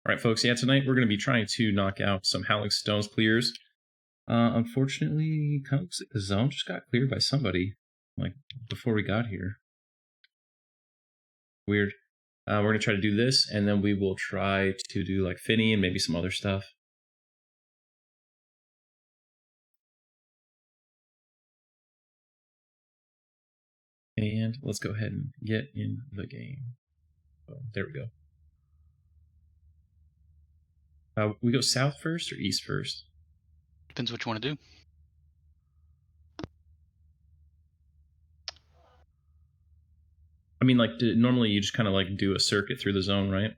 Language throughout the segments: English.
All right, folks. Yeah, tonight we're going to be trying to knock out some Howling Stones clears. Unfortunately, kind of looks like the zone just got cleared by somebody, like, before we got here. Weird. We're going to try to do this, and then we will try to do, like, Finny and maybe some other stuff. And let's go ahead and get in the game. Oh, there we go. We go south first or east first? Depends what you want to do. I mean, like, normally you just kind of, like, do a circuit through the zone, right?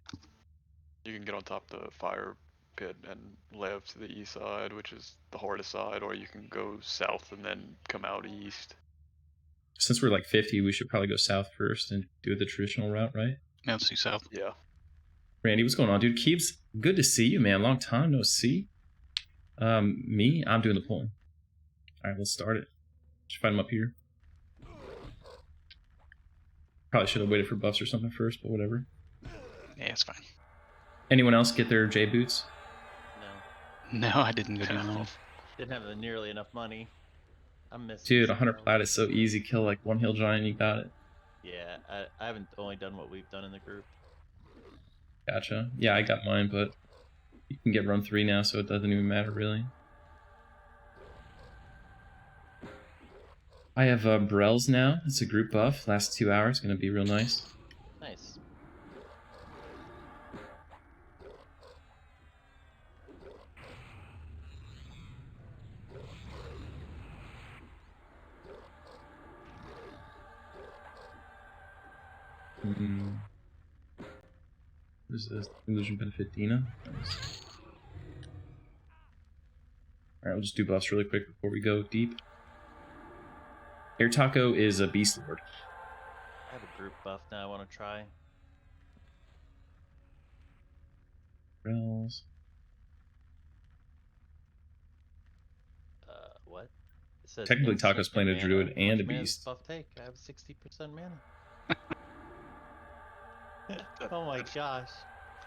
You can get on top of the fire pit and lay up to the east side, which is the hardest side, or you can go south and then come out east. Since we're, like, 50, we should probably go south first and do the traditional route, right? Yeah, let's do south. Yeah. Randy, what's going on, dude? Keebs, good to see you, man. Long time no see. Me, I'm doing the pulling. All right, let's start it. Should find him up here. Probably should have waited for buffs or something first, but whatever. Yeah, it's fine. Anyone else get their J boots? No, I didn't go do one. Didn't have nearly enough money. I'm missing. Dude, 100 plat is so easy. Kill like one hill giant, you got it. Yeah, I haven't only done what we've done in the group. Gotcha. Yeah, I got mine, but you can get run 3 now, so it doesn't even matter really. I have Brells now. It's a group buff. Lasts 2 hours. Gonna be real nice. Nice. What is this? Illusion Benefit Dina? Nice. Alright, we'll just do buffs really quick before we go deep. Air Taco is a Beast Lord. I have a group buff now I want to try. Brells. What? It says Technically, Taco's playing a Druid and a Beast. Buff take? I have 60% mana. Oh my gosh.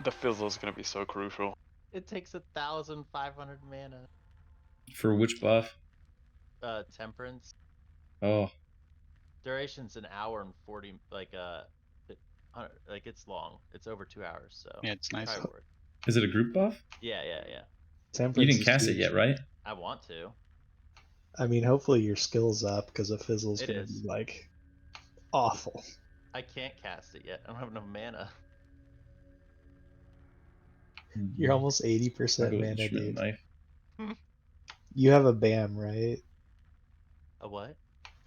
The Fizzle is going to be so crucial. It takes 1,500 mana. For which buff? Temperance. Oh. Duration's an hour and 40, like it's long. It's over 2 hours, so yeah, it's nice. Is it a group buff? Yeah. Temperance you didn't cast it yet, right? I want to. I mean, hopefully your skill's up because a Fizzle's gonna be like awful. I can't cast it yet. I don't have enough mana. You're almost 80% mana, dude. Knife. You have a BAM, right? A what?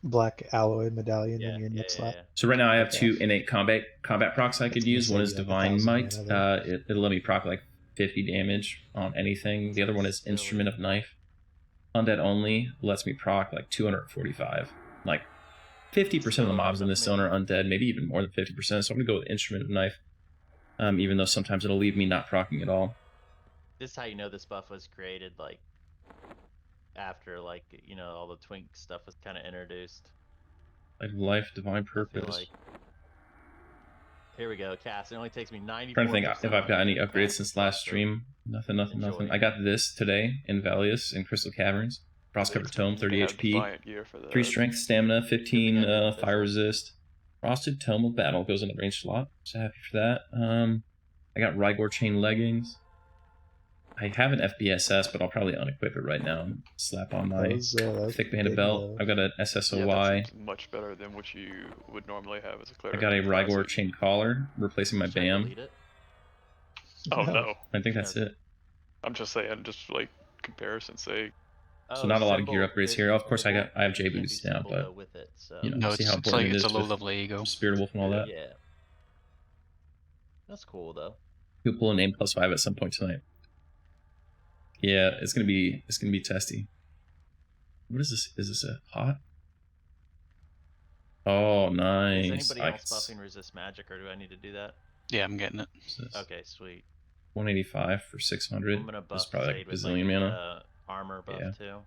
Black alloy medallion in your next slot. Yeah. So right now I have 2 innate combat procs I could use. One is Divine Might. It'll let me proc like 50 damage on anything. The other one is Instrument of Knife. Undead only lets me proc like 245. Like 50% of the mobs in this zone are undead, maybe even more than 50%. So I'm gonna go with Instrument of Knife. Even though sometimes it'll leave me not procking at all. This is how you know this buff was created, like after, like, you know, all the twink stuff was kind of introduced. Like life, divine purpose. Like... Here we go, cast. It only takes me 90. Trying to think if I've got any upgrades since last stream. Nothing. I got this today in Valius in Crystal Caverns. Frostcover Tome, 30 HP, 3 strength, stamina, 15 fire resist. Frosted Tome of Battle goes in the range slot. So happy for that. I got Rygor Chain Leggings. I have an FBSS, but I'll probably unequip it right now and slap on my thick banded belt. I've got an SSOY. That's much better than what you would normally have as a cleric. I got a Rygor Chain Collar, replacing my BAM. Oh no. I think that's it. I'm just saying, just like comparison's sake. So not a lot of gear upgrades here. Of course, I have J boots now, but you know, see how important it is. It's a low level ego. Spirit Wolf and all that. Yeah. That's cool though. You'll pull a name +5 at some point tonight. Yeah, it's gonna be testy. What is this? Is this a hot? Oh, nice. Is anybody else buffing resist magic, or do I need to do that? Yeah, I'm getting it. Okay, sweet. 185 for 600. I'm gonna buff. That's probably like a bazillion mana. Armor buff too.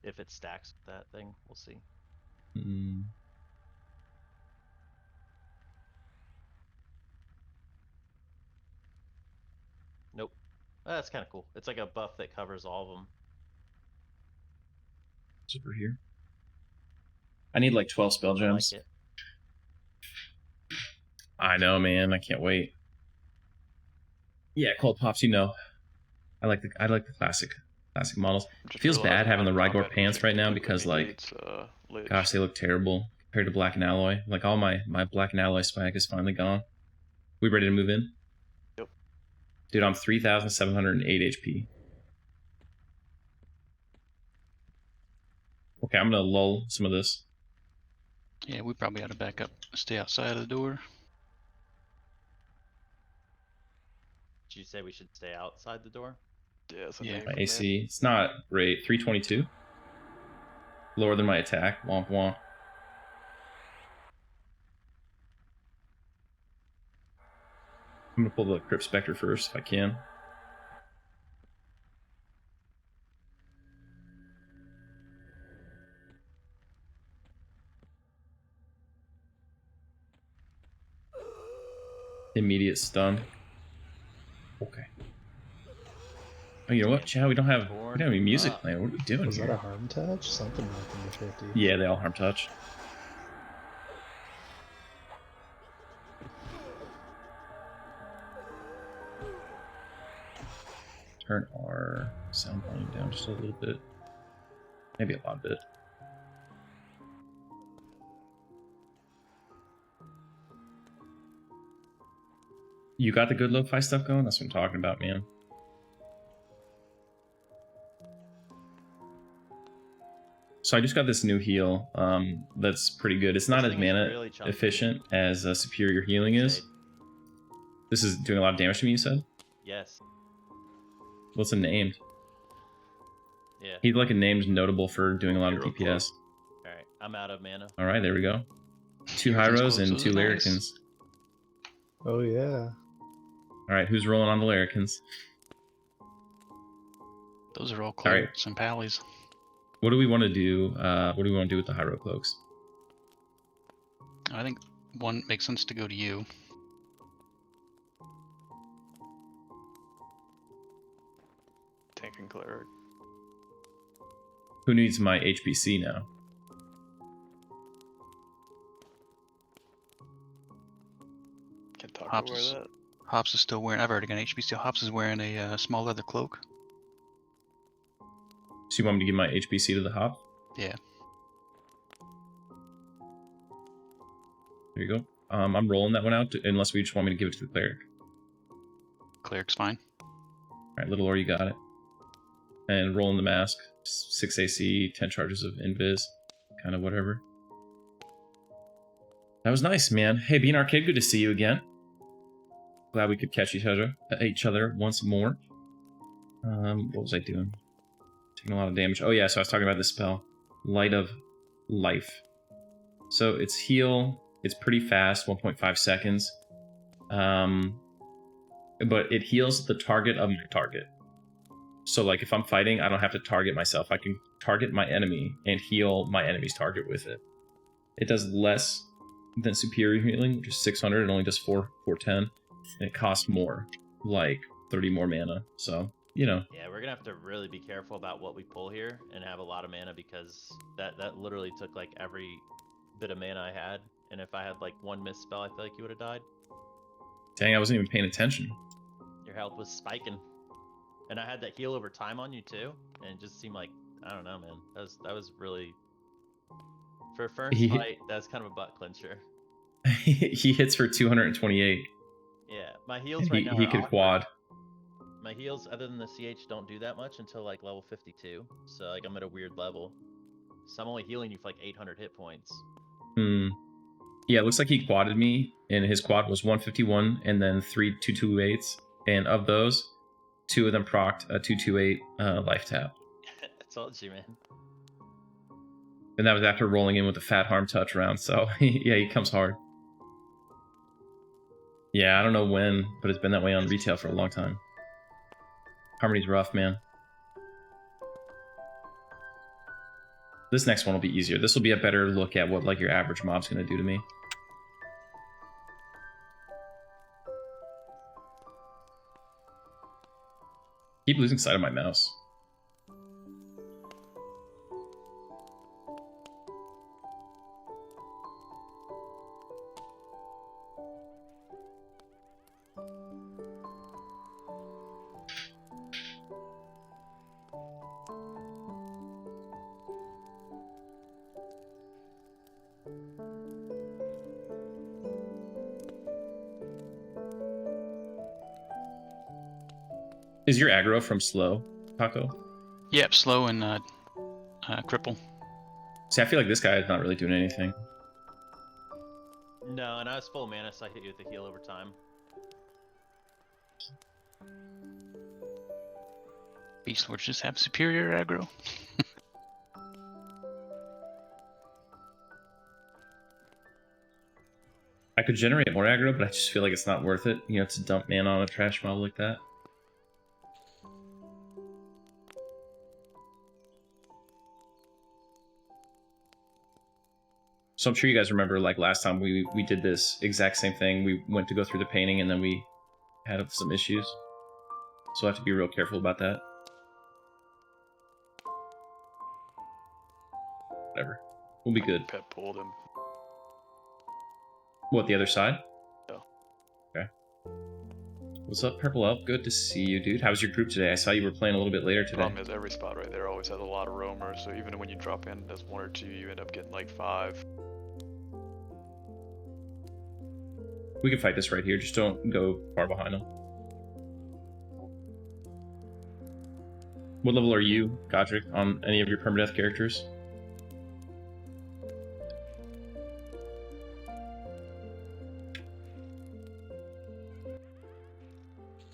If it stacks with that thing, we'll see. Well, that's kind of cool. It's like a buff that covers all of them. It's over here. I need like 12 spell gems. I like it. I know, man. I can't wait. Yeah, cold pops. You know, I like the classic models. It feels bad having the Rygor pants right now because like, gosh, they look terrible compared to Black and Alloy. Like all my Black and Alloy swag is finally gone. We ready to move in? Yep. Dude, I'm 3,708 HP. Okay, I'm gonna lull some of this. Yeah, we probably ought to back up, stay outside of the door. Did you say we should stay outside the door? Yeah. My AC, it's not great. 322. Lower than my attack. Womp womp. I'm gonna pull the Crypt Spectre first if I can. Immediate stun. Okay. Oh, you know what, Chad? We don't have any music playing. What are we doing Was here? that a harm touch? Something happened to 50. Yeah, they all harm touch. Turn our sound volume down just a little bit. Maybe a lot bit. You got the good lo-fi stuff going? That's what I'm talking about, man. So I just got this new heal that's pretty good. It's not as mana really efficient as Superior Healing is. This is doing a lot of damage to me, you said? Yes. What's it named? Yeah. He's like a named notable for doing a lot of DPS. Alright, I'm out of mana. Alright, there we go. 2 Hyros and 2 Larrikins. Oh yeah. Alright, who's rolling on the Larrikins? Those are all clerics and pallies. What do we want to do? What do we want to do with the Hyro Cloaks? I think one makes sense to go to you. Tank and cleric. Who needs my HPC now? Can talk Hops over is, that. Hops is still wearing. I've already got an HBC. Hops is wearing a small leather cloak. So you want me to give my HPC to the Hop? Yeah. There you go. I'm rolling that one out unless we just want me to give it to the Cleric. Cleric's fine. Alright, Little Or, you got it. And rolling the mask. 6 AC, 10 charges of Invis. Kind of whatever. That was nice, man. Hey, Bean Arcade, good to see you again. Glad we could catch each other once more. What was I doing? Taking a lot of damage. Oh yeah, so I was talking about this spell. Light of Life. So it's heal. It's pretty fast, 1.5 seconds. But it heals the target of my target. So like if I'm fighting, I don't have to target myself. I can target my enemy and heal my enemy's target with it. It does less than Superior Healing, which is 600. It only does 410. And it costs more, like 30 more mana. So, you know. Yeah, we're gonna have to really be careful about what we pull here and have a lot of mana because that literally took like every bit of mana I had. And if I had like one misspell, I feel like you would have died. Dang, I wasn't even paying attention. Your health was spiking. And I had that heal over time on you too, and it just seemed like, I don't know, man. That was really, for a first fight, that's kind of a butt clincher. He hits for 228. Yeah, my heals right now he are could awkward. quad. My heals, other than the CH, don't do that much until like level 52. So like I'm at a weird level. So I'm only healing you for like 800 hit points. Yeah, it looks like he quadded me, and his quad was 151 and then 3 228s. And of those, 2 of them procced a 228 life tap. I told you, man. And that was after rolling in with a fat harm touch round, so yeah, he comes hard. Yeah, I don't know when, but it's been that way on retail for a long time. Harmony's rough, man. This next one will be easier. This will be a better look at what like your average mob's gonna do to me. Keep losing sight of my mouse. Is your aggro from slow, Taco? Yep, slow and cripple. See, I feel like this guy is not really doing anything. No, and I was full mana, so I hit you with the heal over time. Beast Lords just have superior aggro. I could generate more aggro, but I just feel like it's not worth it. You know, to dump mana on a trash mob like that. So I'm sure you guys remember, like, last time we did this exact same thing. We went to go through the painting, and then we had some issues. So I have to be real careful about that. Whatever. We'll be good. Pet pulled him. What, the other side? Yeah. Okay. What's up, Purple Elf? Good to see you, dude. How was your group today? I saw you were playing a little bit later today. Problem is, every spot right there always has a lot of roamers, so even when you drop in as 1 or 2, you end up getting like 5. We can fight this right here. Just don't go far behind them. What level are you, Godric, on any of your permadeath characters?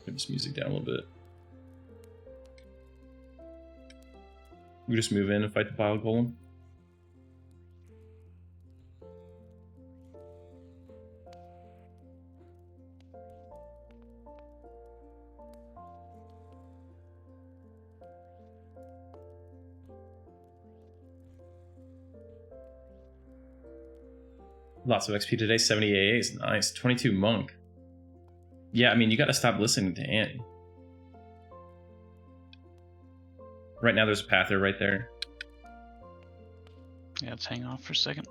Turn this music down a little bit. We just move in and fight the Bile Golem. Lots of XP today, 70 AAs, nice. 22 Monk. Yeah, I mean, you gotta stop listening to Annie. Right now there's a path there right there. Yeah, let's hang off for a second.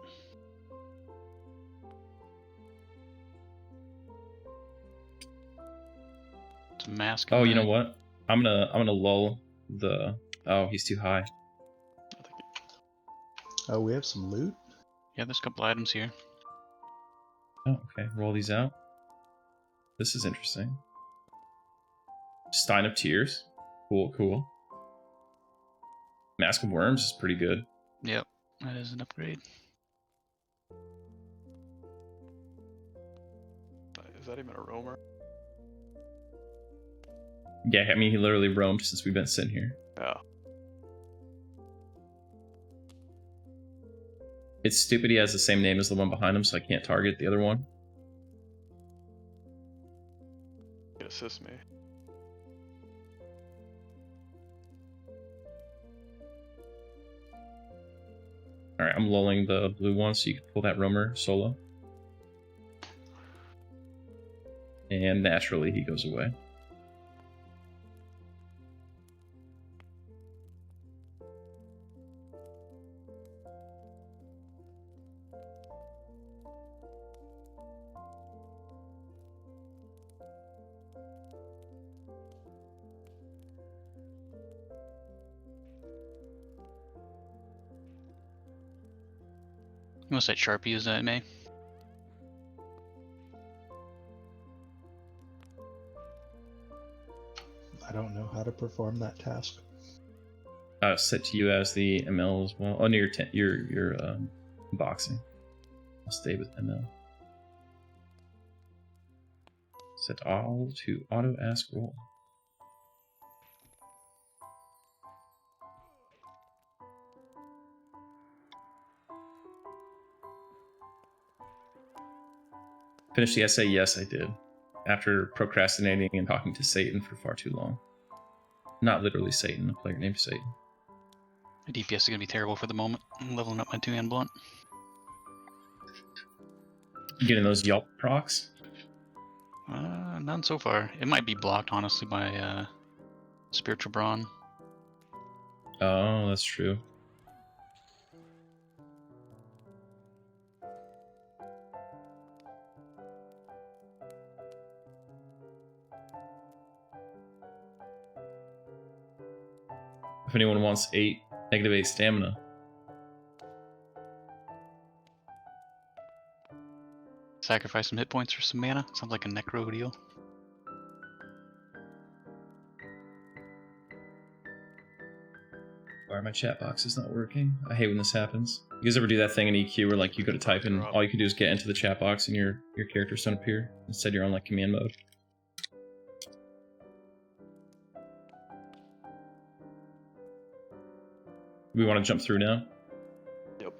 It's a mask. Oh, you know what? I'm gonna lull the... Oh, he's too high. Oh, we have some loot? Yeah, there's a couple items here. Oh, okay. Roll these out. This is interesting. Stein of Tears. Cool, cool. Mask of Worms is pretty good. Yep, that is an upgrade. Is that even a roamer? Yeah, I mean, he literally roamed since we've been sitting here. Yeah. It's stupid he has the same name as the one behind him, so I can't target the other one. It assists me. Alright, I'm lulling the blue one so you can pull that roamer solo. And naturally he goes away. What's that Sharpie is that, May? I don't know how to perform that task. Set to you as the ML as well. Oh, no, your boxing. I'll stay with ML. Set all to auto ask roll. Finish the essay? Yes, I did. After procrastinating and talking to Satan for far too long. Not literally Satan, a player named Satan. My DPS is going to be terrible for the moment. I'm leveling up my 2-hand blunt. You getting those Yelp procs? None so far. It might be blocked, honestly, by Spiritual Brawn. Oh, that's true. If anyone wants -8 stamina. Sacrifice some hit points for some mana. Sounds like a necro deal. Why are my chat boxes not working? I hate when this happens. You guys ever do that thing in EQ where like you go to type in, all you can do is get into the chat box and your characters don't appear? Instead you're on like command mode. We want to jump through now? Yep.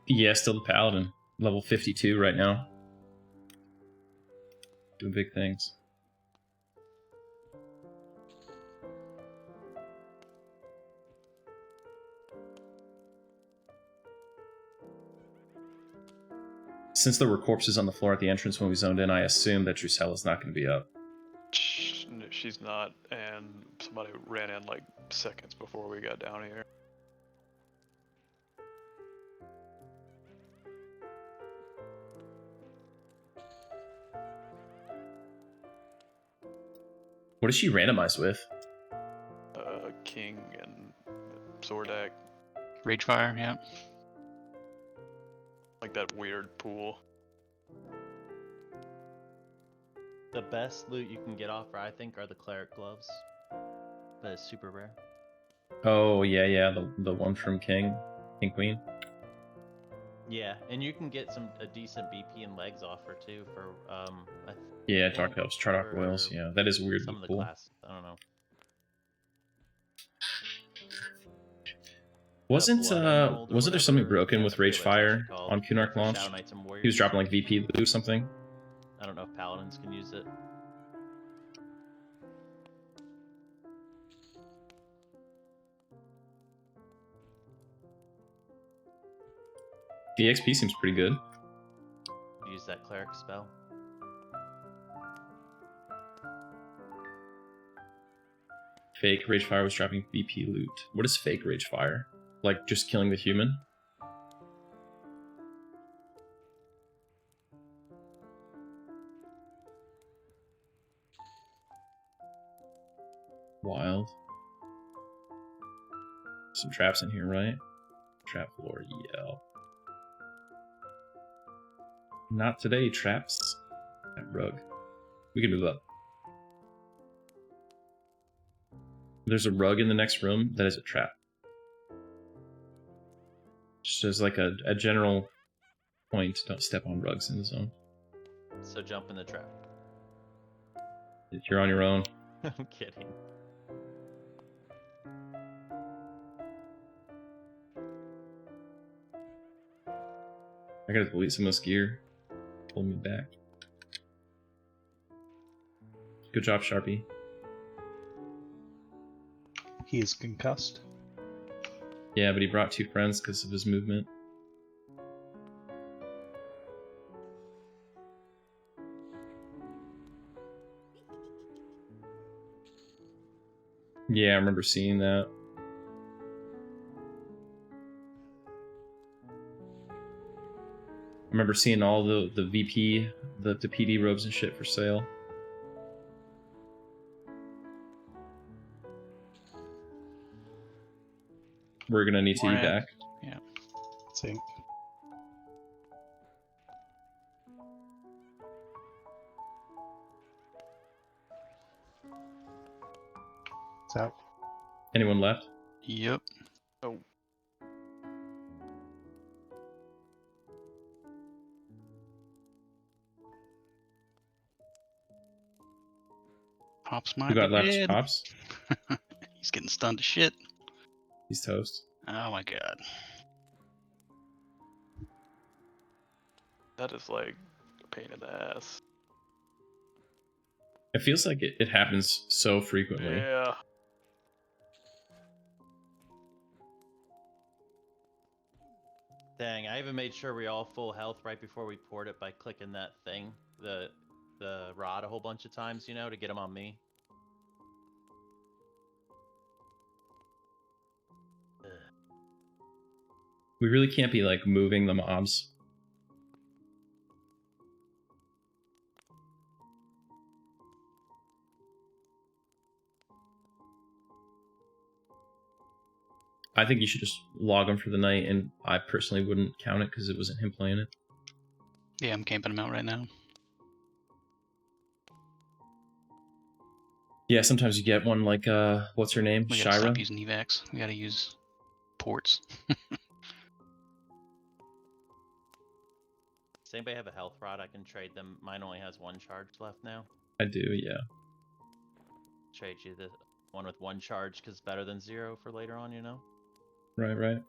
Yeah, still the Paladin. Level 52 right now. Doing big things. Since there were corpses on the floor at the entrance when we zoned in, I assume that Drusella's not going to be up. She's not, and somebody ran in like seconds before we got down here. What is she randomized with? King and Zordak, Ragefire, yeah. like that weird pool. The best loot you can get off her, I think, are the cleric gloves. That is super rare. Oh, yeah, the one from King Queen. Yeah, and you can get a decent BP and legs off her too for Yeah, Dark Elves, Chardark Royals, yeah. That is weird some but of the cool. class. I don't know. Wasn't there something broken with Rage Ragefire on Kunark launch? He was dropping like VP loot or something. I don't know if Paladins can use it. The XP seems pretty good. Use that cleric spell. Fake Ragefire was dropping VP loot. What is fake Ragefire? Like just killing the human? Wild. Some traps in here, right? Trap floor, yeah. Not today, traps. That rug. We can move up. There's a rug in the next room that is a trap. Just as like a general point, don't step on rugs in the zone. So jump in the trap. If you're on your own. I'm kidding. I gotta delete some of this gear. Pull me back. Good job, Sharpie. He is concussed. Yeah, but he brought 2 friends because of his movement. Yeah, I remember seeing that. I remember seeing all the VP, the PD robes and shit for sale. We're gonna need to be back. Yeah. Sync. It's out. Anyone left? Yep. Oh, Hops might Who got be left? dead. Hops? He's getting stunned to shit. He's toast. Oh my god. That is like a pain in the ass. It feels like it happens so frequently. Yeah. Dang, I even made sure we all full health right before we poured it by clicking that thing, the rod a whole bunch of times, you know, to get them on me. Ugh. We really can't be like moving the mobs. I think you should just log him for the night, and I personally wouldn't count it because it wasn't him playing it. Yeah, I'm camping him out right now. Yeah, sometimes you get one like, what's her name? We gotta Shira? stop using evacs. We gotta use ports. Does anybody have a health rod? I can trade them. Mine only has 1 charge left now. I do, yeah. Trade you the one with 1 charge because it's better than 0 for later on, you know? Right.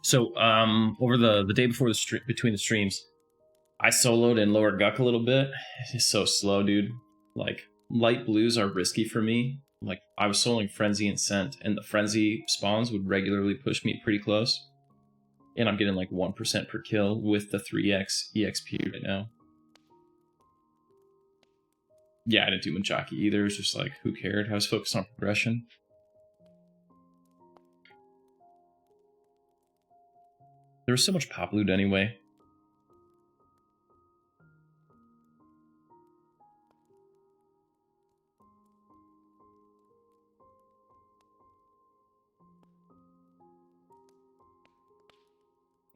So, over the day before between the streams, I soloed and lowered Guck a little bit. It's just so slow, dude. Like, light blues are risky for me. Like, I was soloing Frenzy and Scent, and the Frenzy spawns would regularly push me pretty close. And I'm getting like 1% per kill with the 3x EXP right now. Yeah, I didn't do Manjaki either. It was just like, who cared? I was focused on progression. There was so much pop loot anyway.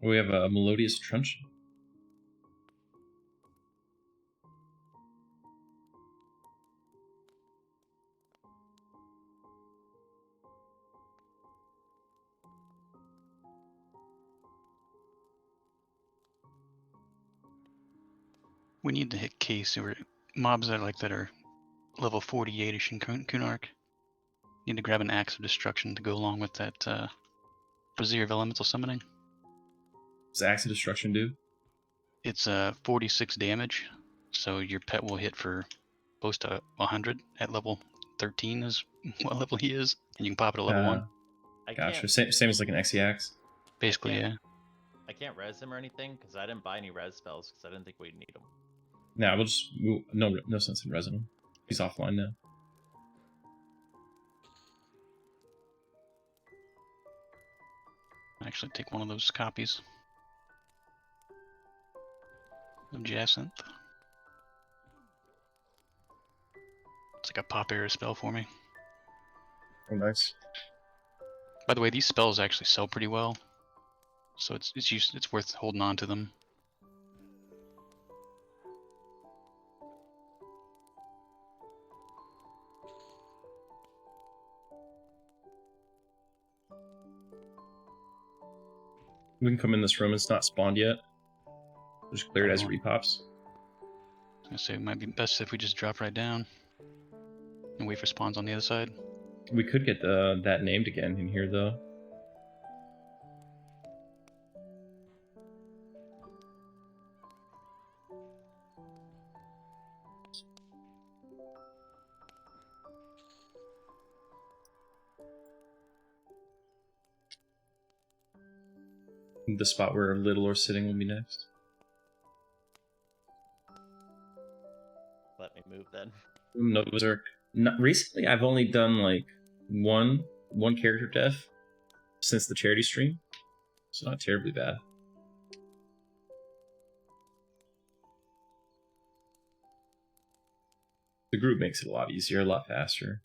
We have a Melodious Truncheon. We need to hit case or mobs that are level 48ish in Kunark. Need to grab an Axe of Destruction to go along with that Brazier of Elemental Summoning. What's Axe of Destruction do? It's 46 damage, so your pet will hit for close to 100 at level 13 is what level he is, and you can pop it at level 1. Gotcha. Same as like an Xe Axe. Basically, yeah. I can't res him or anything because I didn't buy any res spells because I didn't think we'd need them. Nah, we'll just no sense in resing him. He's offline now. Actually, take one of those copies of Jacinth. It's like a pop air spell for me. Oh, nice. By the way, these spells actually sell pretty well, so it's worth holding on to them. We can come in this room. It's not spawned yet. We'll just clear it as it repops. I was gonna say it might be best if we just drop right down and wait for spawns on the other side. We could get that named again in here though. The spot where Littlor's sitting will be next. Let me move then. No Berserk. Recently, I've only done like one character death since the charity stream. It's not terribly bad. The group makes it a lot easier, a lot faster.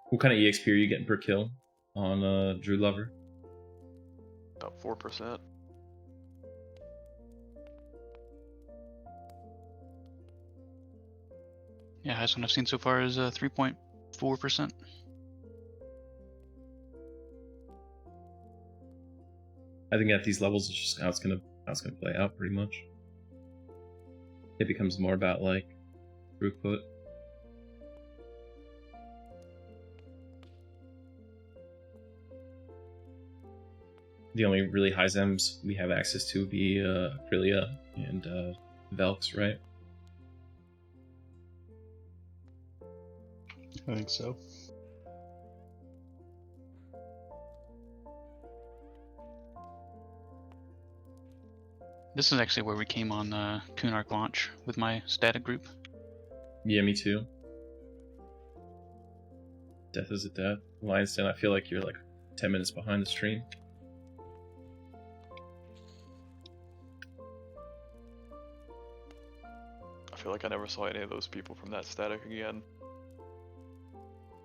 What kind of EXP are you getting per kill on Drew Lover? About 4%. Yeah, highest one I've seen so far is 3 point. 4%. I think at these levels, it's just how it's gonna play out pretty much. It becomes more about like throughput. The only really high Zems we have access to would be Aprilia and Velks, right? I think so. This is actually where we came on Kunark launch with my static group. Yeah, me too. Death is a death. Lion's Den, I feel like you're like 10 minutes behind the stream. I feel like I never saw any of those people from that static again.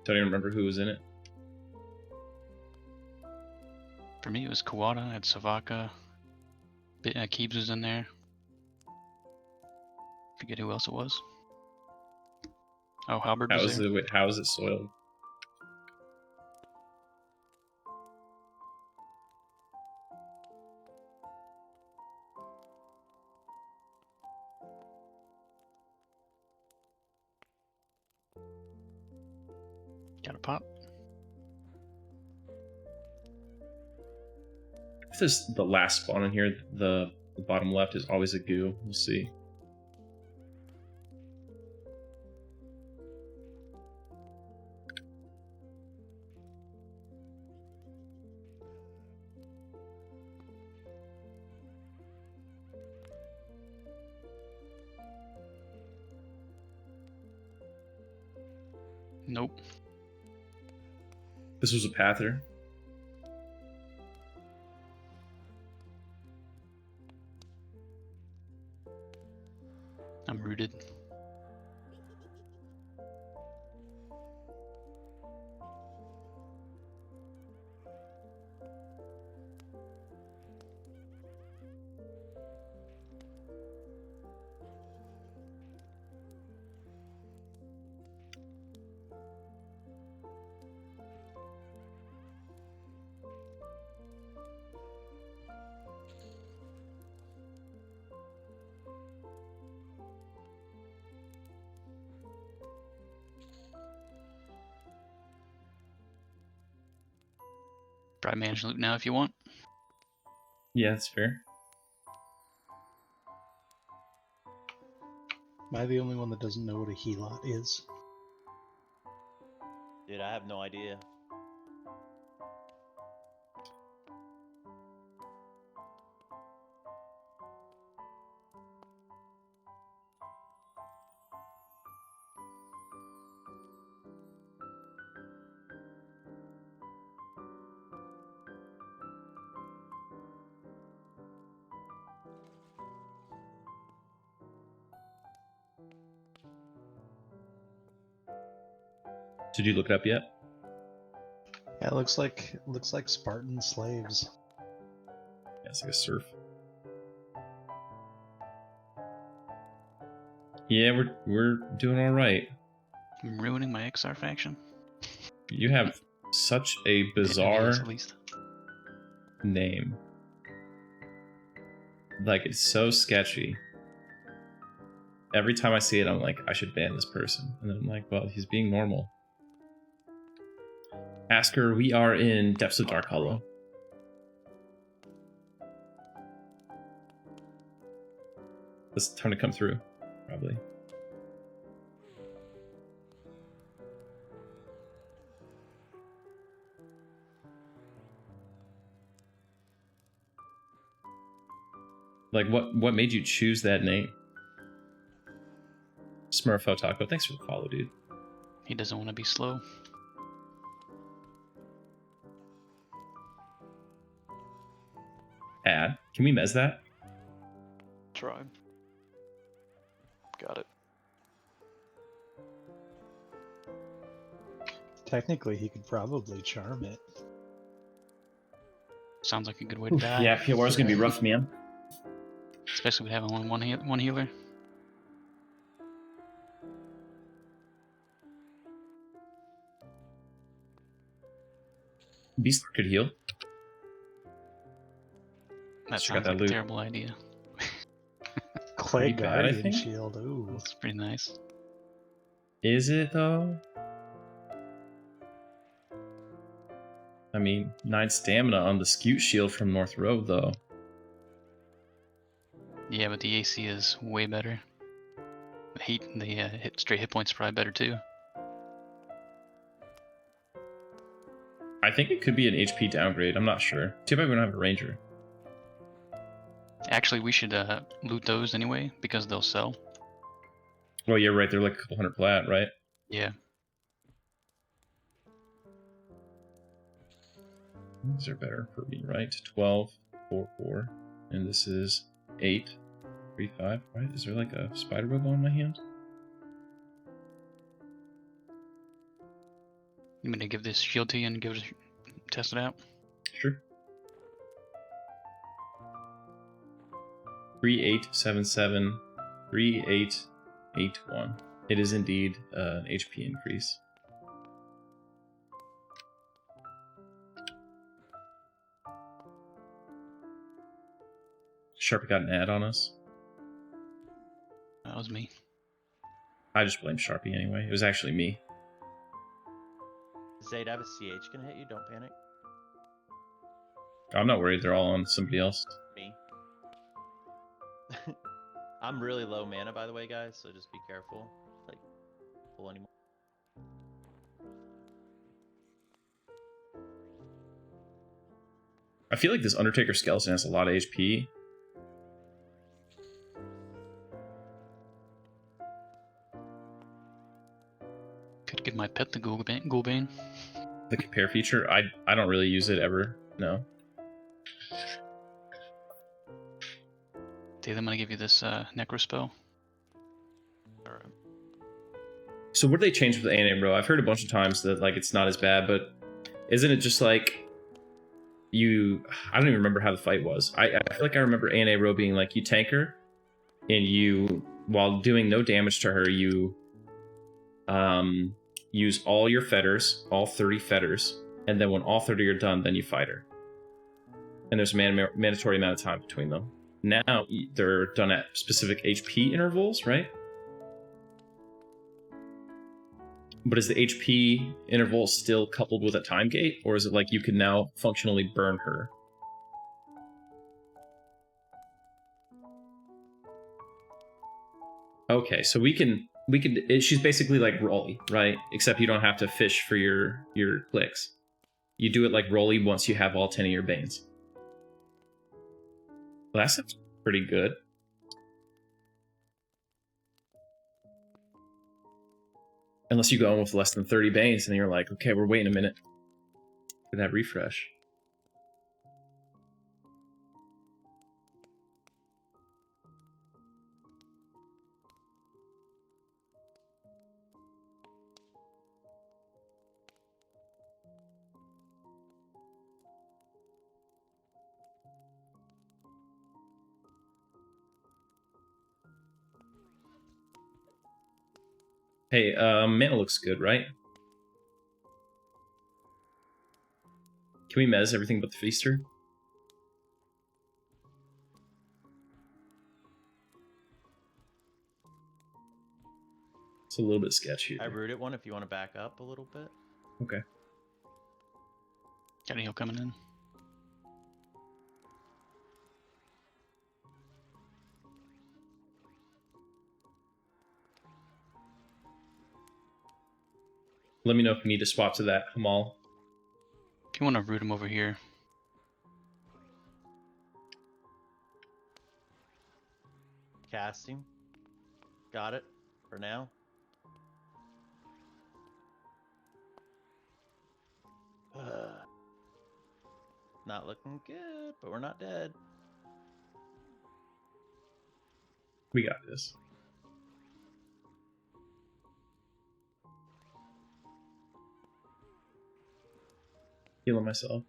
Don't even remember who was in it. For me, it was Kawada. I had Savaka. Keebs was in there. Forget who else it was. Oh, Halberd was there. How is it soiled? Got a pop. If this the last spawn in here, the bottom left is always a goo. We'll see. Nope. This was a pather. I'm rooted. Try manage loot now if you want. Yeah, that's fair. Am I the only one that doesn't know what a helot is? Dude, I have no idea. Did you look it up yet? Yeah, it looks like Spartan slaves. Yeah, it's like a surf. Yeah, we're doing all right. I'm ruining my XR faction. You have such a bizarre At least. name. Like, it's so sketchy. Every time I see it, I'm like, I should ban this person. And then I'm like, well, he's being normal. Asker, we are in Depths of Dark Hollow. It's time to come through, probably. Like, what made you choose that name? Smurfo Taco, thanks for the follow, dude. He doesn't want to be slow. Add. Can we mez that? Try. Got it. Technically, he could probably charm it. Sounds like a good way to die. Yeah, POR's gonna be rough, man. Especially with having only one healer. Beastler could heal. That She got sounds that like a loot. terrible idea. Clay bad, I Guardian think. Shield. Ooh. That's pretty nice. Is it though? I mean, 9 stamina on the Scute Shield from North Road though. Yeah, but the AC is way better. The straight hit points are probably better too. I think it could be an HP downgrade. I'm not sure. Too bad we don't have a ranger. Actually, we should loot those anyway because they'll sell. Well, you're right. They're like a couple hundred plat, right? Yeah. These are better for me, right? 12, 4, 4. And this is 8, 3, 5. Right? Is there like a spider web on my hand? You want me to give this shield to you and test it out? Sure. 3877 3881. It is indeed an HP increase. Sharpie got an ad on us. That was me. I just blame Sharpie anyway. It was actually me. Zaid, I have a CH gonna hit you. Don't panic. I'm not worried. They're all on somebody else. Me. I'm really low mana, by the way, guys. So just be careful. Like, pull anymore. I feel like this Undertaker skeleton has a lot of HP. Could give my pet the Ghoulbane. The compare feature, I don't really use it ever. No. Dave, I'm gonna give you this Necro spell. Alright. So what do they change with the ANA bro? I've heard a bunch of times that like it's not as bad, but isn't it just like I don't even remember how the fight was. I feel like I remember ANA Row being like you tank her, and you, while doing no damage to her, you use all your fetters, all 30 fetters, and then when all 30 are done, then you fight her. And there's a mandatory amount of time between them. Now they're done at specific HP intervals, right? But is the HP interval still coupled with a time gate, or is it like you can now functionally burn her? Okay, so we can. She's basically like Rolly, right? Except you don't have to fish for your clicks. You do it like Rolly once you have all 10 of your Banes. Well, that sounds pretty good. Unless you go in with less than 30 Banes, and you're like, okay, we're waiting a minute for that refresh. Hey, mana looks good, right? Can we mez everything but the Feaster? It's a little bit sketchy. I rooted one if you want to back up a little bit. Okay. Got a heal coming in. Let me know if we need to swap to that Hamal. If you want to root him over here. Casting. Got it for now. Not looking good, but we're not dead. We got this. Healing myself.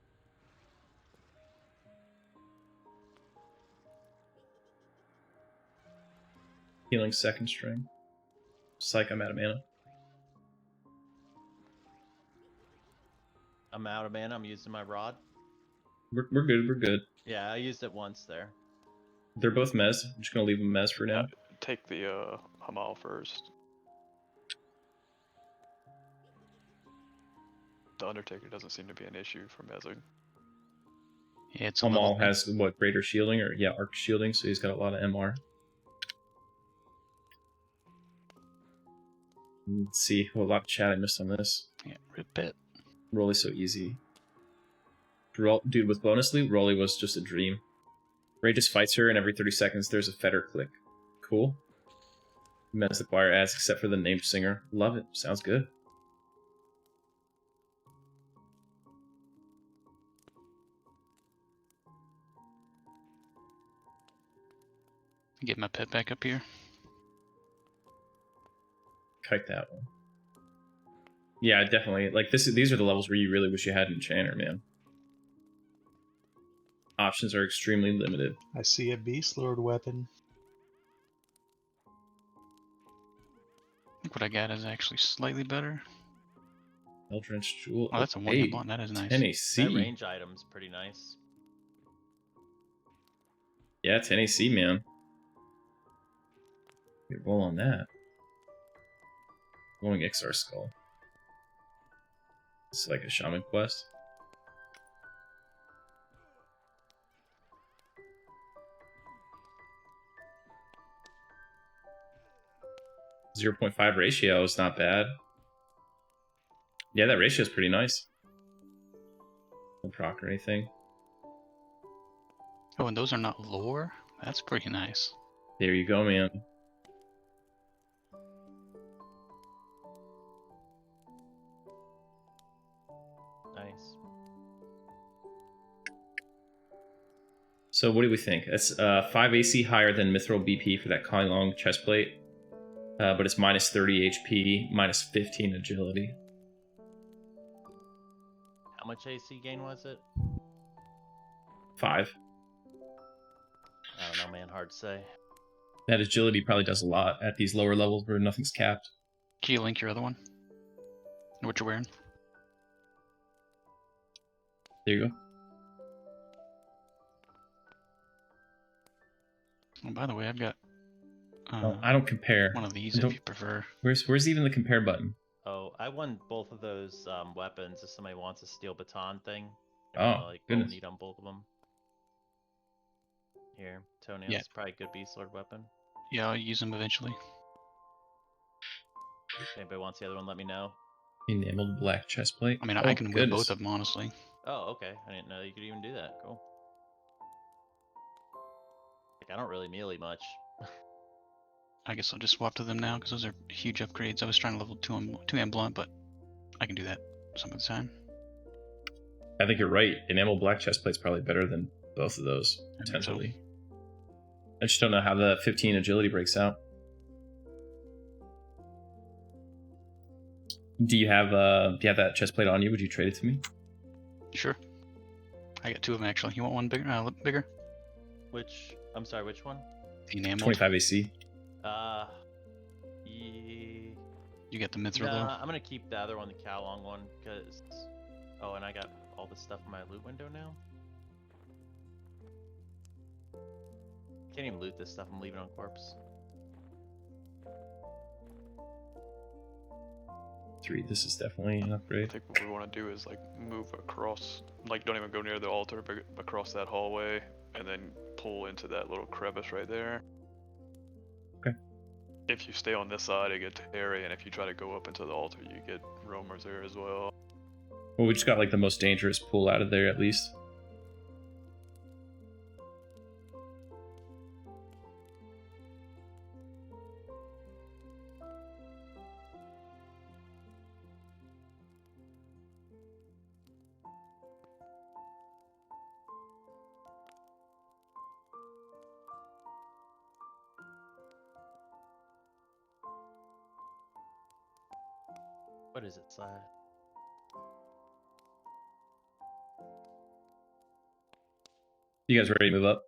Healing second string. Psych, I'm out of mana. I'm out of mana. I'm using my rod. We're good. We're good. Yeah, I used it once there. They're both mez. I'm just gonna leave them mez for now. Take the Hamal first. The Undertaker doesn't seem to be an issue for mezzing. Yeah, it's a Hamal level has what, greater shielding or arc shielding, so he's got a lot of MR. Let's see. Oh, a lot of chat I missed on this. Yeah, rip it. Rolly's so easy. Dude, with bonus loot, Rolly was just a dream. Ray just fights her, and every 30 seconds there's a fetter click. Cool. Mez the choir adds, except for the named singer. Love it. Sounds good. Get my pet back up here. Kite that one. Yeah, definitely. Like these are the levels where you really wish you had an enchanter, man. Options are extremely limited. I see a Beast Lord weapon. I think what I got is actually slightly better. Eldritch Jewel. Oh, that's a one-hit blunt. That is nice. 10 AC. That range item's pretty nice. Yeah, 10 AC, man. We roll on that. Glowing Ixar Skull. It's like a shaman quest. .5 ratio is not bad. Yeah, that ratio is pretty nice. No proc or anything. Oh, and those are not lore? That's pretty nice. There you go, man. Nice. So what do we think? It's 5 AC higher than Mithril BP for that Kai Long chestplate. But it's minus 30 HP, minus 15 agility. How much AC gain was it? 5. Oh, I don't know, man. Hard to say. That agility probably does a lot at these lower levels where nothing's capped. Can you link your other one? What you're wearing? There you go. Oh, by the way, I've got No, I don't compare. one of these if you prefer. Where's even the compare button? Oh, I won both of those weapons. If somebody wants a steel baton thing, Oh, like goodness. need on both of them. Here, toenails. Yeah. Probably a good beast lord weapon. Yeah, I'll use them eventually. If anybody wants the other one, let me know. Enameled black chestplate. I mean, Oh, I can wear goodness. both of them, honestly. Oh, okay. I didn't know you could even do that. Cool. Like, I don't really melee much. I guess I'll just swap to them now because those are huge upgrades. I was trying to level 2 blunt, but I can do that some of the time. I think you're right. Enameled black chestplate's probably better than both of those, I think so. potentially. I just don't know how the 15 agility breaks out. Do you have that chestplate on you? Would you trade it to me? Sure. I got 2 of them actually. You want one bigger? Bigger? Which? I'm sorry. Which one? The enameled. 25 AC. Yeah. You get the mithril Nah, though. I'm gonna keep the other one, the cow long one, because. Oh, and I got all this stuff in my loot window now. Can't even loot this stuff. I'm leaving on corpse. 3. This is definitely an I upgrade. think what we want to do is like move across, like don't even go near the altar, but across that hallway, and then pull into that little crevice right there. Okay. If you stay on this side, it gets hairy, and if you try to go up into the altar, you get roamers there as well. Well, we just got like the most dangerous pool out of there at least. What is it, Si? You guys ready to move up?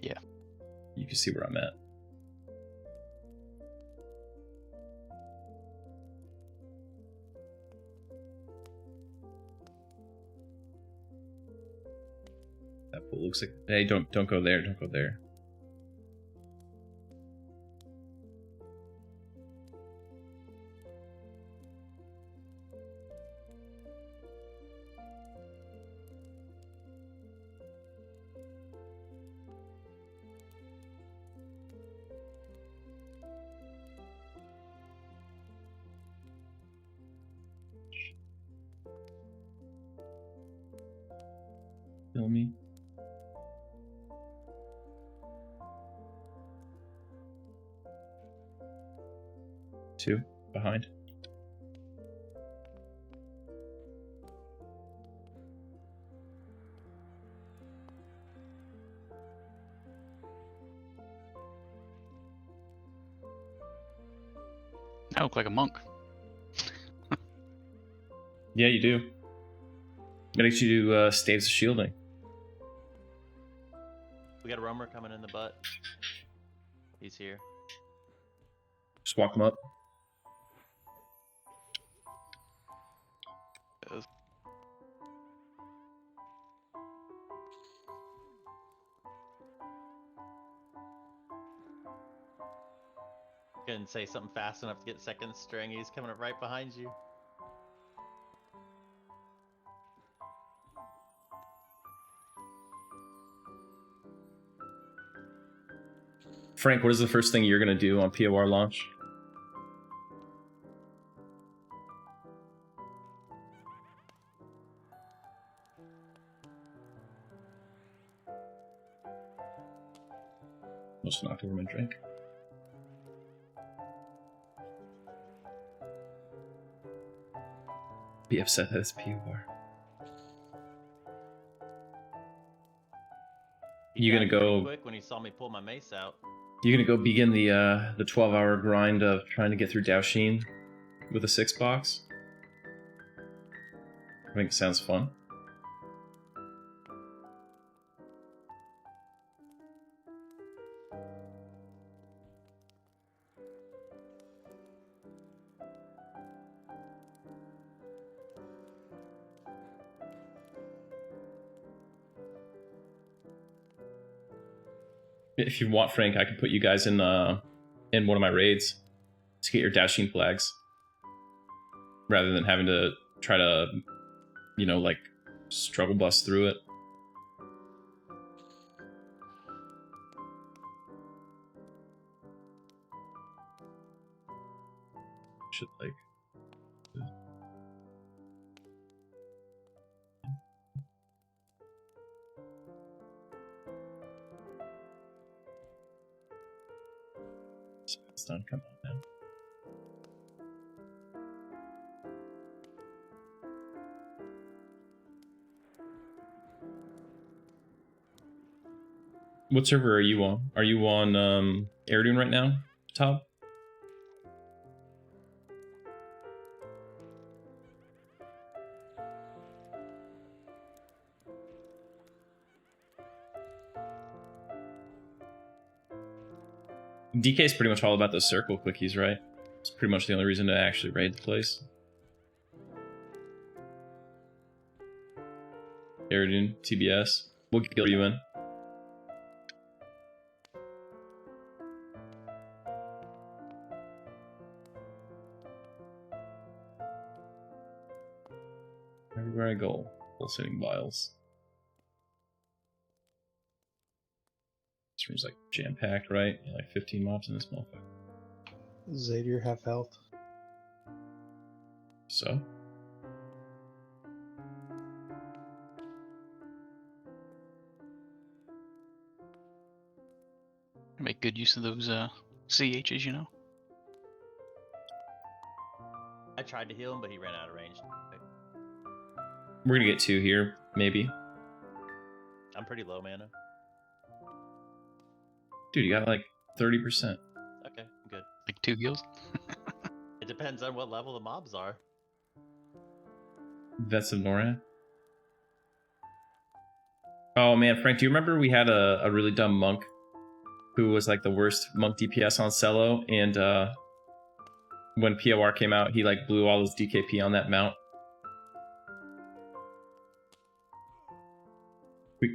Yeah. You can see where I'm at. Looks like, hey, don't go there. Don't go there. Kill me. Two behind. I look like a monk. Yeah, you do. Gotta get you to staves of shielding. We got a roamer coming in the butt. He's here. Just walk him up. Yes. Couldn't say something fast enough to get second string. He's coming up right behind you. Frank, what is the first thing you're gonna do on POR launch? Just knocked over my drink. Be upset that it's POR. He You got gonna pretty go? quick when he saw me pull my mace out. You gonna go begin the 12-hour grind of trying to get through Daoshin with a 6-box? I think it sounds fun. If you want, Frank, I can put you guys in one of my raids to get your Daoshin flags, rather than having to try to, you know, like struggle bust through it. Should like. It's done. Come on now. What server are you on? Are you on Airdoon right now, Top? DK is pretty much all about those circle clickies, right? It's pretty much the only reason to actually raid the place. Airdoon, TBS. We'll kill you in. Everywhere I go, pulsating vials. This room's like jam-packed, right? Yeah, like 15 mobs in this motherfucker. Zaidegod half health. So? Make good use of those CHs, you know. I tried to heal him, but he ran out of range. We're gonna get 2 here, maybe. I'm pretty low mana. Dude, you got like 30%. Okay, I'm good. Like 2 heals. It depends on what level the mobs are. Vets of Noran. Oh man, Frank, do you remember we had a really dumb monk who was like the worst monk DPS on Cello, and when POR came out, he like blew all his DKP on that mount?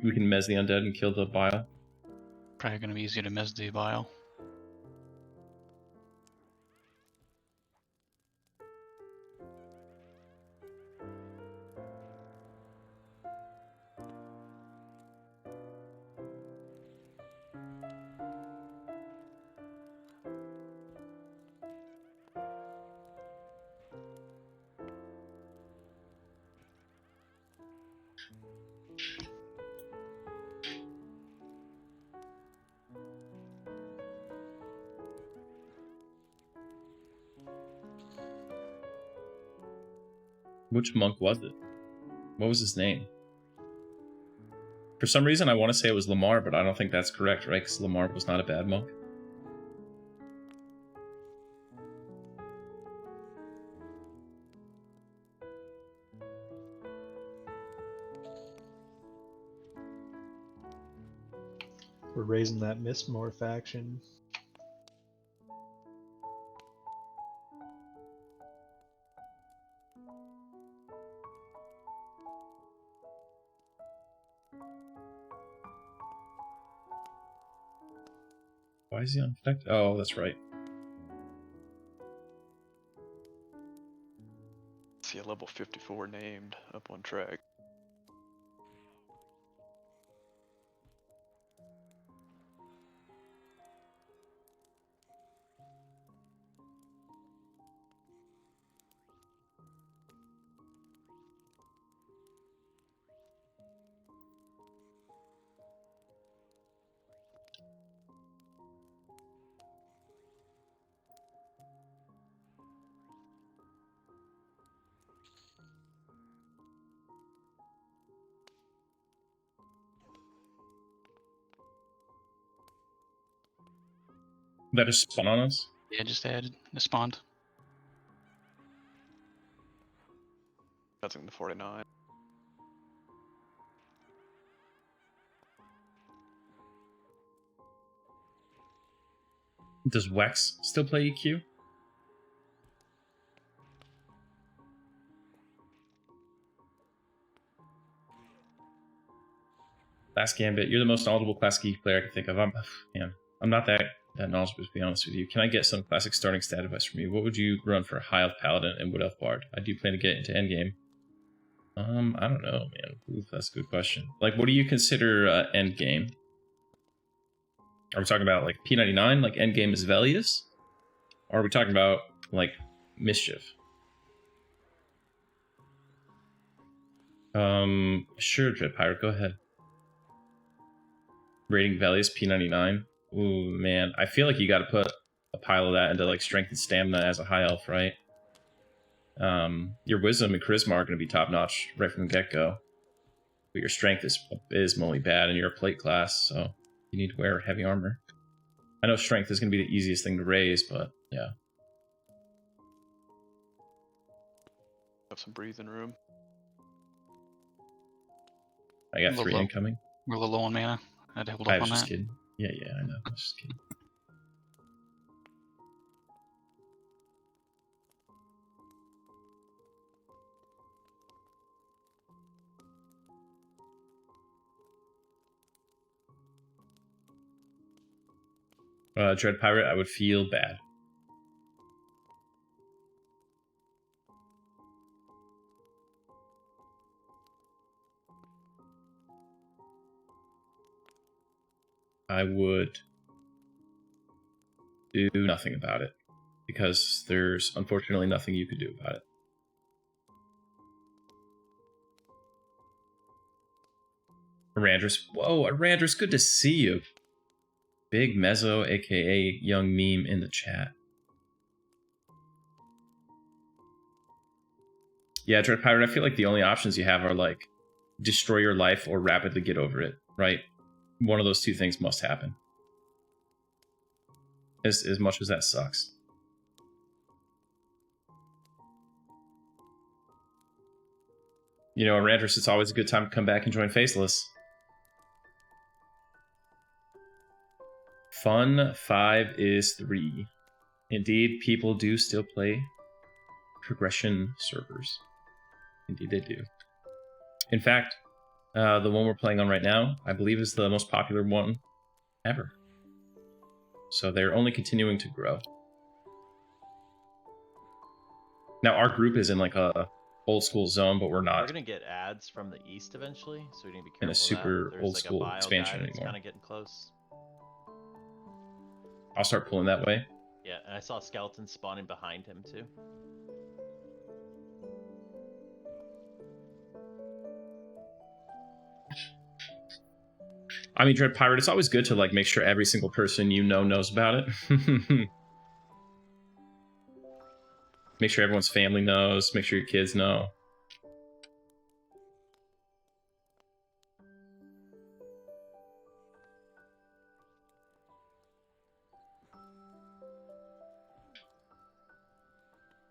We can mez the undead and kill the bile. Probably going to be easier to mez the bile. Which monk was it? What was his name? For some reason, I want to say it was Lamar, but I don't think that's correct, right? Because Lamar was not a bad monk. We're raising that Mistmore faction. Why is he unaffected? Oh, that's right. See a level 54 named up on track. That just spun on us? Yeah, just added. It spawned. That's in the 49. Does Wex still play EQ? Last Gambit, you're the most knowledgeable classic geek player I can think of. I'm not that knowledgeable, to be honest with you. Can I get some classic starting stat advice from you? What would you run for High Elf Paladin and Wood Elf Bard? I do plan to get into endgame. I don't know, man. Ooh, that's a good question. Like, what do you consider endgame? Are we talking about like P99, like endgame is Velius? Or are we talking about like Mischief? Sure, Dread Pirate, go ahead. Rating Velius P99. Ooh, man. I feel like you gotta put a pile of that into like strength and stamina as a high elf, right? Your wisdom and charisma are gonna be top notch right from the get-go. But your strength is abysmally bad and you're a plate class, so you need to wear heavy armor. I know strength is gonna be the easiest thing to raise, but yeah. Have some breathing room. I got 3 incoming. We're a little low on mana. I had to hold I up was on just that. kidding. Yeah, I know. I was just kidding. Dread Pirate, I would feel bad. I would do nothing about it because there's unfortunately nothing you could do about it. Arandris, whoa, Arandris, good to see you. Big Mezzo, aka Young Meme, in the chat. Yeah, Dread Pirate, I feel like the only options you have are like destroy your life or rapidly get over it, right? One of those two things must happen. As much as that sucks. You know, Arandris, it's always a good time to come back and join Faceless. Fun 5 is 3. Indeed, people do still play progression servers. Indeed, they do. In fact, The one we're playing on right now, I believe, is the most popular one ever. So they're only continuing to grow. Now our group is in like a old school zone, but we're not. We're gonna get ads from the east eventually, so we need to be careful. In a super There's old like school a bio expansion guy that's anymore. kind of getting close. I'll start pulling that way. Yeah, and I saw skeletons spawning behind him too. I mean, Dread Pirate, it's always good to like make sure every single person you know knows about it. Make sure everyone's family knows. Make sure your kids know.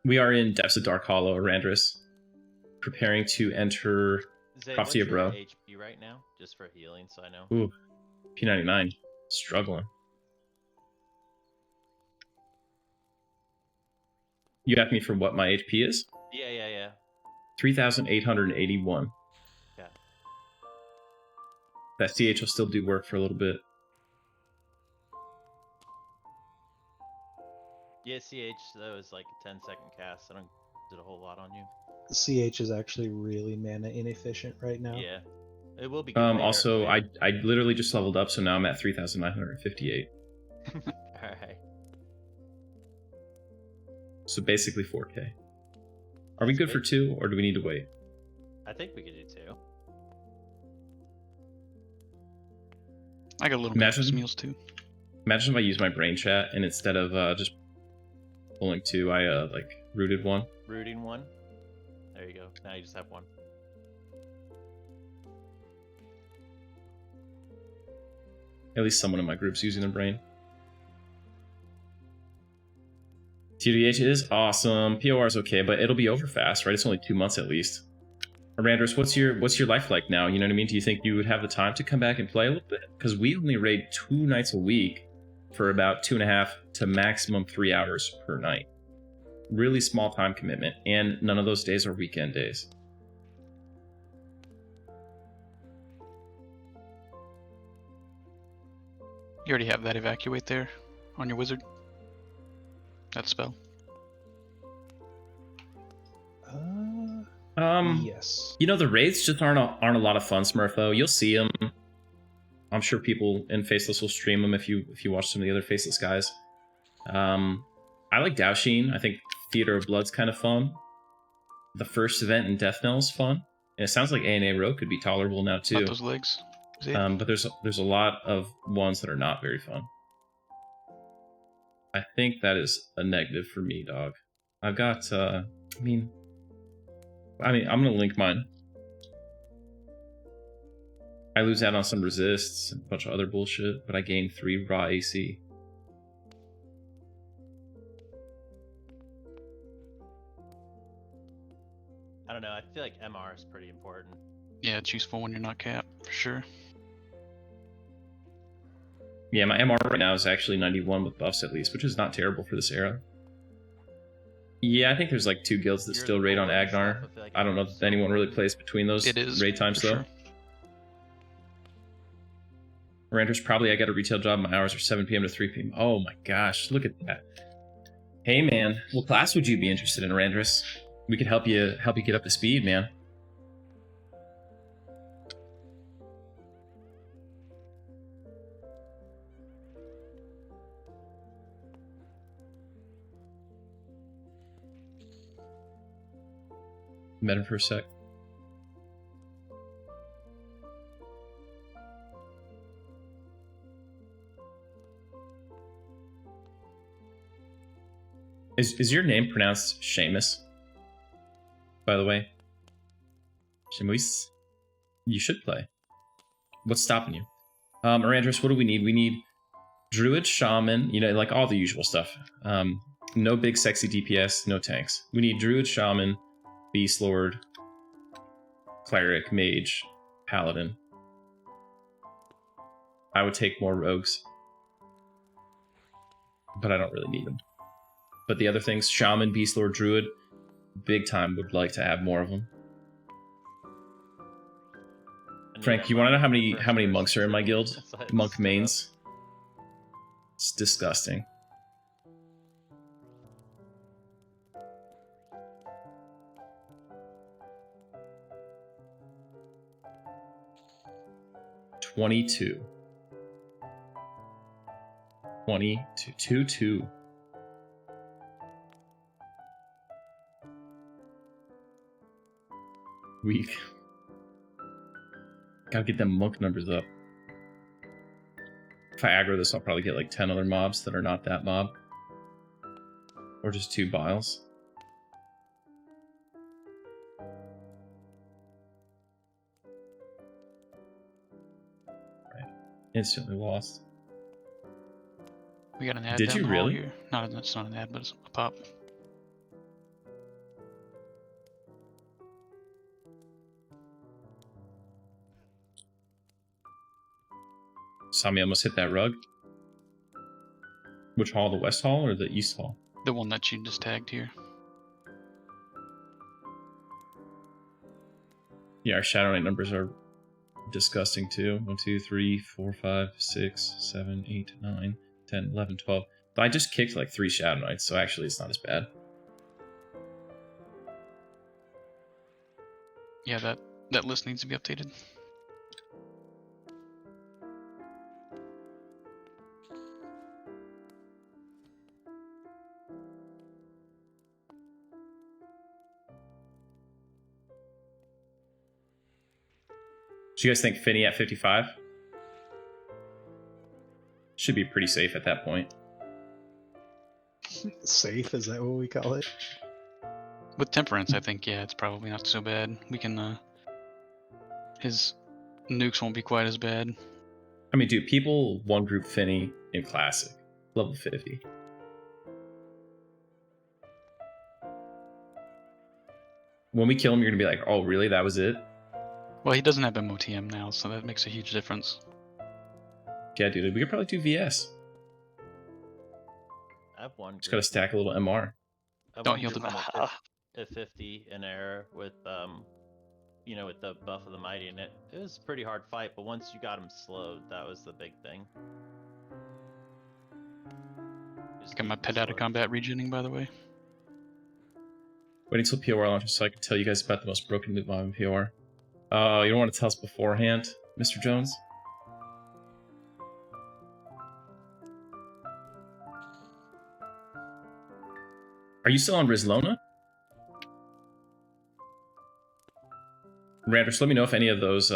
We are in Depths of Dark Hollow, Arandris. Preparing to enter Zay, Prophecy what's of your Bro. HP right now, just for healing, so I know? Ooh, P99. Struggling. You asked me for what my HP is? Yeah. 3,881. Yeah. That CH will still do work for a little bit. Yeah, CH, that was like a 10-second cast. I don't did a whole lot on you. CH is actually really mana inefficient right now. Yeah. It will be good later, Also, right? I literally just leveled up, so now I'm at 3,958. Alright. So basically 4K. Are we good for 2, or do we need to wait? I think we could do 2. I got a little Imagine- breakfast meals too. Imagine if I use my brain chat, and instead of just pulling 2, I like rooted 1. Rooting 1. There you go. Now you just have 1. At least someone in my group's using their brain. TDH is awesome. POR is okay, but it'll be over fast, right? It's only 2 months at least. Arandris, what's your life like now? You know what I mean? Do you think you would have the time to come back and play a little bit? Because we only raid 2 nights a week for about 2.5 to maximum 3 hours per night. Really small time commitment, and none of those days are weekend days. You already have that evacuate there on your wizard. That spell. Yes. You know, the raids just aren't a lot of fun, Smurf, though. You'll see them. I'm sure people in Faceless will stream them if you watch some of the other Faceless guys. I like Daoxin. I think Theater of Blood's kind of fun. The first event in Death Knell is fun. And it sounds like A&A Row could be tolerable now, too. Not those legs. But there's a lot of ones that are not very fun. I think that is a negative for me, dog. I've got, I mean, I'm gonna link mine. I lose out on some resists and a bunch of other bullshit, but I gain 3 raw AC. I don't know. I feel like MR is pretty important. Yeah, it's useful when you're not capped, for sure. Yeah, my MR right now is actually 91 with buffs at least, which is not terrible for this era. Yeah, I think there's like 2 guilds that You're still the raid on bullet yourself, Agnar. I feel like I don't know it's if anyone really plays between those It is, raid times for though. sure. Randers, probably I got a retail job. My hours are 7 p.m. to 3 p.m. Oh my gosh, look at that. Hey man, what class would you be interested in, Randers? We could help you get up to speed, man. Met him for a sec. Is your name pronounced Seamus? By the way, Seamus, you should play. What's stopping you? Arandris, what do we need? We need Druid, Shaman, you know, like all the usual stuff. No big sexy DPS, no tanks. We need Druid, Shaman, Beast Lord, Cleric, Mage, Paladin. I would take more rogues, but I don't really need them. But the other things, Shaman, Beast Lord, Druid, big time would like to have more of them. Frank, you want to know how many monks are in my guild? Monk mains. It's disgusting. $22. 22. Weak. Gotta get them monk numbers up. If I aggro this, I'll probably get like 10 other mobs that are not that mob. Or just 2 biles. Right. Instantly lost. We got an ad. Did down you the hall really? Here. No, it's not an ad, but it's a pop. Saw me almost hit that rug. Which hall? The west hall or the east hall? The one that you just tagged here. Yeah, our Shadow Knight numbers are disgusting too. 1, 2, 3, 4, 5, 6, 7, 8, 9, 10, 11, 12. But I just kicked like 3 Shadow Knights, so actually it's not as bad. Yeah, that list needs to be updated. Do you guys think Finny at 55? Should be pretty safe at that point. Safe, is that what we call it? With Temperance, I think, yeah, it's probably not so bad. We can, his nukes won't be quite as bad. I mean, dude, people one group Finny in Classic. Level 50. When we kill him, you're going to be like, oh, really? That was it? Well, he doesn't have MOTM now, so that makes a huge difference. Yeah, dude, we could probably do VS. I have one. Just got to stack a little MR. Don't heal the at 50 in error with you know, with the buff of the mighty, and it was a pretty hard fight, but once you got him slowed, that was the big thing. Got my pet out of combat regening, by the way. Waiting till POR launches so I can tell you guys about the most broken loot mob in POR. Oh, you don't want to tell us beforehand, Mr. Jones? Are you still on Rizlona? Randers, let me know if any of those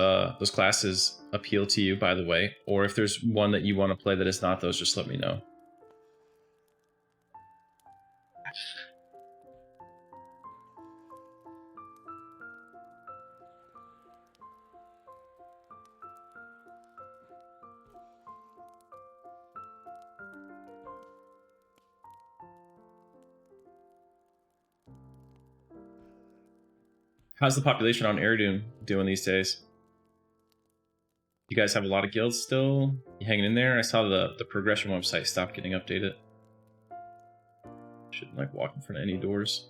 classes appeal to you, by the way, or if there's one that you want to play that is not those, just let me know. How's the population on Eridu doing these days? You guys have a lot of guilds still? You hanging in there? I saw the progression website stopped getting updated. Shouldn't like walk in front of any doors.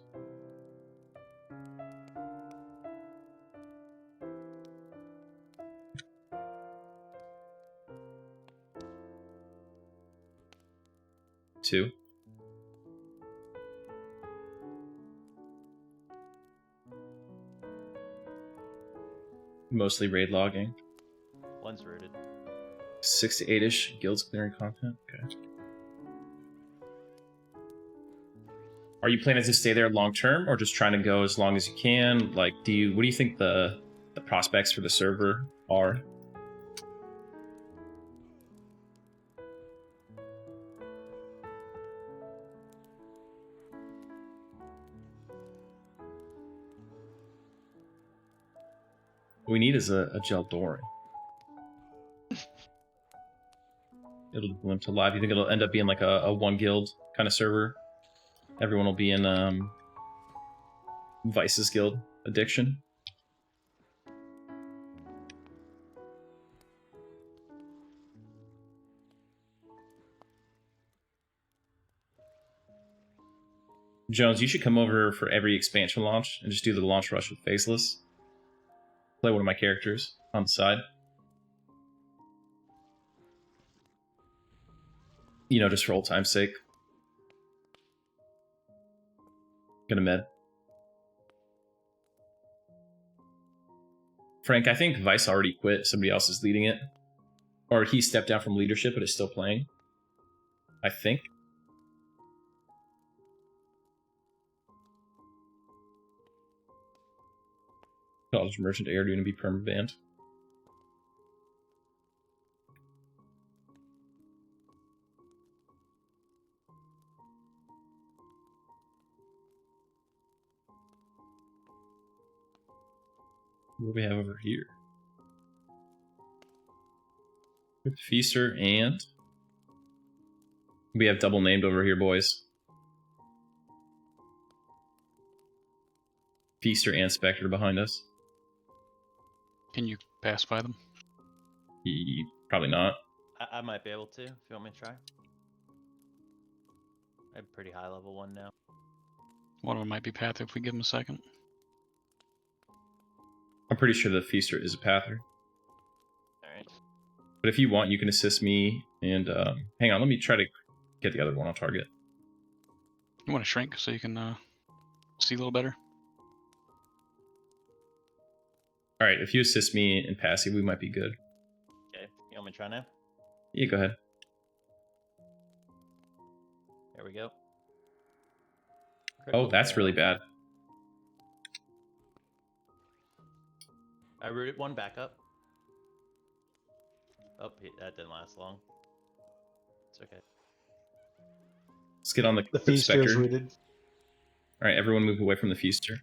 Two. Mostly raid logging. One's rooted. 6 to 8-ish guilds clearing content. Okay. Are you planning to stay there long term, or just trying to go as long as you can? Like, what do you think the prospects for the server are? What we need is a Geldoran. It'll limp to live. You think it'll end up being like a one guild kind of server? Everyone will be in Vice's guild addiction. Jones, you should come over for every expansion launch and just do the launch rush with Faceless. play one of my characters on the side. You know, just for old time's sake. Gonna med. Frank, I think Vice already quit. Somebody else is leading it. Or he stepped down from leadership but is still playing. I think. College Merchant Air going to be perma-banned. What do we have over here? Feaster and... We have double named over here, boys. Feaster and Spectre behind us. Can you pacify them? Probably not. I might be able to, if you want me to try. I have a pretty high level one now. One of them might be Path if we give them a second. I'm pretty sure the Feaster is a Pather. Alright. But if you want, you can assist me. And hang on, let me try to get the other one on target. You want to shrink so you can see a little better? Alright, if you assist me in passive, we might be good. Okay, you want me to try now? Yeah, go ahead. There we go. Oh, Critical that's fail. really bad. I rooted one back up. Oh, that didn't last long. It's okay. Let's get on the Feaster is Spectre. rooted. Alright, everyone move away from the Feaster.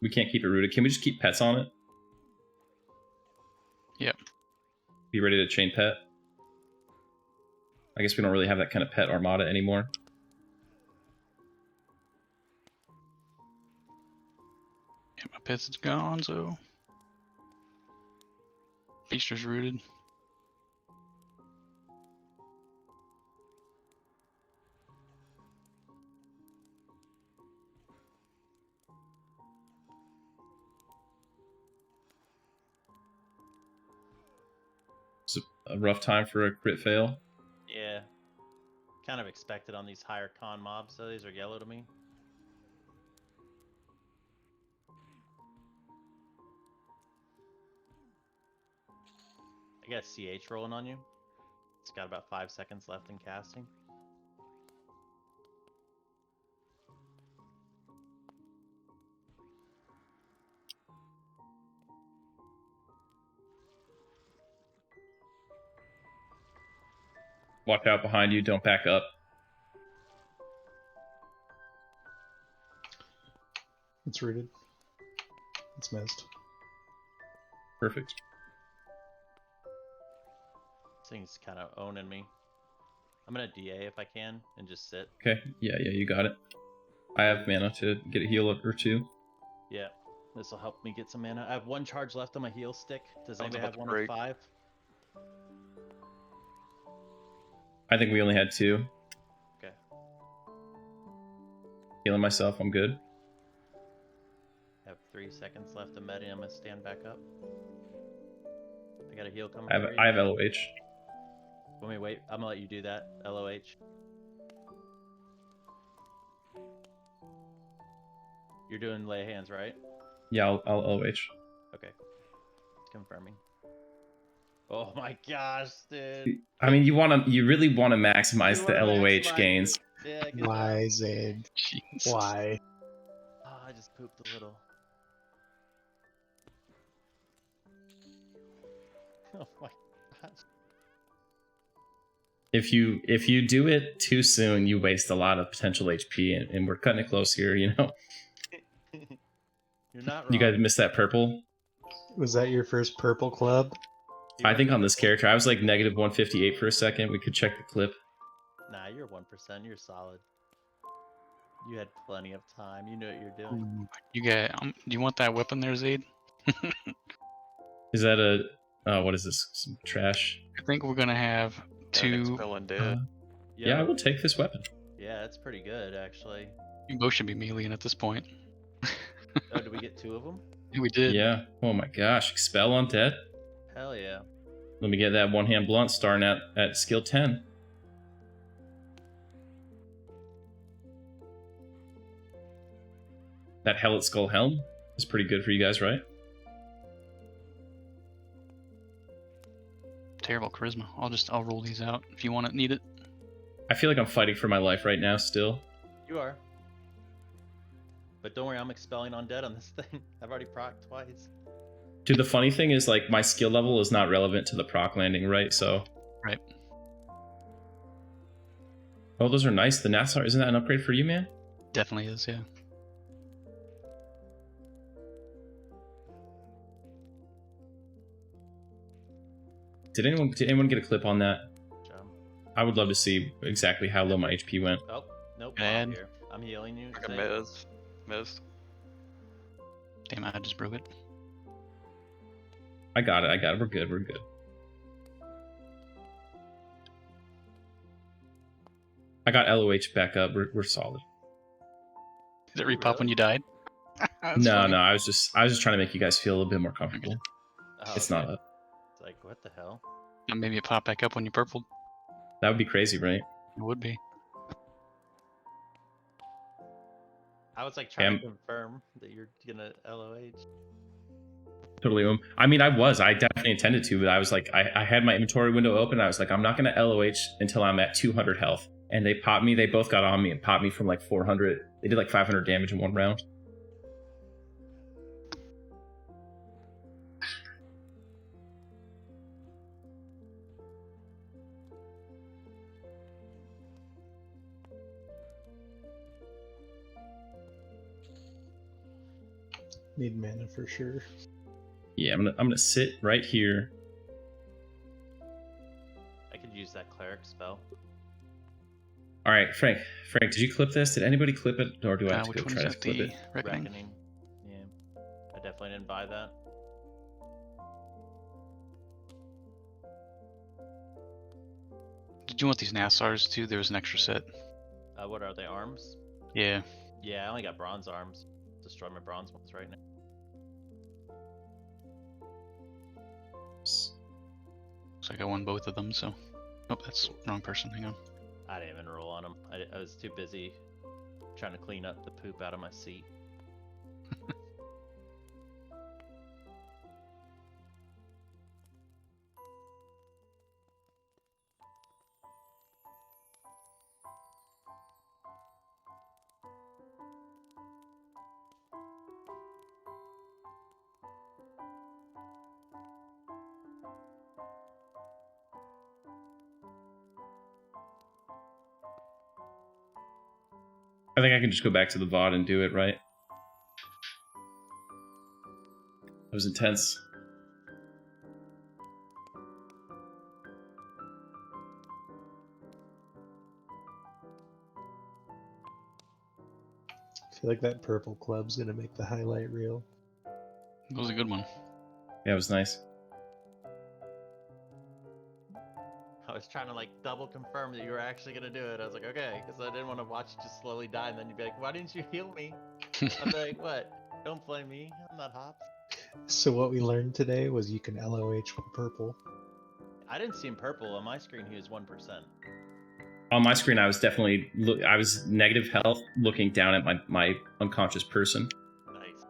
We can't keep it rooted. Can we just keep pets on it? Yep. Be ready to chain pet? I guess we don't really have that kind of pet armada anymore. Yeah, my pets is gone, so... Feaster's rooted. It's a rough time for a crit fail. Yeah. Kind of expected on these higher con mobs, so these are yellow to me. I got CH rolling on you. It's got about 5 seconds left in casting. Watch out behind you, don't back up. It's rooted. It's missed. Perfect. This thing's kind of owning me. I'm gonna DA if I can and just sit. Okay, yeah, you got it. I have mana to get a heal up or two. Yeah, this will help me get some mana. I have 1 charge left on my heal stick. Does Sounds anybody about have to 1 of break. 5? I think we only had 2. Okay. Healing myself, I'm good. I have 3 seconds left of med, and I'm gonna stand back up. I got a heal coming. I have, for you. I have LOH. Let me wait. I'm gonna let you do that. LOH. You're doing lay hands, right? Yeah, I'll LOH. Okay. It's confirming. Oh my gosh, dude. I mean, you really want to maximize You the wanna LOH maximize gains. it. Yeah, good Why, job. Zaid? Jesus. Why? Oh, I just pooped a little. Oh my gosh. If you do it too soon, you waste a lot of potential HP, and we're cutting it close here. You know, You're not wrong. you guys missed that purple. Was that your first purple club? I think on this character, I was like negative 158 for a second. We could check the clip. Nah, you're 1%. You're solid. You had plenty of time. You knew what you're doing. You got. Do you want that weapon there, Zaid? Is that a what is this? Some trash? I think we're gonna have Yeah, next two. spell undead. Yeah, I will take this weapon. Yeah, it's pretty good actually. You both should be meleeing at this point. Oh, did we get 2 of them? Yeah, we did. Yeah. Oh my gosh. Expel undead. Hell yeah. Let me get that one-hand blunt starting at skill 10. That Hellet Skull Helm is pretty good for you guys, right? Terrible charisma. I'll roll these out if you want it, need it. I feel like I'm fighting for my life right now still. You are. But don't worry, I'm expelling undead on this thing. I've already procced twice. Dude, the funny thing is, like, my skill level is not relevant to the proc landing, right? So. Right. Oh, those are nice. The Nassar, isn't that an upgrade for you, man? Definitely is, yeah. Did anyone get a clip on that? Jump. I would love to see exactly how low my HP went. Oh, nope. And- I'm here. I'm healing you. Like a Zay. missed. Damn, I just broke it. I got it. We're good. I got LOH back up. We're solid. Did it repop when you died? No. I was just trying to make you guys feel a little bit more comfortable. Oh, It's okay. not up. It's like, what the hell? And maybe it popped back up when you purpled. That would be crazy, right? It would be. I was like trying to confirm that you're gonna LOH. Totally. I mean, I definitely intended to, but I was like, I had my inventory window open. I was like, I'm not going to LOH until I'm at 200 health. And they popped me. They both got on me and popped me from like 400. They did like 500 damage in one round. Need mana for sure. Yeah, I'm gonna sit right here. I could use that cleric spell. All right, Frank, did you clip this? Did anybody clip it, or do I have to Which go one try is to that? clip The it? Reckoning? Yeah. I definitely didn't buy that. Did you want these Nassars too? There was an extra set. What are they, arms? Yeah. Yeah, I only got bronze arms. Destroy my bronze ones right now. Looks like I won both of them, so. Oh, that's the wrong person. Hang on. I didn't even roll on them. I was too busy trying to clean up the poop out of my seat. I think I can just go back to the VOD and do it, right? It was intense. I feel like that purple club's gonna make the highlight reel. That was a good one. Yeah, it was nice. I was trying to like double confirm that you were actually gonna do it. I was like, okay, because I didn't want to watch you just slowly die, and then you'd be like, why didn't you heal me? I'd be like, what? Don't blame me. I'm not hops. So what we learned today was you can LOH with purple. I didn't see him purple on my screen. He was 1%. On my screen, I was definitely I was negative health, looking down at my unconscious person. Nice.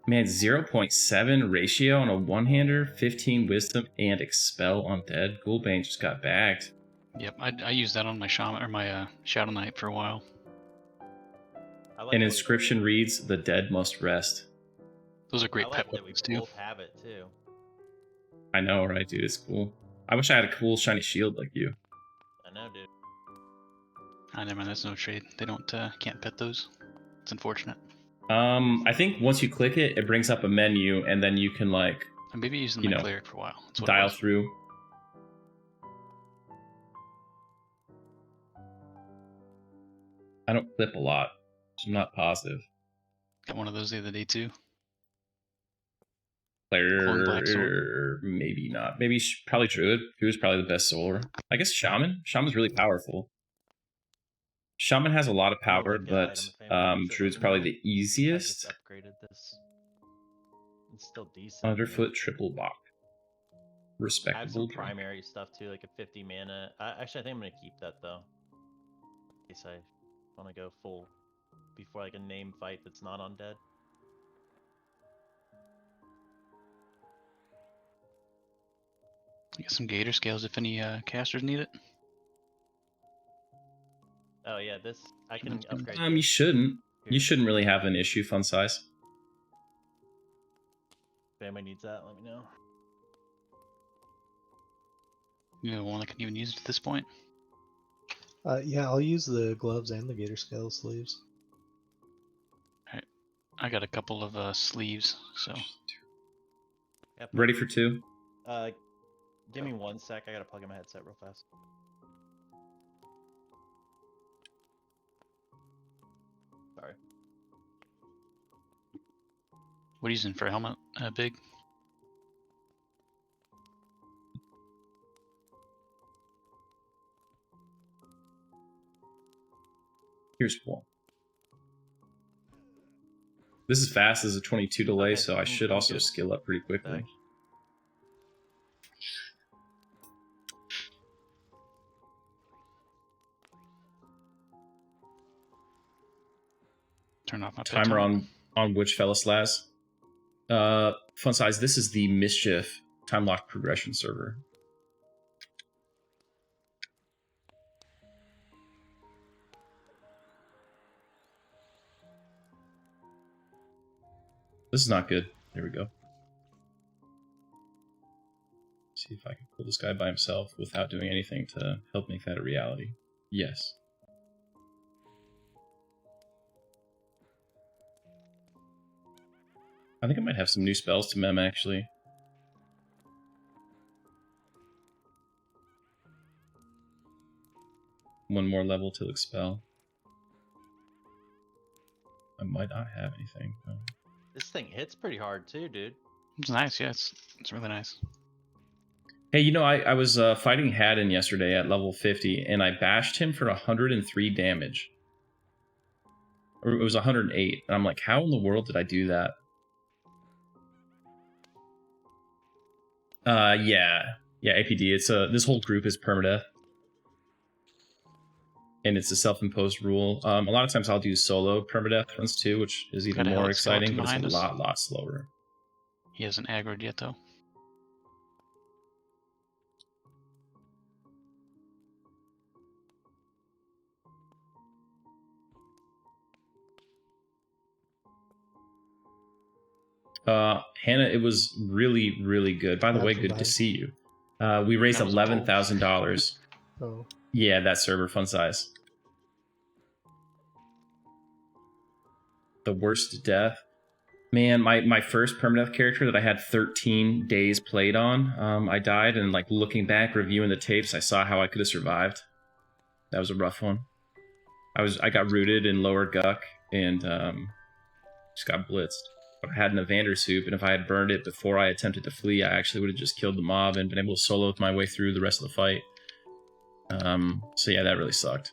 Man, 0.7 ratio on a one-hander, 15 wisdom, and expel undead. Ghoulbane just got bagged. Yep, I used that on my shaman or my Shadow Knight for a while. I like An that inscription reads, "The dead must rest." Those are I great like pet that we weapons too. both have it too. I know, right, dude? It's cool. I wish I had a cool shiny shield like you. I know, dude. Ah, never mind. That's no trade. They don't can't pet those. It's unfortunate. I think once you click it, it brings up a menu, and then you can like I maybe using You my know, cleric for a while. That's what it dial was. through. I don't clip a lot, so I'm not positive. Got one of those the other day too. Player, Black sword. maybe not. Maybe probably Druid. Druid's probably the best solar. I guess Shaman. Shaman's really powerful. Shaman has a lot of I'm not power, really good at but item efficiency, Druid's even probably though the I just easiest. upgraded this. It's still decent. Underfoot triple bop. I have Respectable some drink. primary stuff too, like a 50 mana. Actually, I think I'm gonna keep that though. In case I want to go full before like a name fight that's not undead. Get some gator scales if any casters need it. Oh yeah, this I can That's good. upgrade. You this shouldn't. You here. shouldn't really have an issue fun size. If anybody needs that, let me know. You know, one that can even use it at this point. Yeah, I'll use the gloves and the gator scale sleeves. I got a couple of sleeves, so Yeah, Ready for 2? give me 1 sec. I gotta plug in my headset real fast. Sorry. what are you using for a helmet? Big. Here's 1. This is fast. This is a 22 delay, Okay, so I should I'm also good. skill up pretty quickly. Thanks. Turn off my pet Timer taunt. on which fella Slaz? Fun size. This is the Mischief time lock progression server. This is not good. There we go. See if I can pull this guy by himself without doing anything to help make that a reality. Yes. I think I might have some new spells to mem, actually. One more level to expel. I might not have anything. This thing hits pretty hard too, dude. It's nice, yeah. It's really nice. Hey, you know, I was fighting Haddon yesterday at level 50, and I bashed him for 103 damage. Or it was 108, and I'm like, how in the world did I do that? Yeah, APD. It's this whole group is permadeath, and it's a self-imposed rule. A lot of times I'll do solo permadeath runs too, which is even Got a more helic exciting, skeleton but it's a behind us. lot slower. He hasn't aggroed yet, though. Hannah, it was really, really good. By the way, good to see you. We raised That was a poll. $11,000. Oh, Yeah, that server fun size. The worst death. Man, my first permadeath character that I had 13 days played on, I died, and like looking back, reviewing the tapes, I saw how I could have survived. That was a rough one. I got rooted in lower Guck and just got blitzed. But I had an Evander soup, and if I had burned it before I attempted to flee, I actually would have just killed the mob and been able to solo my way through the rest of the fight. So yeah, that really sucked.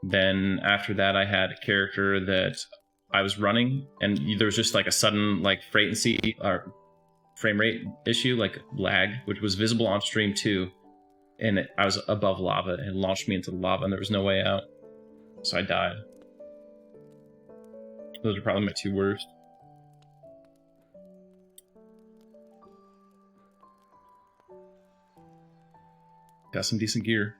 Then after that, I had a character that I was running, and there was just like a sudden like frame rate issue, like lag, which was visible on stream too. And I was above lava, and it launched me into the lava, and there was no way out. So I died. Those are probably my 2 worst. Got some decent gear.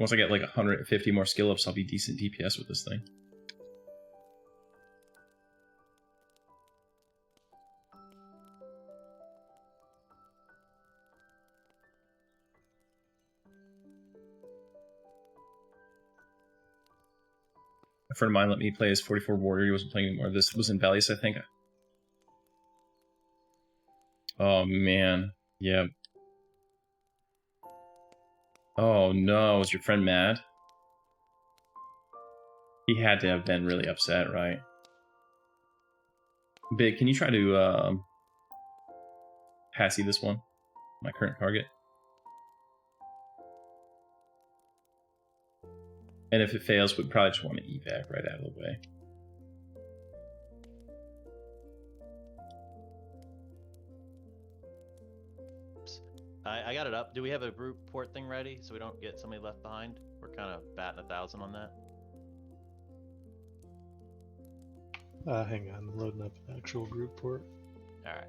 Once I get like 150 more skill ups, I'll be decent DPS with this thing. A friend of mine let me play as 44 Warrior. He wasn't playing anymore. This was in Valius, I think. Oh, man. Yeah. Oh, no. Was your friend mad? He had to have been really upset, right? Big, can you try to passy this one? my current target. And if it fails, we'd probably just want to evac right out of the way. I got it up. Do we have a group port thing ready so we don't get somebody left behind? We're kind of batting 1,000 on that. Hang on, loading up an actual group port. All right.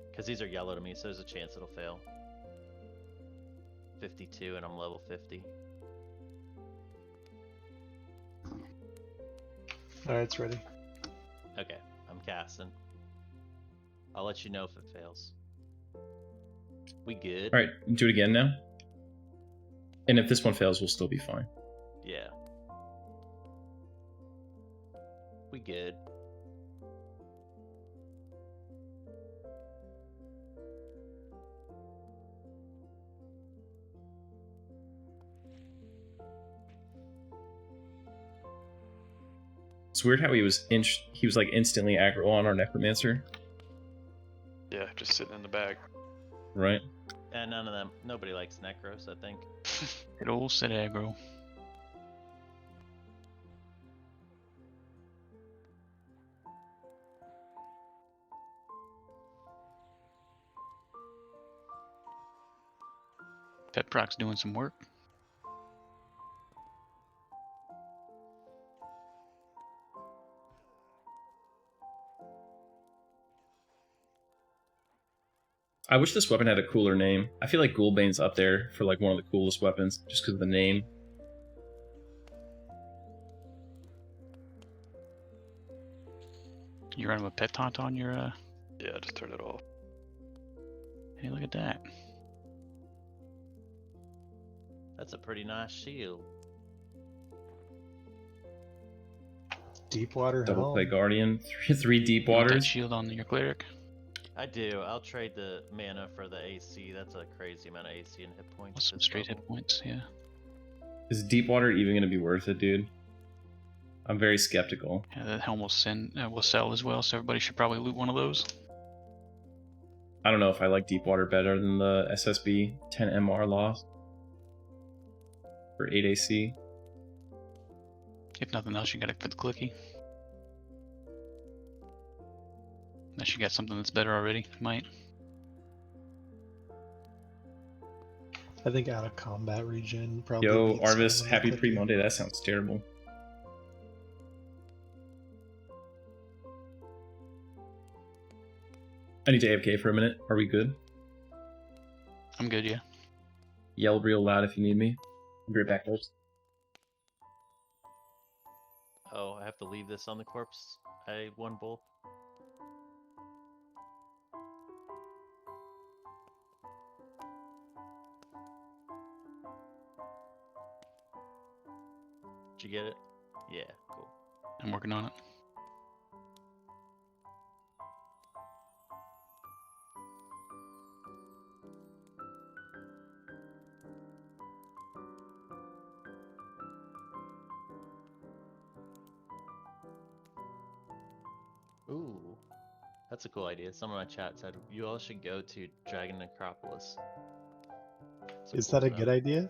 Because these are yellow to me, so there's a chance it'll fail. 52, and I'm level 50. Alright, it's ready. Okay, I'm casting. I'll let you know if it fails. We good? Alright, do it again now. And if this one fails, we'll still be fine. Yeah. We good. It's weird how he was like instantly aggro on our necromancer. Yeah, just sitting in the bag. Right? And none of them. Nobody likes Necros, I think. It all said aggro. Pet Proc's doing some work. I wish this weapon had a cooler name. I feel like Ghoulbane's up there for like one of the coolest weapons, just because of the name. You running with Pet Taunt on your Yeah, just turn it off. Hey, look at that. That's a pretty nice shield. Deepwater Double Helm. play Guardian, three deep You want that waters. shield on your cleric. I do. I'll trade the mana for the AC. That's a crazy amount of AC and hit points. With some this straight level. hit points, yeah. Is deep water even going to be worth it, dude? I'm very skeptical. Yeah, that helm will sell as well, so everybody should probably loot one of those. I don't know if I like deep water better than the SSB 10 MR loss for 8 AC. If nothing else, you got it for the clicky. Unless you got something that's better already, might. I think out of combat regen probably. Yo, beats Arvis, some of the happy clicky. pre-Monday. That sounds terrible. I need to AFK for a minute. Are we good? I'm good, yeah. Yell real loud if you need me. I'll be right back, guys. Oh, I have to leave this on the corpse. I won both. Did you get it? Yeah, cool. I'm working on it. Ooh, that's a cool idea. Someone in my chat said you all should go to Dragon Necropolis. It's Is cool that a town. good idea?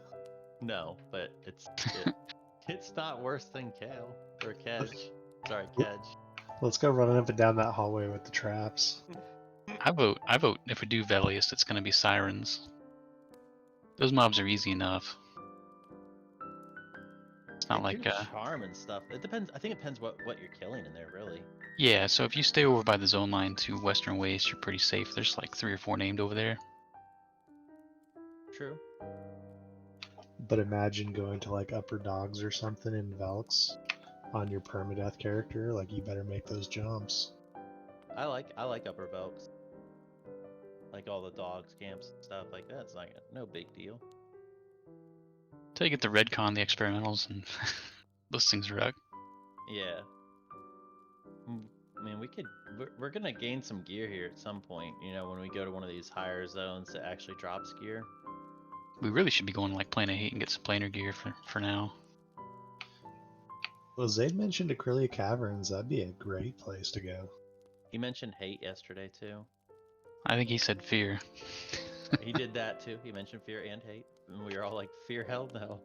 No, but it's not worse than Kale or Kedge. Sorry, Kedge. Let's go running up and down that hallway with the traps. I vote if we do Velius, it's gonna be Sirens. Those mobs are easy enough. It's not They like do charm and stuff. It depends. I think it depends what you're killing in there, really. yeah, so if you stay over by the zone line to Western Waste, you're pretty safe. There's like 3 or 4 named over there. True. But imagine going to like Upper Dogs or something in Velx on your Permadeath character. Like you better make those jumps. I like Upper Velks. Like all the dogs camps and stuff like that. It's like no big deal. Till you get the Redcon, the experimentals, and those things are out. Yeah. I mean, we're gonna gain some gear here at some point. You know, when we go to one of these higher zones that actually drops gear. We really should be going to like Planar Heat and get some planar gear for now. Well, Zaid mentioned Acrylia Caverns. That'd be a great place to go. He mentioned hate yesterday too. I think he said fear. He did that too. He mentioned fear and hate, and we were all like, "Fear, hell no."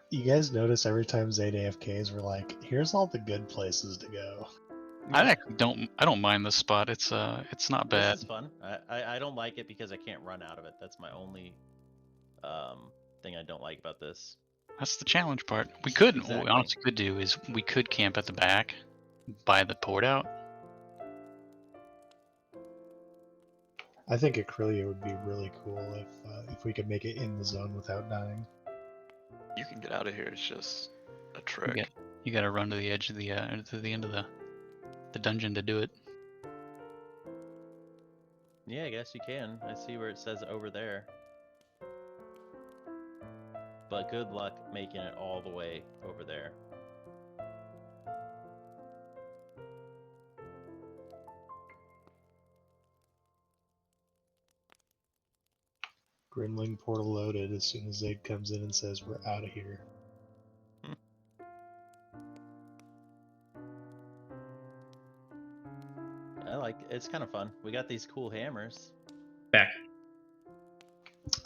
You guys notice every time Zaid AFKs, we're like, here's all the good places to go. I actually don't. I don't mind this spot. It's not bad. This is fun. I don't like it because I can't run out of it. That's my only thing I don't like about this. That's the challenge part. We could. What Exactly. we honestly could do is we could camp at the back, by the port out. I think Acrylia would be really cool if we could make it in the zone without dying. You can get out of here. It's just a trick. You gotta run to the edge of the to the end of the dungeon to do it. Yeah, I guess you can. I see where it says over there. But good luck making it all the way over there. Grimling portal loaded as soon as Zaid comes in and says, we're out of here. I like it. It's kind of fun. We got these cool hammers. Back.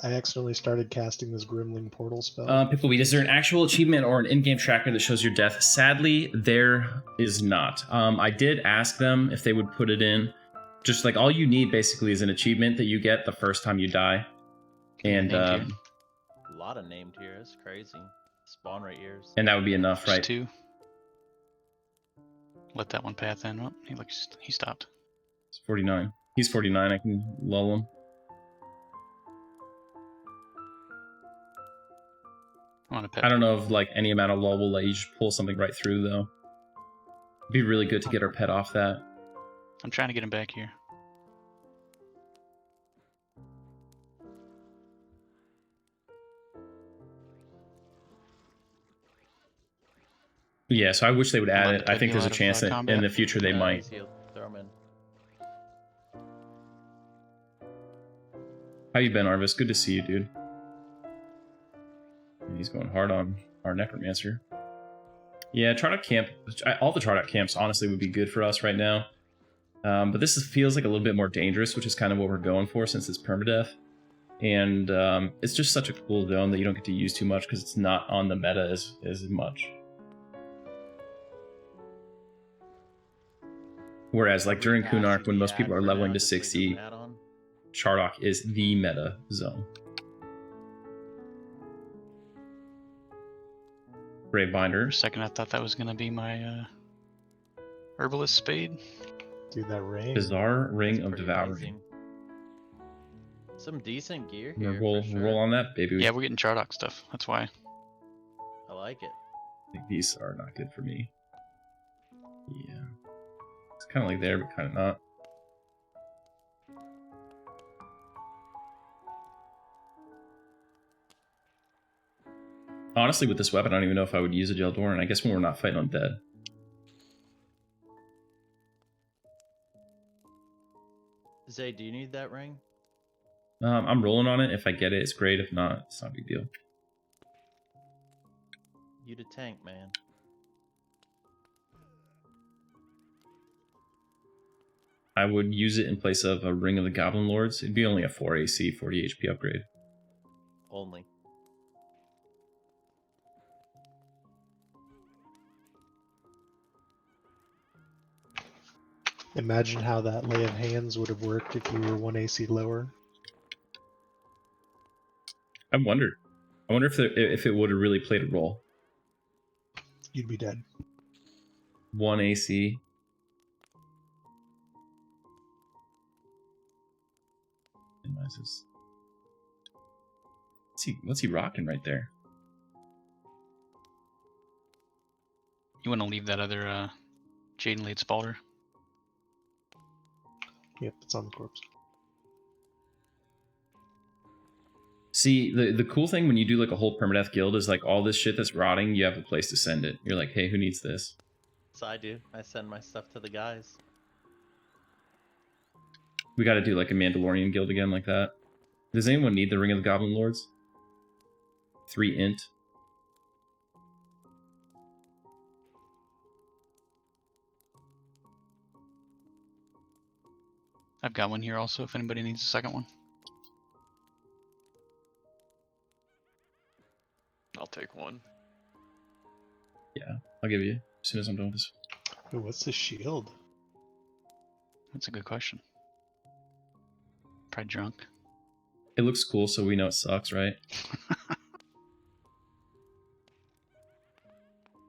I accidentally started casting this Grimling portal spell. Pickleweed, is there an actual achievement or an in-game tracker that shows your death? Sadly, there is not. I did ask them if they would put it in. Just like all you need basically is an achievement that you get the first time you die. And A lot of named here. It's crazy. Spawn rate years. and that would be enough, Just right? 2. Let that one path in. Oh, he stopped. It's 49. He's 49. I can lull him. I don't know if like any amount of lull will let you just pull something right through though. It'd be really good to get our pet off that. I'm trying to get him back here. Yeah, so I wish they would add Let it. the I think pet there's a go out chance of, that combat. in the future they might. Throw him in. How you been, Arvis? Good to see you, dude. And he's going hard on our Necromancer. Yeah, Trodot Camp, all the Trodot camps honestly would be good for us right now. But this feels like a little bit more dangerous, which is kind of what we're going for since it's permadeath. And it's just such a cool zone that you don't get to use too much because it's not on the meta as much. Whereas like during Kunark, when most people are leveling to 60, Trodot is the meta zone. Grave Binder. For a second, I thought that was gonna be my herbalist spade. Dude, that ring. Bizarre Ring That's of pretty Devouring. amazing. Some decent gear We'll here. roll, for sure. roll on that, baby. Yeah, we're getting Chardock stuff. That's why. I like it. I think these are not good for me. Yeah. It's kind of like there, but kind of not. Honestly, with this weapon, I don't even know if I would use a Geldoran. I guess when we're not fighting undead. Zay, do you need that ring? I'm rolling on it. If I get it, it's great. If not, it's not a big deal. You the tank, man. I would use it in place of a Ring of the Goblin Lords. It'd be only a 4 AC, 40 HP upgrade. Only. Imagine how that lay of hands would have worked if you were 1 AC lower. I wonder if it would have really played a role. You'd be dead. 1 AC. What's he rocking right there? You want to leave that other Jaden Lead Spalter? Yep, it's on the corpse. See, the cool thing when you do like a whole permadeath guild is like all this shit that's rotting, you have a place to send it. You're like, hey, who needs this? So I do. I send my stuff to the guys. We got to do like a Mandalorian guild again like that. Does anyone need the Ring of the Goblin Lords? 3 int. I've got one here also if anybody needs a second one. I'll take one. Yeah, I'll give you as soon as I'm done with this. Ooh, what's the shield? That's a good question. Probably drunk. It looks cool, so we know it sucks, right?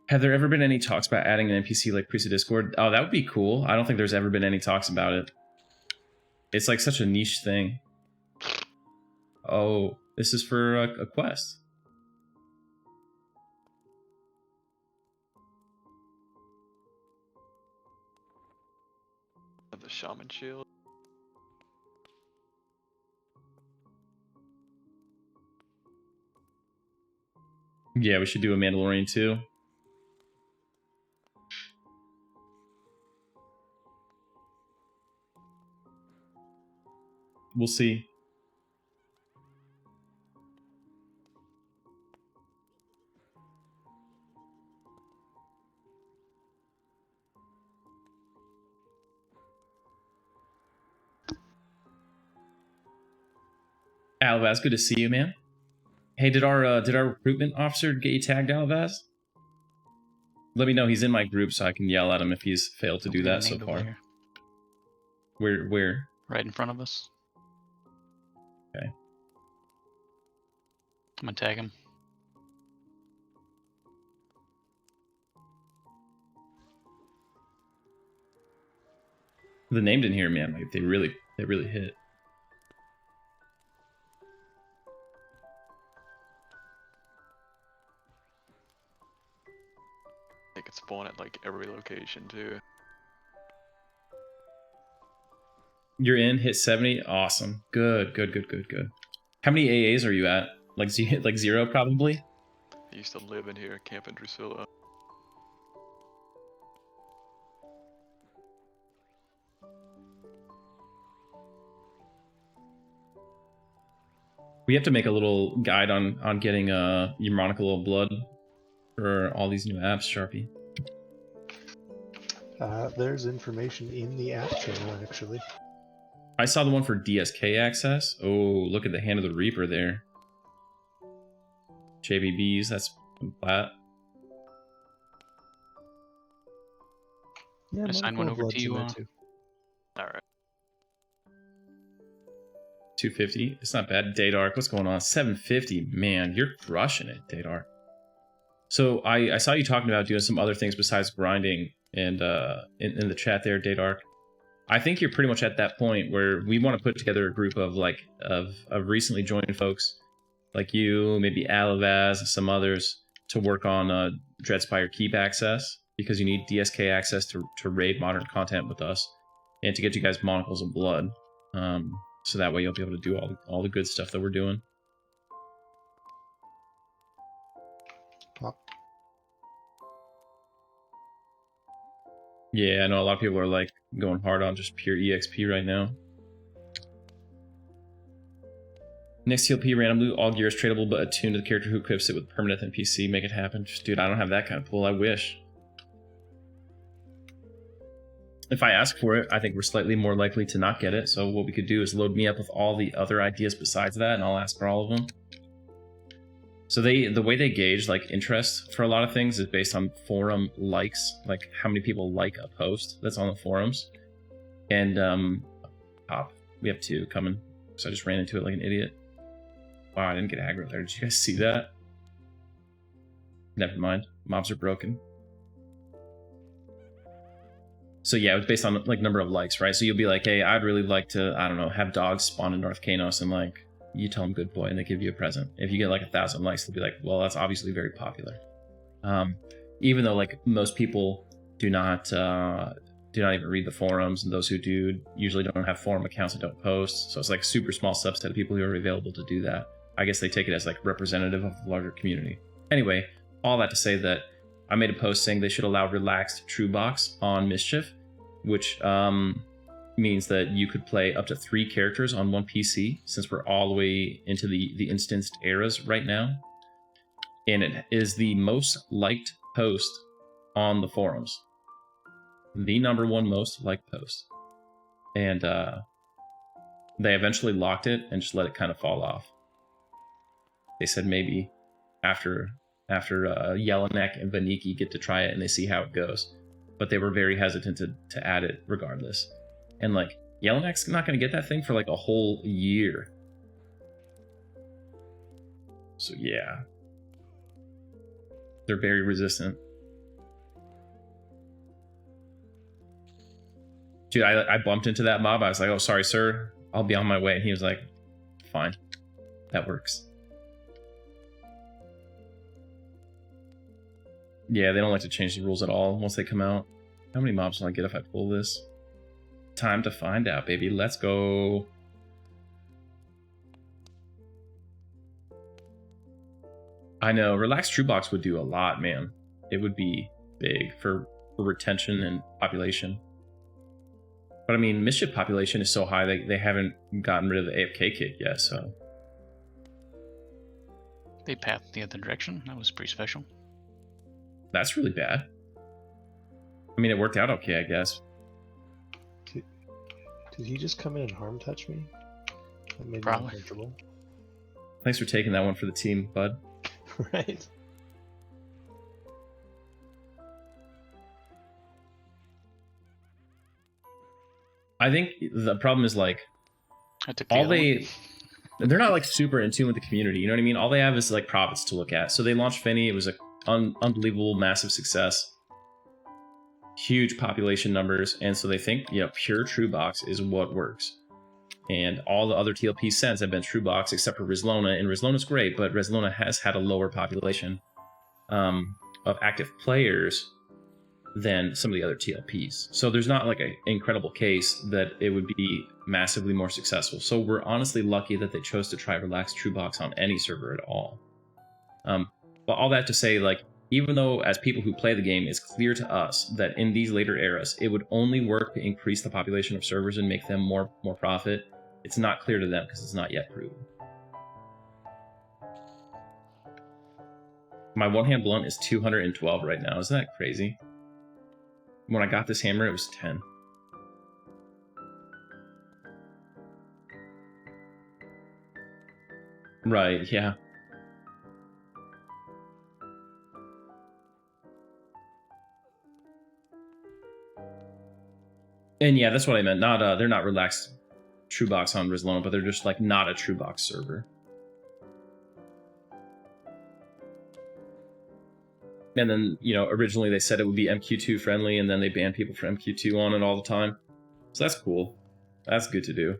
Have there ever been any talks about adding an NPC like Priest of Discord? Oh, that would be cool. I don't think there's ever been any talks about it. It's like such a niche thing. Oh, this is for a quest. The Shaman Shield. Yeah, we should do a Mandalorian too. We'll see. Alvaz, good to see you, man. Hey, did our recruitment officer get you tagged, Alvaz? Let me know. He's in my group, so I can yell at him if he's failed to do that so far. Where? Right in front of us. Okay. I'm gonna tag him. The name didn't hear, man. Like they really hit. They could spawn at like every location too. You're in, hit 70. Awesome. Good. How many AAs are you at? Like zero, probably? I used to live in here, Camp in Drusilla. We have to make a little guide on getting your monocle of blood for all these new apps, Sharpie. There's information in the app channel, actually. I saw the one for DSK access. Oh, look at the Hand of the Reaper there. JBBs, that's flat. Yeah, I signed one over to you. Alright. 250. It's not bad. Daydark, what's going on? 750. Man, you're crushing it, Daydark. So I saw you talking about doing some other things besides grinding, and in the chat there, Daydark. I think you're pretty much at that point where we want to put together a group of of recently joined folks like you, maybe Alavaz, and some others to work on Dreadspire Keep access, because you need DSK access to raid modern content with us and to get you guys monocles of blood. So that way you'll be able to do all the good stuff that we're doing. Yeah, I know a lot of people are like going hard on just pure EXP right now. Next TLP random loot, all gear is tradable, but attuned to the character who equips it with Permadeath NPC. Make it happen. Dude, I don't have that kind of pool. I wish. If I ask for it, I think we're slightly more likely to not get it. So what we could do is load me up with all the other ideas besides that, and I'll ask for all of them. So the way they gauge like interest for a lot of things is based on forum likes, like how many people like a post that's on the forums. And we have 2 coming, so I just ran into it like an idiot. Wow, I didn't get aggro there. Did you guys see that? Never mind. Mobs are broken. So yeah, it was based on like number of likes, right? So you'll be like, hey, I'd really like to, I don't know, have dogs spawn in North Kanos, and like you tell them good boy and they give you a present. If you get like 1,000 likes, they'll be like, well, that's obviously very popular. Even though like most people do not even read the forums, and those who do usually don't have forum accounts and don't post. So it's like a super small subset of people who are available to do that. I guess they take it as like representative of the larger community. Anyway, all that to say that I made a post saying they should allow relaxed true box on Mischief, which means that you could play up to 3 characters on one PC, since we're all the way into the instanced eras right now. And it is the most liked post on the forums. The #1 most liked post. And they eventually locked it and just let it kind of fall off. They said maybe after Jelinek and Vaniki get to try it and they see how it goes. But they were very hesitant to add it regardless. And like, Jelinek's not going to get that thing for like a whole year. So yeah. They're very resistant. Dude, I bumped into that mob. I was like, oh, sorry, sir. I'll be on my way. And he was like, fine. That works. Yeah, they don't like to change the rules at all once they come out. How many mobs will I get if I pull this? Time to find out, baby. Let's go. I know. Relaxed True Box would do a lot, man. It would be big for retention and population. But I mean, Mischief population is so high they haven't gotten rid of the AFK kit yet, so. They pathed the other direction. That was pretty special. That's really bad. I mean, it worked out okay, I guess. Did he just come in and harm touch me? That made Probably. me uncomfortable. Thanks for taking that one for the team, bud. Right. I think the problem is like I took the other one. they're not like super in tune with the community. You know what I mean? All they have is like profits to look at. So they launched Finny. It was an unbelievable, massive success. Huge population numbers. And so they think, pure True Box is what works. And all the other TLPs since have been True Box except for Rizlona. And Rizlona's great, but Rizlona has had a lower population of active players than some of the other TLPs. So there's not like an incredible case that it would be massively more successful. So we're honestly lucky that they chose to try Relaxed True Box on any server at all. But all that to say, like, even though as people who play the game, it's clear to us that in these later eras, it would only work to increase the population of servers and make them more profit. It's not clear to them because it's not yet proven. My one-hand blunt is 212 right now. Isn't that crazy? When I got this hammer, it was 10. Right, yeah. And yeah, that's what I meant. Not they're not relaxed True Box on Rizlona, but they're just like not a True Box server. And then, originally they said it would be MQ2 friendly, and then they banned people from MQ2 on it all the time. So that's cool. That's good to do.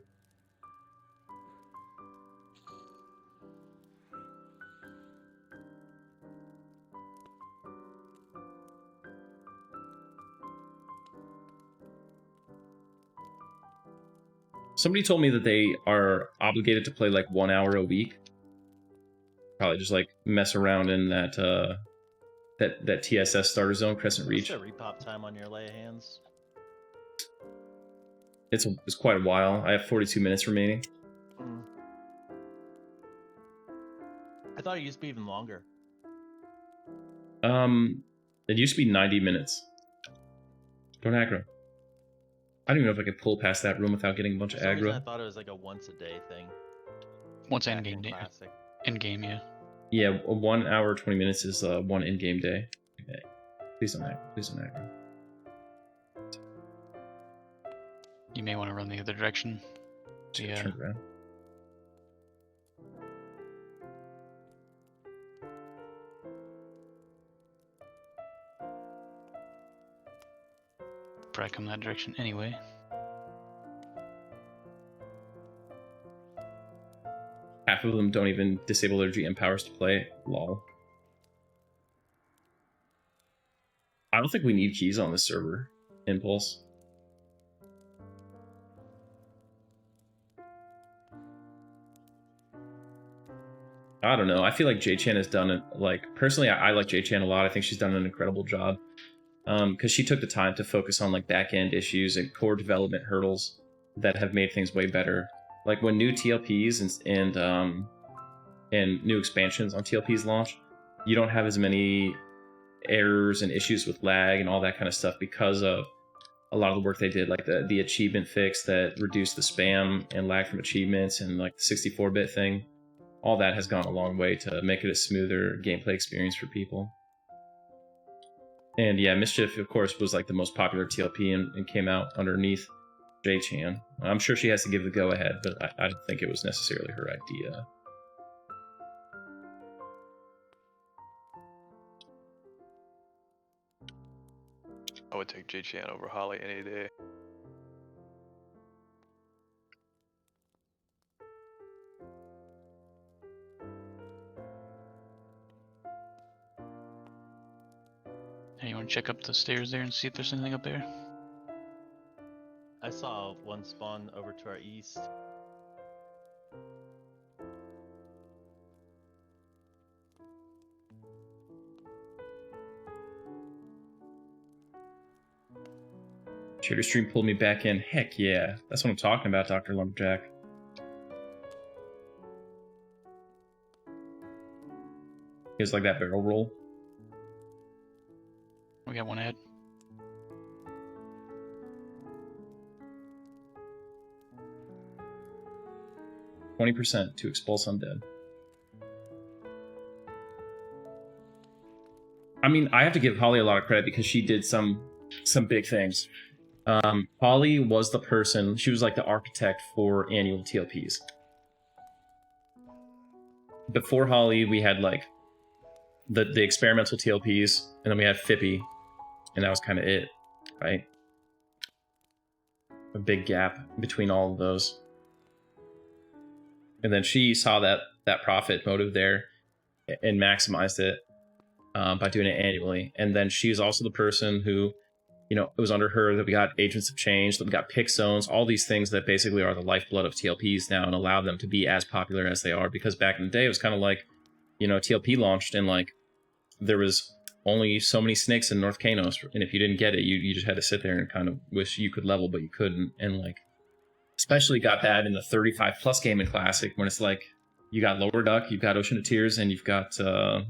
Somebody told me that they are obligated to play like 1 hour a week. Probably just like mess around in that that TSS starter zone, Crescent Reach. What's the repop time on your lay hands? It's quite a while. I have 42 minutes remaining. I thought it used to be even longer. It used to be 90 minutes. Don't aggro. I don't even know if I could pull past that room without getting a bunch of For some reason, aggro. I thought it was like a once a day thing. Once Back end game in day. Classic. End game, yeah. Yeah, 1 hour 20 minutes is one in-game day. Okay. Please don't aggro. Please don't aggro. You may want to run the other direction. Yeah. Turn around. Probably come that direction anyway. Half of them don't even disable their GM powers to play. Lol. I don't think we need keys on this server. Impulse. I don't know. I feel like J-Chan has done it. Like, personally, I like J-Chan a lot. I think she's done an incredible job. Because she took the time to focus on like back-end issues and core development hurdles that have made things way better. Like when new TLPs and new expansions on TLPs launch, you don't have as many errors and issues with lag and all that kind of stuff because of a lot of the work they did, like the achievement fix that reduced the spam and lag from achievements, and like the 64-bit thing. All that has gone a long way to make it a smoother gameplay experience for people. And yeah, Mischief, of course, was like the most popular TLP and came out underneath J-Chan. I'm sure she has to give the go-ahead, but I don't think it was necessarily her idea. I would take J-Chan over Holly any day. Hey, you want to check up the stairs there and see if there's anything up there? I saw one spawn over to our east. Shader Stream pulled me back in. Heck yeah. That's what I'm talking about, Dr. Lumberjack. It's like that barrel roll. We got one ahead. %, to expulse undead. I mean, I have to give Holly a lot of credit because she did some big things. Holly was the person, she was like the architect for annual TLPs. Before Holly, we had like the experimental TLPs, and then we had Fippy, and that was kind of it, right? A big gap between all of those. And then she saw that profit motive there and maximized it by doing it annually. And then she's also the person who, you know, it was under her that we got Agents of Change, that we got pick zones, all these things that basically are the lifeblood of TLPs now and allow them to be as popular as they are. Because back in the day, it was kind of like, you know, TLP launched and like there was only so many snakes in North Kanos, and if you didn't get it, you just had to sit there and kind of wish you could level, but you couldn't. And like, especially got that in the 35 plus game in Classic, when it's like you got Lower Duck, you've got Ocean of Tears, and you've got Soul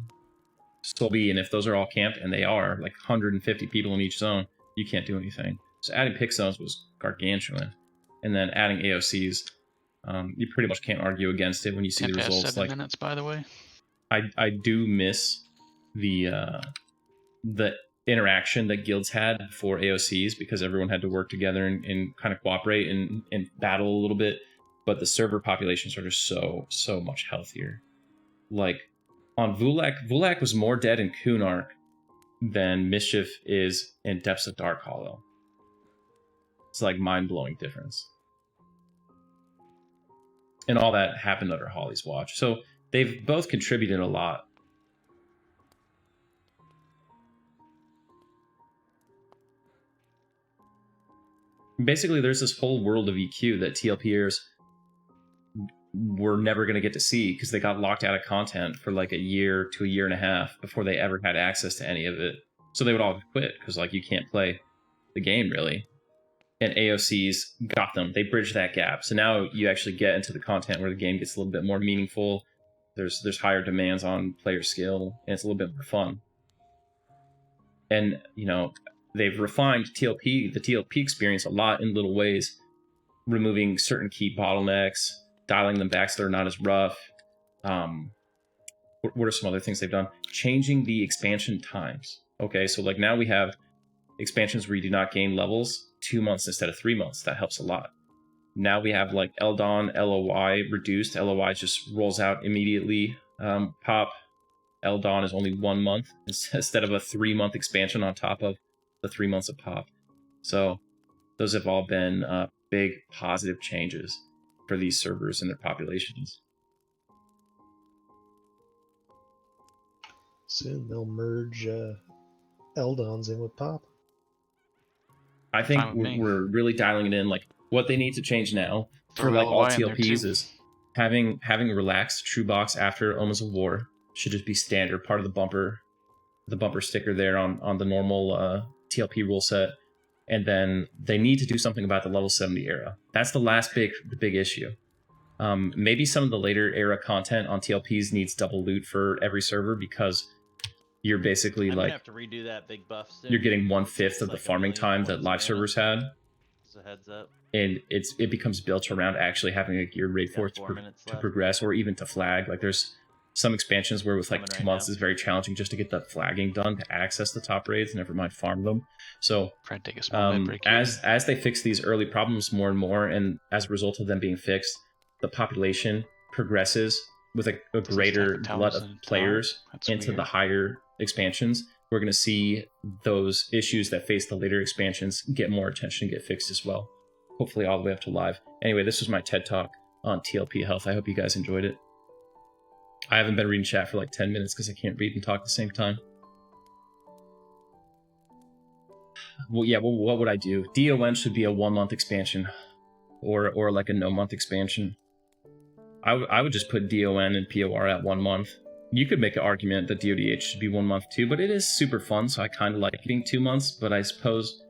B, and if those are all camped, and they are like 150 people in each zone, you can't do anything. So adding pick zones was gargantuan, and then adding AOCs, you pretty much can't argue against it when you see the results. 7 minutes, by the way. I do miss the interaction that guilds had for AOCs, because everyone had to work together and kind of cooperate and battle a little bit. But the server populations are just so much healthier. Like on Vulak was more dead in Kunark than Mischief is in Depths of Dark Hollow. It's like mind-blowing difference. And all that happened under Holly's watch. So they've both contributed a lot. Basically, there's this whole world of EQ that TLPers were never going to get to see because they got locked out of content for like a year to a year and a half before they ever had access to any of it. So they would all quit because like you can't play the game really. And AOCs got them. They bridged that gap. So now you actually get into the content where the game gets a little bit more meaningful. There's higher demands on player skill, and it's a little bit more fun. And, you know, they've refined the TLP experience a lot in little ways, removing certain key bottlenecks, dialing them back so they're not as rough. What are some other things they've done? Changing the expansion times. Okay, so like now we have expansions where you do not gain levels 2 months instead of 3 months. That helps a lot. Now we have like Eldon, LOI reduced. LOI just rolls out immediately. Pop, Eldon is only 1 month instead of a 3-month expansion on top of the 3 months of Pop. So those have all been big positive changes for these servers and their populations. Soon they'll merge Eldons in with Pop. I think we're really dialing it in. Like what they need to change now for like all TLPs is having relaxed true box after Omens of War should just be standard part of the bumper sticker there on the normal TLP rule set. And then they need to do something about the level 70 era. That's the last big issue. Maybe some of the later era content on TLPs needs double loot for every server because you're basically I'm like gonna have to redo that big buff soon. you're getting 1/5 of the Like a farming million time that points live mana. servers had, Just a heads up. and it becomes built around actually having a geared raid Got for it 4 minutes to left. progress or even to flag. Like there's some expansions where with like Coming 2 right months now. is very challenging just to get the flagging done to access the top raids, never mind farm them. So Try to take a small bit break here. as they fix these early problems more and more, and as a result of them being fixed, the population progresses with a greater stack of glut towers of in a tower. players That's into the weird. higher expansions. We're going to see those issues that face the later expansions get more attention and get fixed as well. Hopefully all the way up to live. Anyway, this was my TED Talk on TLP health. I hope you guys enjoyed it. I haven't been reading chat for like 10 minutes because I can't read and talk at the same time. Well, yeah, well, what would I do? DON should be a 1 month expansion or like a no month expansion. I would just put DON and POR at 1 month. You could make an argument that DODH should be 1 month too, but it is super fun, so I kind of like it being 2 months, but I suppose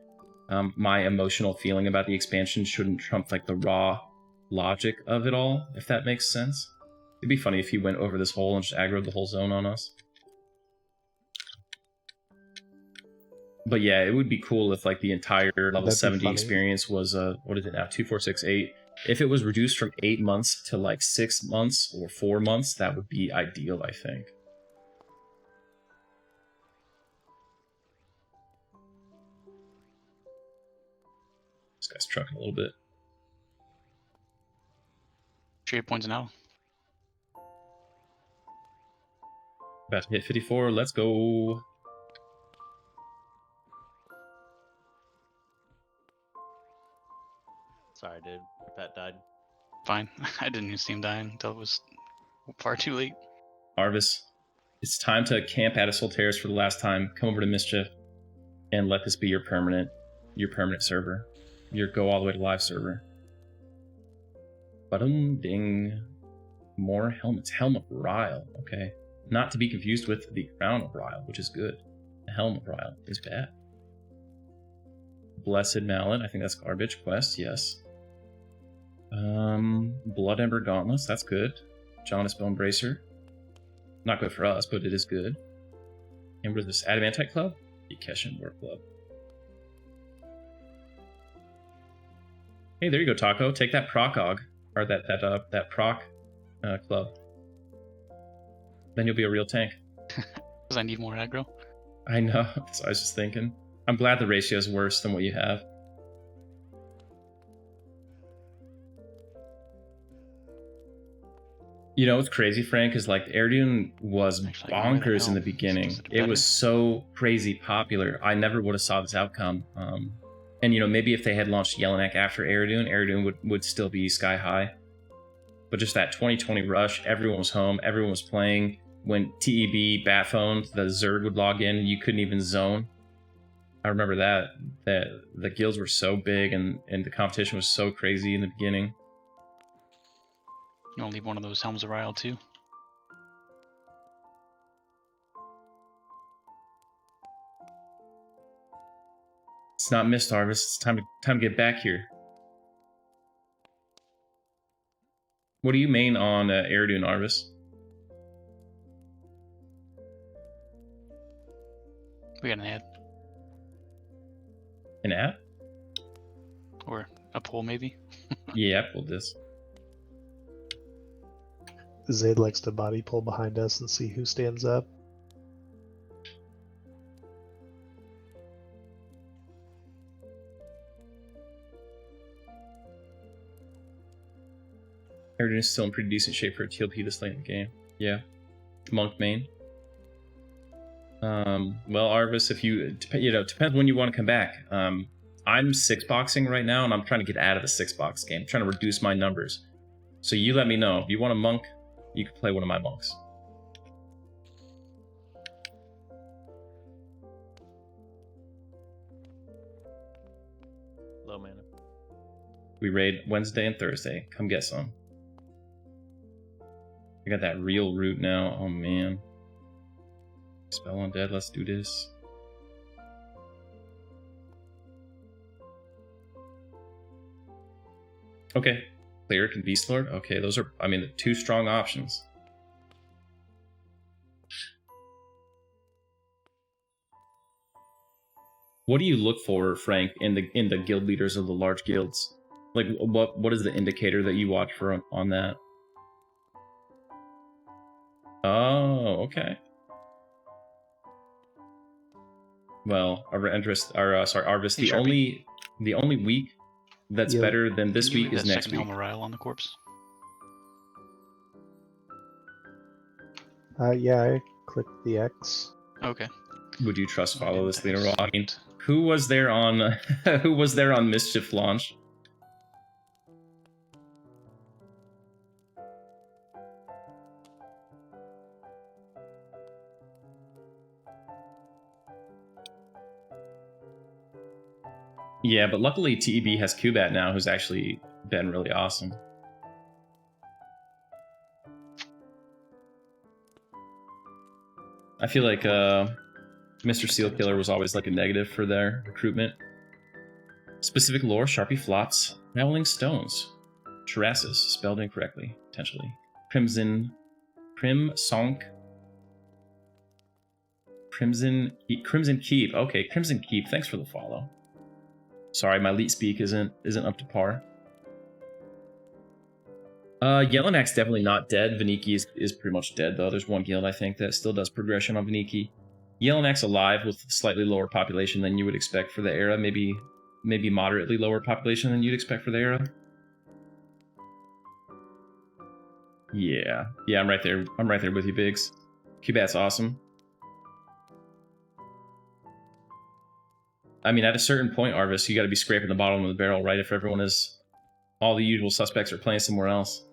my emotional feeling about the expansion shouldn't trump like the raw logic of it all, if that makes sense. It'd be funny if he went over this hole and just aggroed the whole zone on us. But yeah, it would be cool if like the entire level That'd be 70 funny. experience was what is it now? 2468. If it was reduced from 8 months to like 6 months or 4 months, that would be ideal, I think. This guy's trucking a little bit. 3 points now. About to hit 54. Let's go. Sorry, dude. Your pet died. Fine. I didn't even see him dying until it was far too late. Arvis, it's time to camp at Solteris for the last time. Come over to Mischief and let this be your permanent server. Your go all the way to live server. Ba-dum ding. More helmets. Helm of Ryle. Okay. Not to be confused with the Crown of Ryle, which is good. The Helm of Ryle is bad. Blessed Mallet. I think that's garbage. Quest, yes. Blood Ember Gauntlets. That's good. Jonas Bone Bracer. Not good for us, but it is good. And what is this? Adamantite Club? Yukeshin War Club. Hey, there you go, Taco. Take that Procog. Or that Proc club. Then you'll be a real tank. Because I need more aggro. I know. That's what I was just thinking. I'm glad the ratio is worse than what you have. You know what's crazy, Frank, is like Erdune was Actually, where the bonkers in the hell beginning. does it It was better? so crazy popular. I never would have saw this outcome. And you know, maybe if they had launched Jelinek after Erdune would still be sky high. But just that 2020 rush, everyone was home, everyone was playing. When TEB bat phoned, the Zerg would log in, you couldn't even zone. I remember that the guilds were so big and the competition was so crazy in the beginning. You want to leave one of those Helms of Ryle too? It's not missed, Harvest. It's time to get back here. What do you main on Erdune, Harvest? We got an ad. An app? Or a poll maybe? Yeah, I pulled this. Zaid likes to body pull behind us and see who stands up. Erdune is still in pretty decent shape for a TLP this late in the game. Yeah. Monk main. Well, Arvis, if you know, depends when you want to come back. I'm 6-boxing right now, and I'm trying to get out of the 6-box game. I'm trying to reduce my numbers. So you let me know. If you want a monk, you can play one of my monks. Low mana. We raid Wednesday and Thursday. Come get some. I got that real root now. Oh, man. Spell Undead. Let's do this. Okay. Cleric and Beast Lord. Okay, those are, I mean, the 2 strong options. What do you look for, Frank, in the guild leaders of the large guilds? Like, what is the indicator that you watch for on that? Oh, okay. Well, Arvis, the only week that's better than this week is next week. Morale on the corpse. Yeah, I clicked the X. Okay. Would you trust follow this leader? I mean, who was there on who was there on Mischief launch? Yeah, but luckily TEB has Kubat now, who's actually been really awesome. I feel like Mr. Seal Killer was always like a negative for their recruitment. Specific lore, Sharpie flops, Howling Stones, Terrassus, spelled incorrectly, potentially. Crimson Keep. Okay, Crimson Keep, thanks for the follow. Sorry, my elite speak isn't up to par. Yellowknack's definitely not dead. Vaniki is pretty much dead, though. There's one guild, I think, that still does progression on Vaniki. Yellowknack's alive with slightly lower population than you would expect for the era. Maybe moderately lower population than you'd expect for the era. Yeah, I'm right there. I'm right there with you, Biggs. Kubat's awesome. I mean, at a certain point, Arvis, you got to be scraping the bottom of the barrel, right? If everyone is, all the usual suspects are playing somewhere else.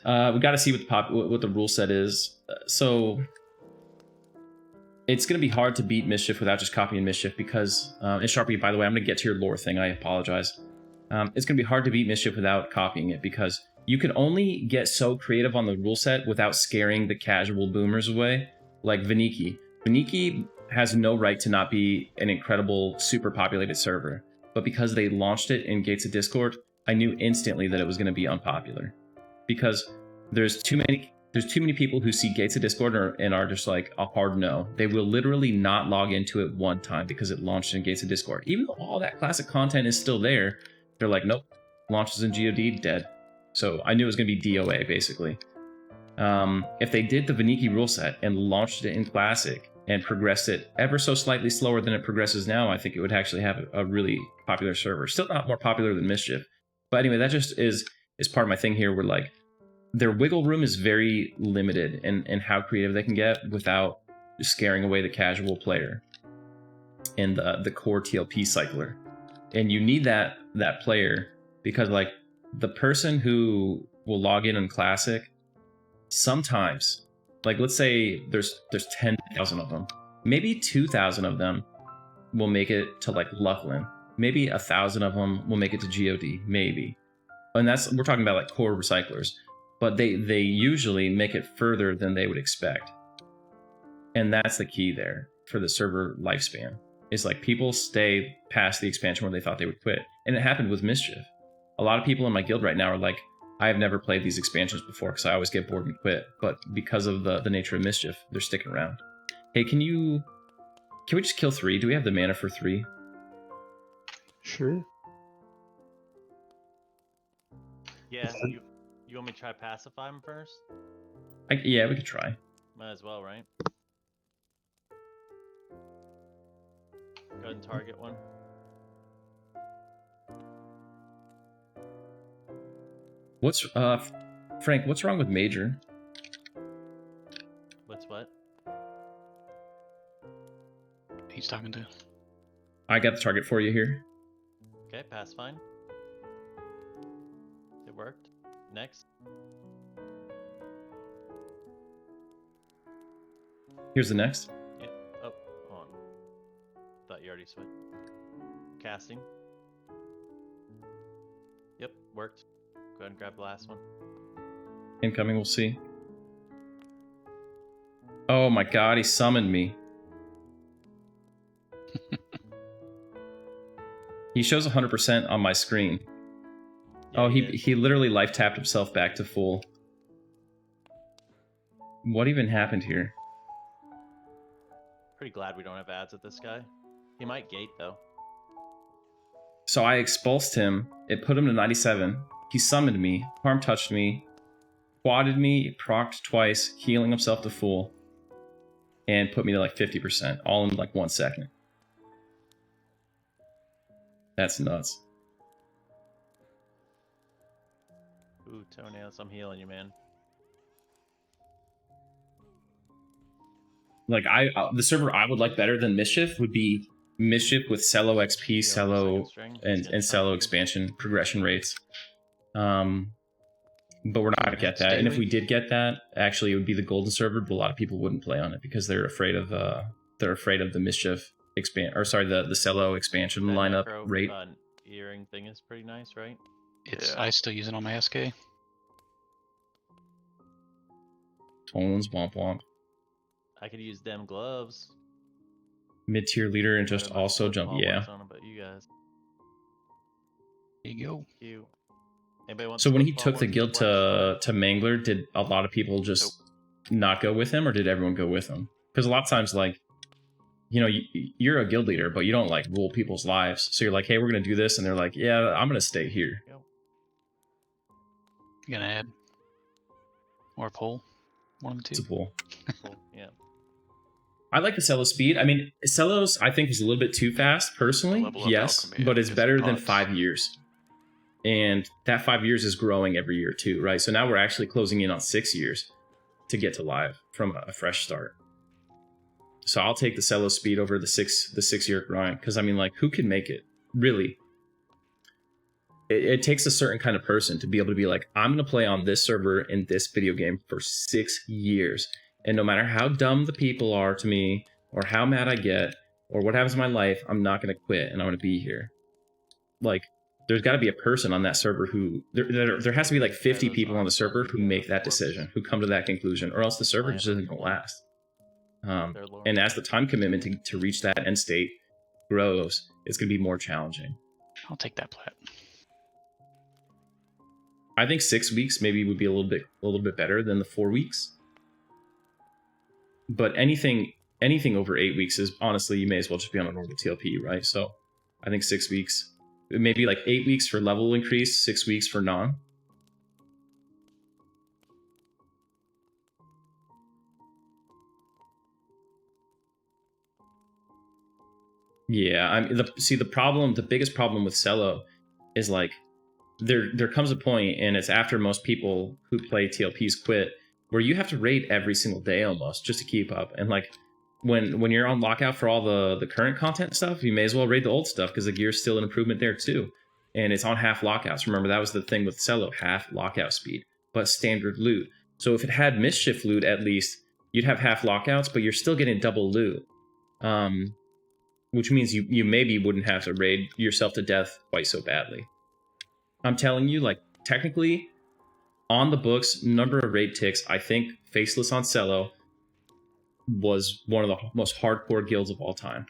We got to see what the rule set is. So it's going to be hard to beat Mischief without just copying Mischief because, and Sharpie, by the way, I'm going to get to your lore thing. I apologize. It's going to be hard to beat Mischief without copying it because you can only get so creative on the rule set without scaring the casual boomers away, like Vaniki. Vaniki has no right to not be an incredible, super populated server, but because they launched it in Gates of Discord, I knew instantly that it was going to be unpopular. Because there's too many people who see Gates of Discord and are just like a hard no. They will literally not log into it one time because it launched in Gates of Discord. Even though all that classic content is still there, they're like, nope, launches in GOD, dead. So I knew it was going to be DOA, basically. If they did the Vaniki rule set and launched it in Classic and progressed it ever so slightly slower than it progresses now, I think it would actually have a really popular server. Still not more popular than Mischief. But anyway, that just is part of my thing here where like their wiggle room is very limited in how creative they can get without scaring away the casual player and the core TLP cycler. And you need that player because like the person who will log in Classic sometimes, like let's say there's 10,000 of them, maybe 2,000 of them will make it to like Lucklin, maybe 1,000 of them will make it to GOD, maybe, and we're talking about like core recyclers, but they usually make it further than they would expect, and that's the key there for the server lifespan. It's like people stay past the expansion where they thought they would quit, and it happened with Mischief. A lot of people in my guild right now are like, I have never played these expansions before because I always get bored and quit. But because of the nature of Mischief, they're sticking around. Hey, can we just kill 3? Do we have the mana for 3? Sure. Yeah, you want me to try pacify him first? Yeah, we could try. Might as well, right? Go ahead and target one. What's Frank, what's wrong with Major? What's what? He's talking to. I got the target for you here. Okay, pass fine. It worked. Next. Here's the next. Yeah. Oh, hold on. Thought you already switched. Casting. Yep, worked. Go ahead and grab the last one. Incoming, we'll see. Oh my god, he summoned me. He shows 100% on my screen. Yeah, oh, he literally life tapped himself back to full. What even happened here? pretty glad we don't have ads with this guy. He might gate though. So I expulsed him. It put him to 97. He summoned me, harm touched me, quadded me, procced twice, healing himself to full, and put me to like 50%, all in like 1 second. That's nuts. Ooh, toenails, I'm healing you, man. Like the server I would like better than Mischief would be Mischief with Cello XP, Cello and Cello expansion progression rates. But we're not gonna get that. And if we did get that, actually it would be the golden server, but a lot of people wouldn't play on it because they're afraid of the Mischief the Cello expansion That lineup necro, rate. Earring thing is pretty nice, right? It's Yeah. I still use it on my SK. Tones, womp womp. I could use them gloves. Mid-tier leader and Put just in my also foot jump. hallmarks Yeah. on 'em, but you guys, There you go. cute. Anybody want So when foot he took the hallmarks guild flash? to Mangler, did a lot of people just not go with him, or did everyone go with him? Because a lot of times, like, you know, you're a guild leader, but you don't like rule people's lives. So you're like, hey, we're gonna do this, and they're like, yeah, I'm gonna stay here. You gonna add or pull? One of the It's a two. pull. Cool, yeah. I like the Cello speed. I mean, Cello's I think is a little bit too fast, personally. Level up Yes, alchemy but it's is better than nuts. 5 years. And that 5 years is growing every year too, right? So now we're actually closing in on 6 years to get to live from a fresh start. So I'll take the Cello speed over the 6 year grind, because I mean, like, who can make it? Really? It takes a certain kind of person to be able to be like, I'm going to play on this server in this video game for 6 years. And no matter how dumb the people are to me, or how mad I get, or what happens in my life, I'm not going to quit and I'm going to be here. Like, there's got to be a person on that server who... There has to be like 50 people on the server who make that decision, who come to that conclusion, or else the server just isn't going to last. And as the time commitment to reach that end state grows, it's going to be more challenging. I'll take that plat. I think 6 weeks maybe would be a little bit better than the 4 weeks. But anything over 8 weeks is, honestly, you may as well just be on a normal TLP, right? So I think 6 weeks, maybe like 8 weeks for level increase, 6 weeks for non. Yeah, the biggest problem with Cello is like there comes a point, and it's after most people who play TLPs quit, where you have to raid every single day almost just to keep up. And like when you're on lockout for all the current content stuff, you may as well raid the old stuff because the gear's still an improvement there too. And it's on half lockouts. Remember, that was the thing with Cello, half lockout speed, but standard loot. So if it had Mischief loot, at least you'd have half lockouts, but you're still getting double loot. Which means you maybe wouldn't have to raid yourself to death quite so badly. I'm telling you, like, technically, on the books, number of raid ticks, I think Faceless on Cello was one of the most hardcore guilds of all time.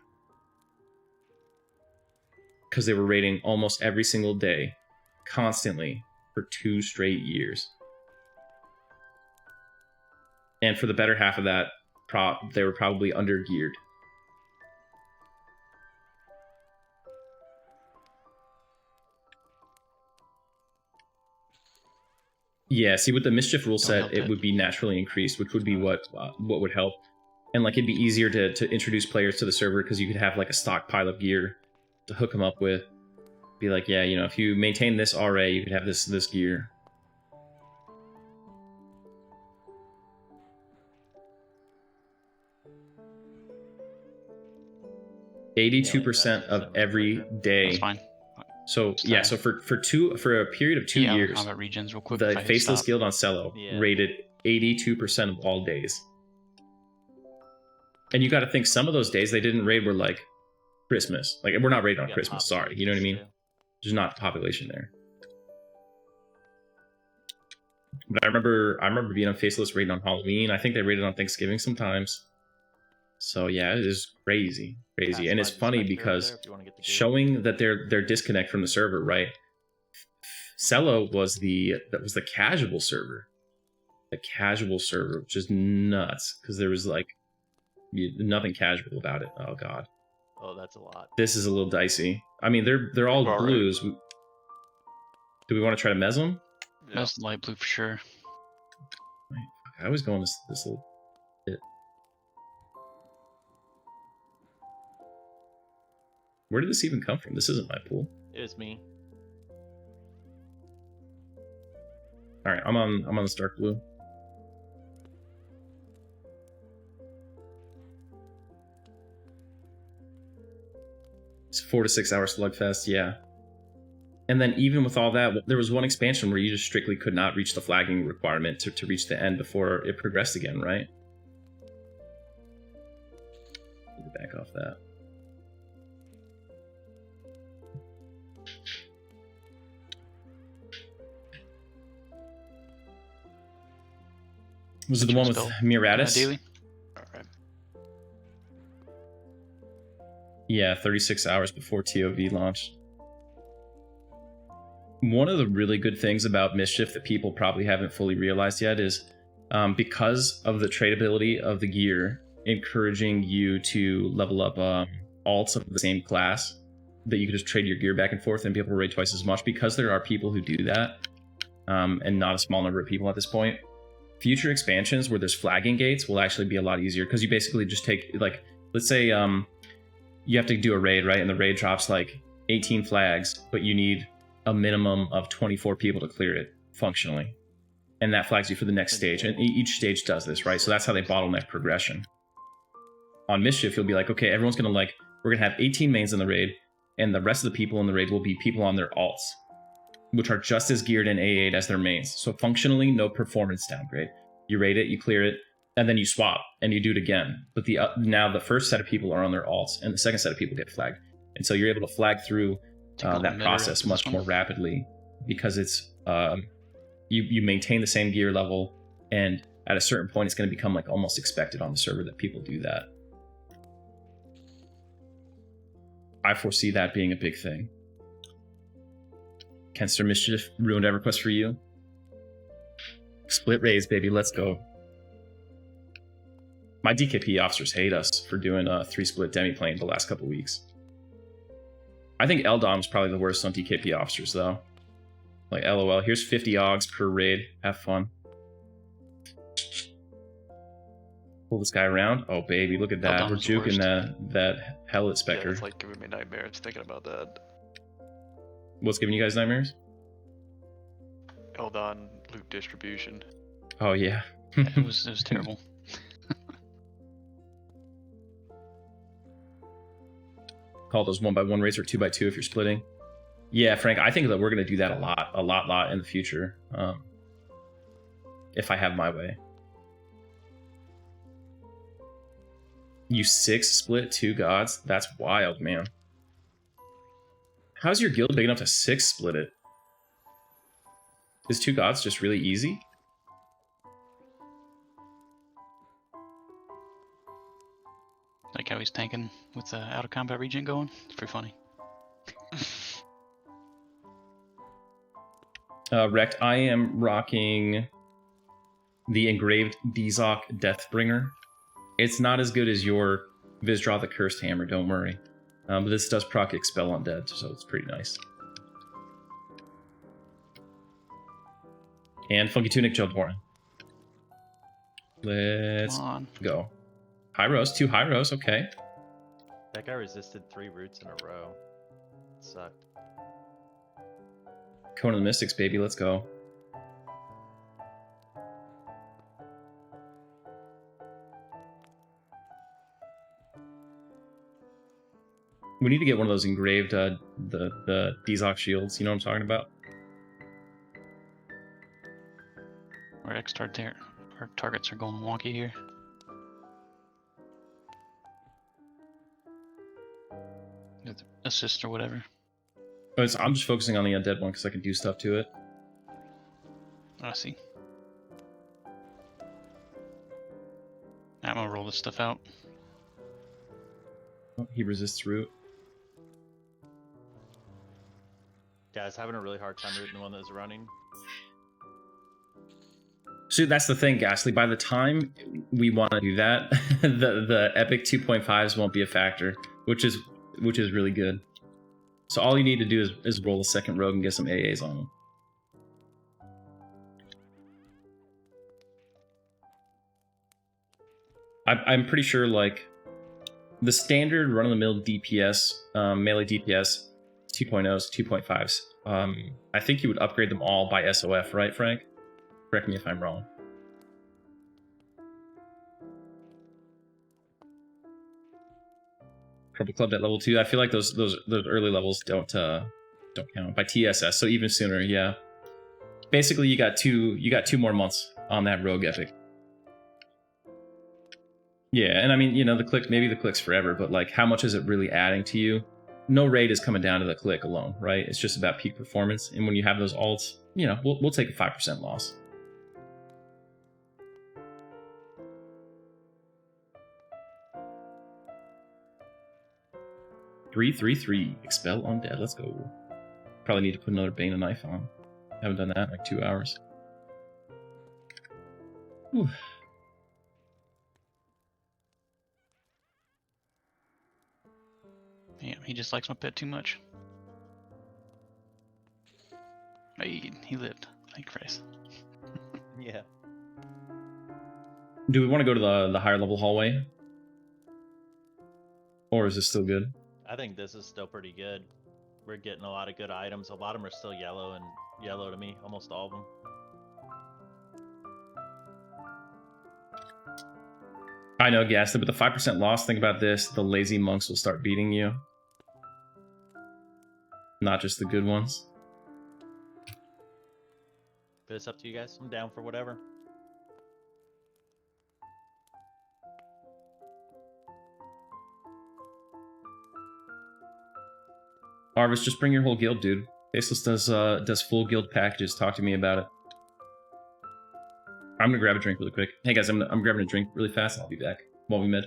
Because they were raiding almost every single day, constantly, for 2 straight years. And for the better half of that, they were probably under-geared. Yeah, see, with the Mischief rule set, it would be naturally increased, which would be what would help. And like, it'd be easier to introduce players to the server because you could have like a stockpile of gear to hook them up with. Be like, yeah, you know, if you maintain this RA, you could have this gear. %82% of every day. That's fine. So yeah, so for a period of 2 years, I'll about regens real quick. the if I hit Faceless stop. Guild on Cello rated 82% of all days. And you got to think, some of those days they didn't raid were like Christmas. Like, we're not raiding on Christmas, sorry. You know what I mean? There's not the population there. But I remember being on Faceless raiding on Halloween. I think they raided on Thanksgiving sometimes. So yeah, it is crazy. And it's funny because showing that their disconnect from the server, right? Cello was the casual server. The casual server, which is nuts, because there was like Nothing casual about it. Oh god. Oh, that's a lot. This is a little dicey. I mean, they're all All right. blues. Do we want to try to mez them? Yeah. That's light blue for sure. I always go on this little bit. Where did this even come from? This isn't my pool. It was me. All right, I'm on this dark blue. It's 4 to 6 hour slugfest, yeah. And then even with all that, there was one expansion where you just strictly could not reach the flagging requirement to reach the end before it progressed again, right? Need to back off that. Was it the one with Miratus? Daily? Alright. Yeah, 36 hours before TOV launched. One of the really good things about Mischief that people probably haven't fully realized yet is because of the tradability of the gear, encouraging you to level up alts of the same class, that you can just trade your gear back and forth and be able to raid twice as much. Because there are people who do that, and not a small number of people at this point, future expansions where there's flagging gates will actually be a lot easier, because you basically just take, like, let's say you have to do a raid, right? And the raid drops like 18 flags, but you need a minimum of 24 people to clear it functionally. And that flags you for the next stage. And each stage does this, right? So that's how they bottleneck progression. On Mischief, you'll be like, okay, everyone's going to we're going to have 18 mains in the raid, and the rest of the people in the raid will be people on their alts, which are just as geared in A8 as their mains. So functionally, no performance downgrade. You raid it, you clear it, and then you swap, and you do it again. But now the first set of people are on their alts, and the second set of people get flagged. And so you're able to flag through that process much more rapidly, because it's you maintain the same gear level, and at a certain point it's going to become like almost expected on the server that people do that. I foresee that being a big thing. Kenster Mischief ruined EverQuest for you. Split raids, baby, let's go. My DKP officers hate us for doing a 3-split demi-plane the last couple weeks. I think Eldom's probably the worst on DKP officers, though. Like, LOL, here's 50 OGs per raid. Have fun. Pull this guy around. Oh, baby, look at that. We're juking that Hellet Spectre. Yeah, it's like giving me nightmares thinking about that. What's giving you guys nightmares? Eldon loot distribution. Oh, yeah. It was terrible. Call those 1x1 raids or 2x2 if you're splitting. Yeah, Frank, I think that we're going to do that a lot in the future. If I have my way. You 6 split 2 gods? That's wild, man. How's your guild big enough to 6 split it? Is 2 gods just really easy? Like how he's tanking with the out of combat regen going. It's pretty funny. Rect, I am rocking the engraved Dizok Deathbringer. It's not as good as your Vizdraw the Cursed Hammer, don't worry. But this does proc Expel Undead, so it's pretty nice. And Funky Tunic Jildborn. Let's go. Hyros, 2 Hyros, okay. That guy resisted 3 roots in a row. It sucked. Conan the Mystics, baby, let's go. We need to get one of those engraved, the Dizok shields, you know what I'm talking about? Our our targets are going wonky here. Assist or whatever. I'm just focusing on the undead one because I can do stuff to it. I see. I'm gonna roll this stuff out. Oh, he resists root. Yeah, I was having a really hard time rooting the one that was running. So that's the thing, Ghastly. By the time we want to do that, the epic 2.5s won't be a factor, which is really good. So all you need to do is roll a second rogue and get some AAs on them. I'm pretty sure like the standard run-of-the-mill DPS, melee DPS 2.0s, 2.5s. I think you would upgrade them all by SOF, right, Frank? Correct me if I'm wrong. Purple Club at level 2. I feel like those early levels don't count by TSS. So even sooner, yeah. Basically, you got two more months on that rogue epic. Yeah, and I mean, you know, maybe the click's forever, but like, how much is it really adding to you? No raid is coming down to the click alone, right? It's just about peak performance, and when you have those alts, you know, we'll take a 5% loss. Three. Expel undead. Let's go. Probably need to put another Bane of Knife on. Haven't done that in like 2 hours. Whew. Yeah, he just likes my pet too much. Hey, he lived. Thank Christ. Yeah. Do we want to go to the higher level hallway? Or is this still good? I think this is still pretty good. We're getting a lot of good items. A lot of them are still yellow to me. Almost all of them. I know, Ghastly, but the 5% loss, think about this. The lazy monks will start beating you. Not just the good ones. But it's up to you guys. I'm down for whatever. Arvis, just bring your whole guild, dude. Faceless does full guild packages. Talk to me about it. I'm gonna grab a drink really quick. Hey guys, I'm grabbing a drink really fast. I'll be back while we mid.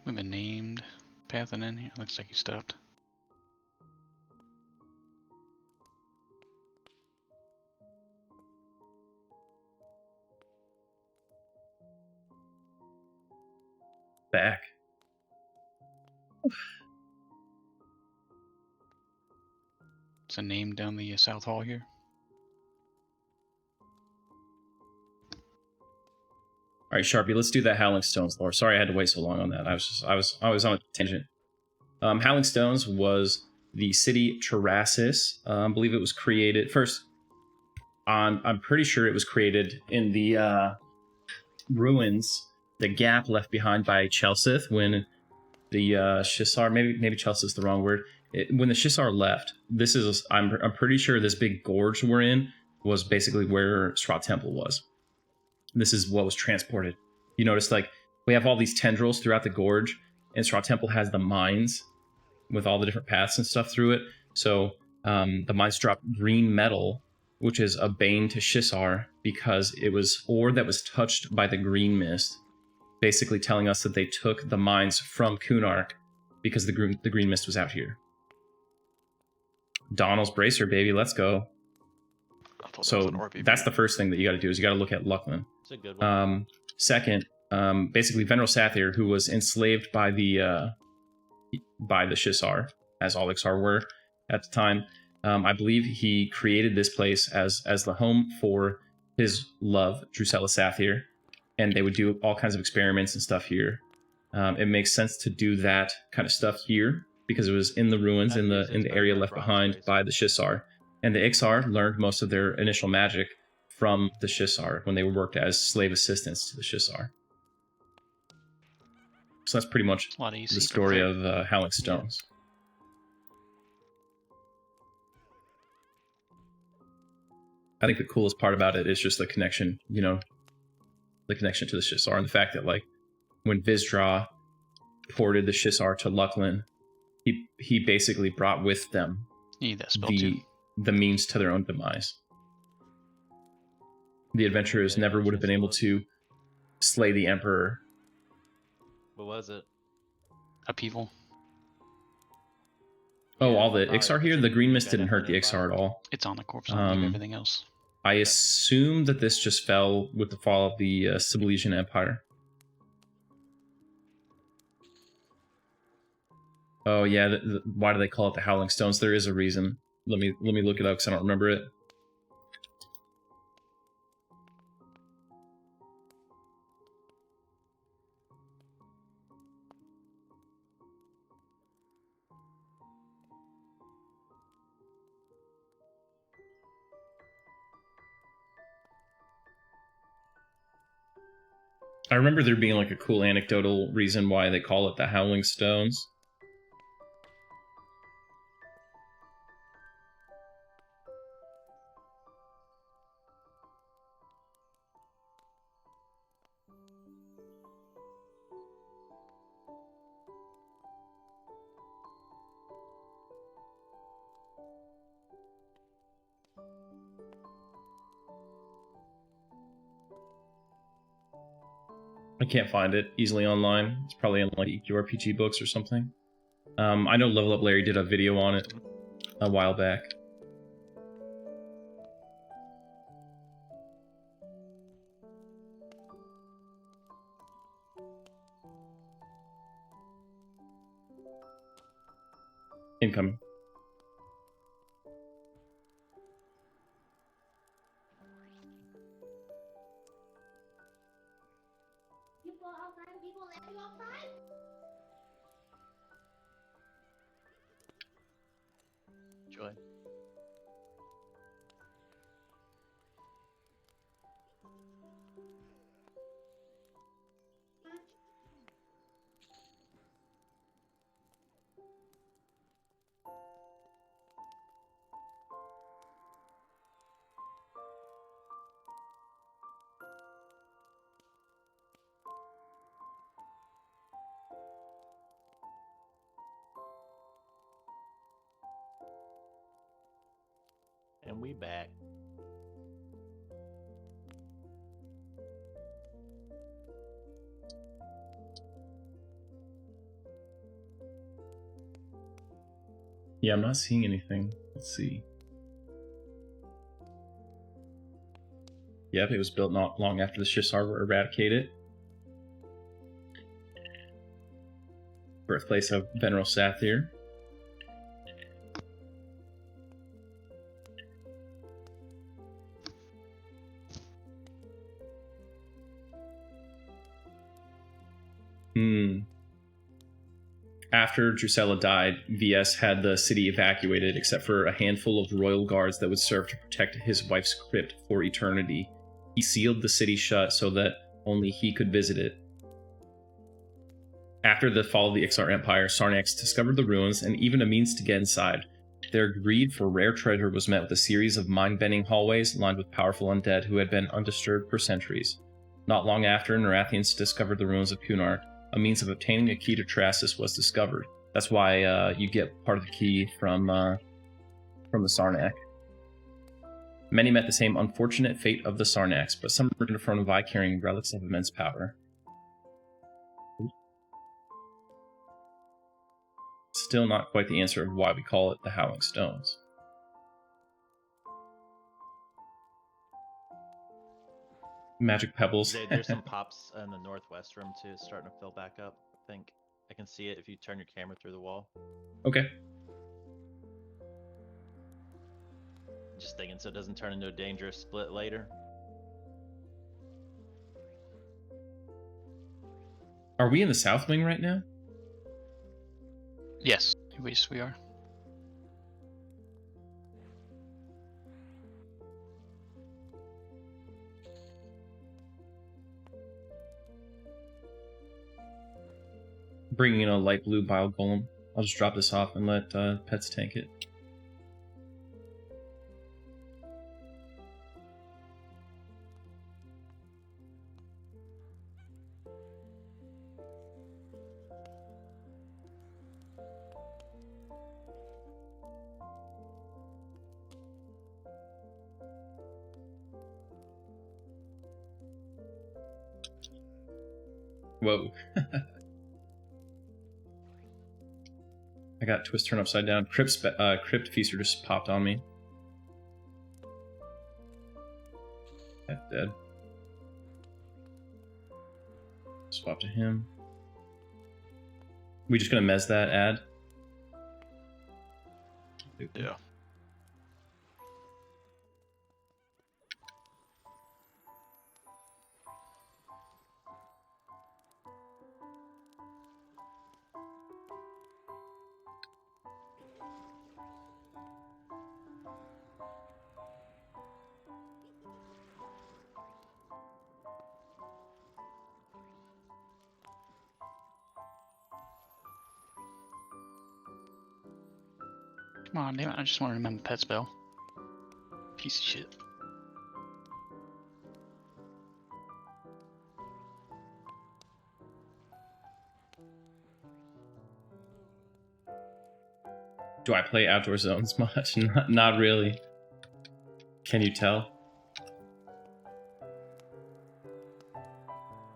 We've been named Paladin in here. Looks like he stopped. Back. It's a name down the south hall here. All right, Sharpie, let's do that Howling Stones lore. Sorry I had to wait so long on that. I was on a tangent. Howling Stones was the city Terrassus. I believe it was created first. I'm pretty sure it was created in the ruins, the gap left behind by Chelsith when the Shisar, maybe Chelsith is the wrong word. When the Shisar left, this is I'm pretty sure this big gorge we're in was basically where Strahd Temple was. This is what was transported. You notice, like, we have all these tendrils throughout the gorge, and Strahd Temple has the mines with all the different paths and stuff through it. So the mines drop green metal, which is a bane to Shisar, because it was ore that was touched by the green mist, basically telling us that they took the mines from Kunark because the green mist was out here. Donald's Bracer, baby, let's go. So that's the first thing that you got to do, is you got to look at Luckland. It's a good one. Second, basically Veneral Sathir, who was enslaved by the Shisar, as all Ixar were at the time. I believe he created this place as the home for his love, Drusilla Sathir, and they would do all kinds of experiments and stuff here. It makes sense to do that kind of stuff here because it was in the ruins, in the area left behind by the Shisar. And the Ixar learned most of their initial magic from the Shisar when they worked as slave assistants to the Shisar. So that's pretty much the story of Howling Stones. I think the coolest part about it is just the connection, the connection to the Shisar, and the fact that, like, when Vizsra ported the Shisar to Luckland, he basically brought with them the means to their own demise. The adventurers never would have been able to slay the Emperor. What was it? Upheaval. Oh, all the Ixar here? The green mist didn't hurt the Ixar at all. It's on the corpse and everything else. I assume that this just fell with the fall of the Sibilesian Empire. Oh yeah, why do they call it the Howling Stones? There is a reason. Let me look it up because I don't remember it. I remember there being like a cool anecdotal reason why they call it the Howling Stones. I can't find it easily online. It's probably in like EQRPG books or something. I know Level Up Larry did a video on it a while back. Incoming. Joy. And we back. Yeah, I'm not seeing anything. Let's see. Yep, it was built not long after the Shisar were eradicated. Birthplace of Veneral Sathir. After Drusilla died, VS had the city evacuated except for a handful of royal guards that would serve to protect his wife's crypt for eternity. He sealed the city shut so that only he could visit it. After the fall of the Ixar Empire, Sarnax discovered the ruins and even a means to get inside. Their greed for rare treasure was met with a series of mind-bending hallways lined with powerful undead who had been undisturbed for centuries. Not long after, Nerathians discovered the ruins of Kunark. A means of obtaining a key to Trasis was discovered. That's why you get part of the key from from the Sarnak. Many met the same unfortunate fate of the Sarnaks, but some returned from Vi carrying relics of immense power. Still not quite the answer of why we call it the Howling Stones. Magic pebbles. There's some pops in the northwest room too. It's starting to fill back up. I think I can see it if you turn your camera through the wall. Okay. Just thinking so it doesn't turn into a dangerous split later. Are we in the south wing right now? Yes, we are. Bringing in a light blue bile golem. I'll just drop this off and let pets tank it. Whoa. I got twist turn upside down. Crypt Feaster just popped on me. That's dead. Swap to him. We just gonna mez that ad? Yeah. Come on, damn it, I just want to remember pet spell. Piece of shit. Do I play Outdoor Zones much? Not really. Can you tell?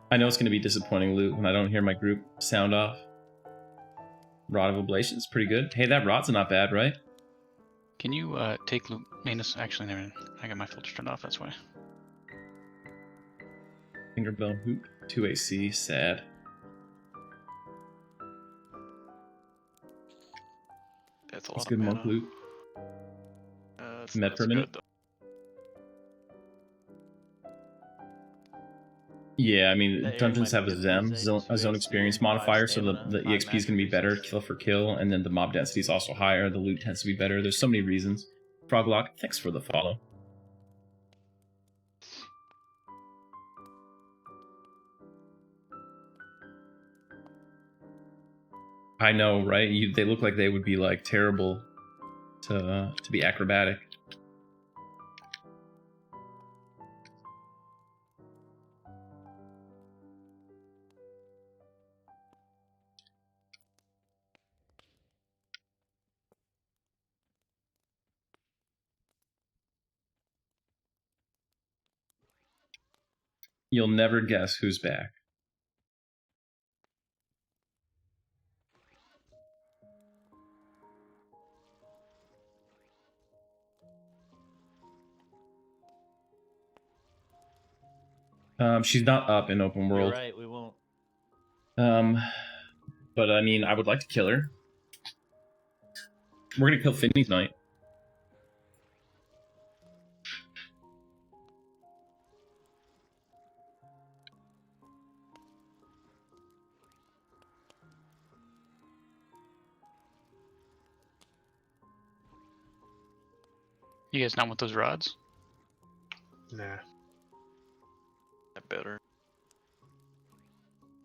I know it's going to be disappointing loot when I don't hear my group sound off. Rod of Ablation is pretty good. Hey, that rod's not bad, right? Can you take loot? Actually, never mind. I got my filters turned off, that's why. Fingerbone Hoop, 2 AC, sad. That's a That's lot good of monk mana. loot. That's, Med that's per minute? good, though. Yeah, I mean, That area dungeons might have be a good for a zone 2 experience AC, 5 modifier, so stamina, the 5 EXP is going to be better, magic kill for kill, and then the mob density is also higher, the loot tends to be better. There's so many reasons. Froglock, thanks for the follow. I know, right? They look like they would be like terrible to be acrobatic. You'll never guess who's back. She's not up in open You're world. right, we won't. But I mean, I would like to kill her. We're gonna kill Finney's Knight. You guys not want those rods? Nah. That better.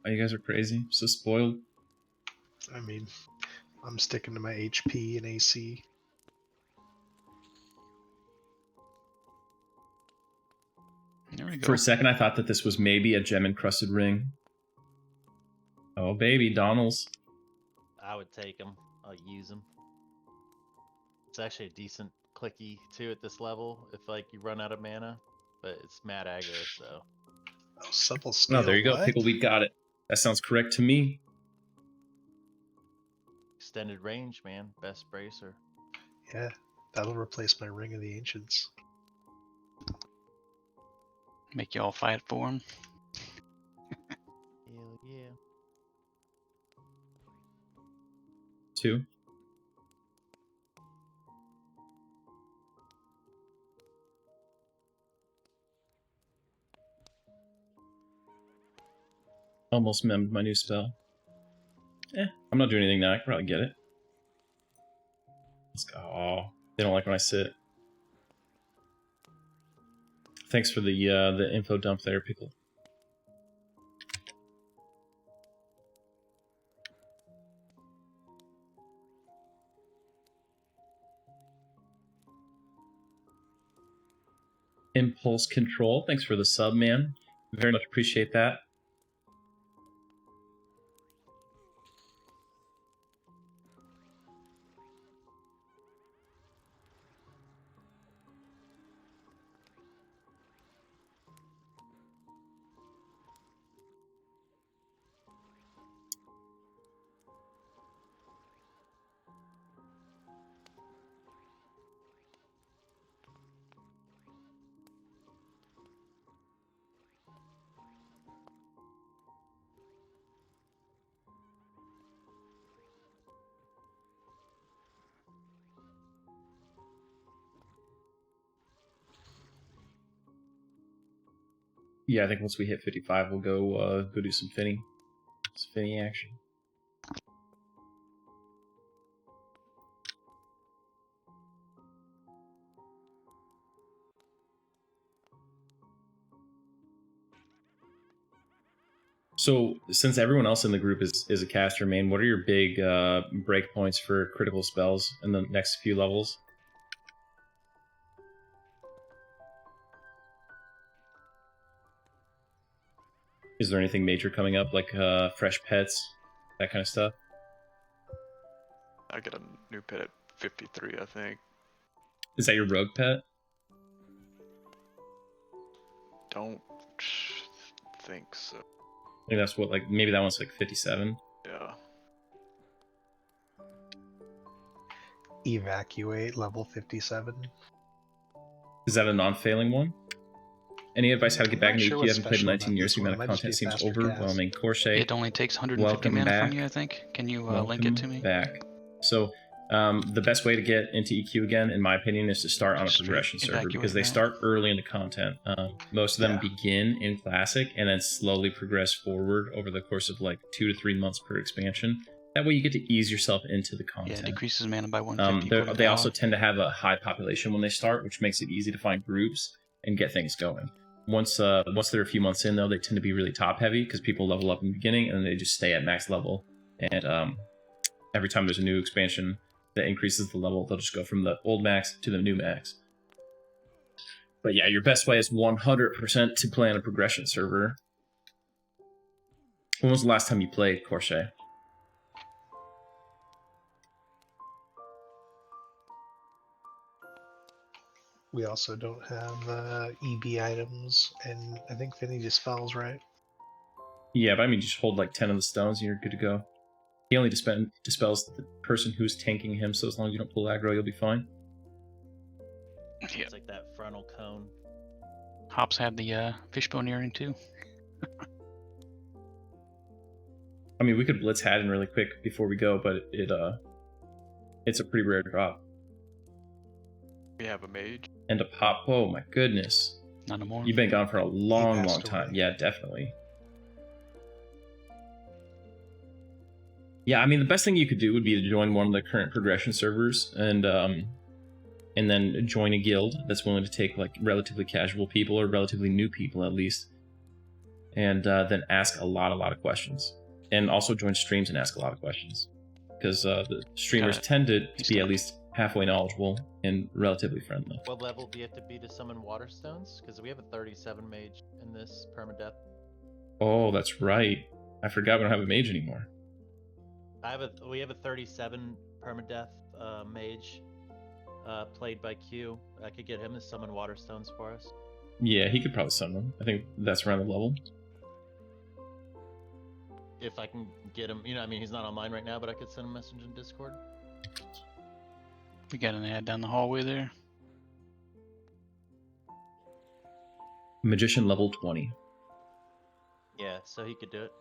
Oh, you guys are crazy. So spoiled. I mean, I'm sticking to my HP and AC. There we go. For a second, I thought that this was maybe a gem-encrusted ring. Oh, baby, Donald's. I would take them. I'll use them. It's actually a decent clicky too at this level if like you run out of mana, but it's mad aggro, so. Oh, supple skill. Oh, there you go. What? Pickleweed got it. That sounds correct to me. Extended range, man. Best bracer. Yeah, that'll replace my Ring of the Ancients. Make you all fight for him. Hell yeah. 2. Almost memmed my new spell. I'm not doing anything now. I can probably get it. Let's go. Oh, they don't like when I sit. Thanks for the info dump there, Pickle. Impulse Control. Thanks for the sub, man. Very much appreciate that. Yeah, I think once we hit 55, we'll go do some finny action. So, since everyone else in the group is a caster main, what are your big breakpoints for critical spells in the next few levels? Is there anything major coming up, like fresh pets, that kind of stuff? I get a new pet at 53, I think. Is that your rogue pet? Don't think so. I think that's what, like, maybe that one's like 57. Yeah. Evacuate, level 57. Is that a non-failing one? Any advice how to get back I'm not into sure EQ? what's Haven't played in special 19 about years. this The one. amount It of might just content be a seems faster overwhelming. Corsair, It only takes 150 welcome mana back. from you, I think. Can you Welcome link it to me? back. So, the best way to get into EQ again, in my opinion, is to start on a Straight progression server evacuate because they now. start early in the content. Most of them Yeah. begin in Classic and then slowly progress forward over the course of like 2 to 3 months per expansion. That way you get to ease yourself into the Yeah, it content. decreases mana by 150. They also tend to have a high population when they start, which makes it easy to find groups and get things going. Once they're a few months in, though, they tend to be really top heavy because people level up in the beginning and they just stay at max level. And every time there's a new expansion that increases the level, they'll just go from the old max to the new max. But yeah, your best way is 100% to play on a progression server. When was the last time you played Corsair? We also don't have EB items, and I think Finny dispels, right? Yeah, but I mean, just hold like 10 of the stones and you're good to go. He only dispels the person who's tanking him, so as long as you don't pull aggro, you'll be fine. Yeah. It's like that frontal cone. Hops had the fishbone earring too. I mean, we could blitz Haddon really quick before we go, but it's a pretty rare drop. We have a mage. And a pop. Oh my goodness. Not no more. You've been gone for a long, passed long time. away. Yeah, definitely. Yeah, I mean, the best thing you could do would be to join one of the current progression servers and then join a guild that's willing to take like relatively casual people or relatively new people at least, and then ask a lot of questions. And also join streams and ask a lot of questions, because the streamers tend to be at least halfway knowledgeable and relatively friendly. What level do you have to be to summon water stones? Because we have a 37 mage in this permadeath. Oh, that's right. I forgot we don't have a mage anymore. We have a 37 permadeath mage. played by Q. I could get him to summon water stones for us. Yeah, he could probably summon them. I think that's around the level. If I can get him, I mean, he's not online right now, but I could send him a message in Discord. We got an ad down the hallway there. Magician level 20. Yeah, so he could do it.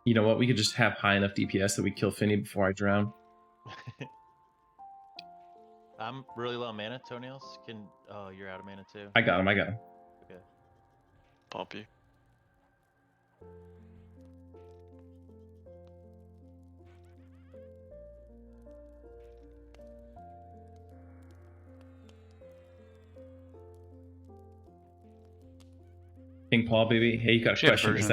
You know what? We could just have high enough DPS that we kill Finny before I drown. I'm really low on mana. Toenails can. Oh, you're out of mana too. I got him. Okay. Pump you. King Paul, baby. Hey, you got a question? Is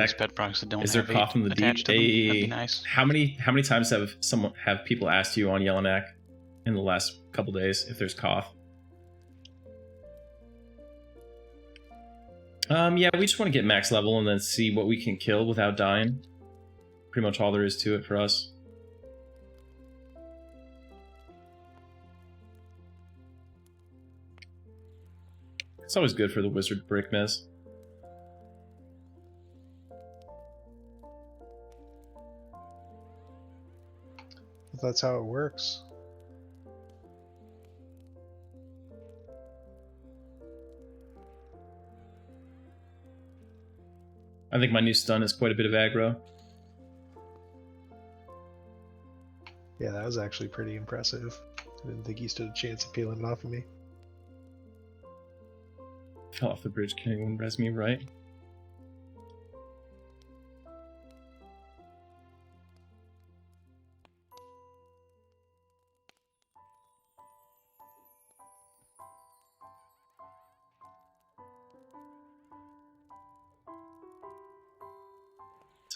there cough in the deep? That'd be nice. How many times have people asked you on Yellowknack in the last couple days if there's cough? Yeah, we just want to get max level and then see what we can kill without dying. Pretty much all there is to it for us. It's always good for the wizard brick mess. That's how it works. I think my new stun is quite a bit of aggro. Yeah, that was actually pretty impressive. I didn't think he stood a chance of peeling it off of me. Fell off the bridge. Can anyone res me, right?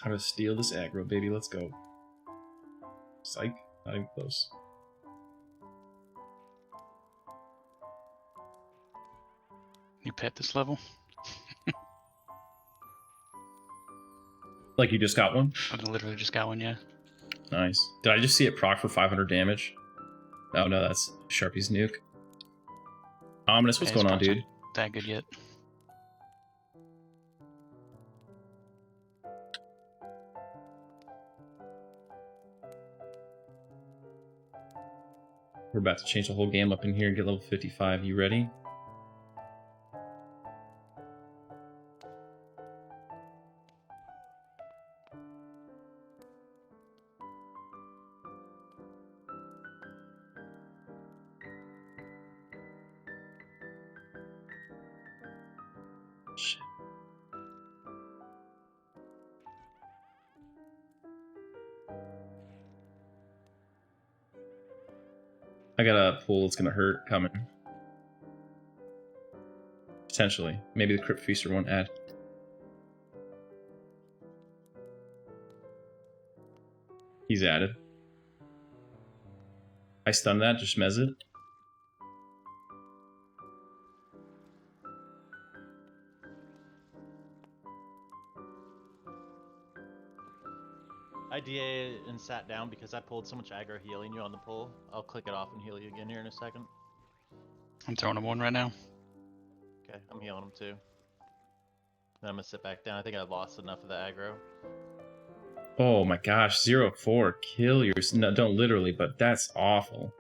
Time to steal this aggro, baby. Let's go. Psych. Not even close. You pet this level? Like you just got one? I literally just got one, yeah. Nice. Did I just see it proc for 500 damage? Oh no, that's Sharpie's nuke. Ominous, what's Yeah, going on, it's dude? not that good yet. We're about to change the whole game up in here and get level 55. You ready? Shit. I got a pull that's gonna hurt coming. Potentially. Maybe the Crypt Feaster won't add. He's added. I stun that, just mez it. I DA and sat down because I pulled so much aggro healing you on the pull. I'll click it off and heal you again here in a second. I'm throwing him one right now. Okay, I'm healing him too. Then I'm gonna sit back down. I think I lost enough of the aggro. Oh my gosh, 0-4. Kill your... No, don't literally, but that's awful.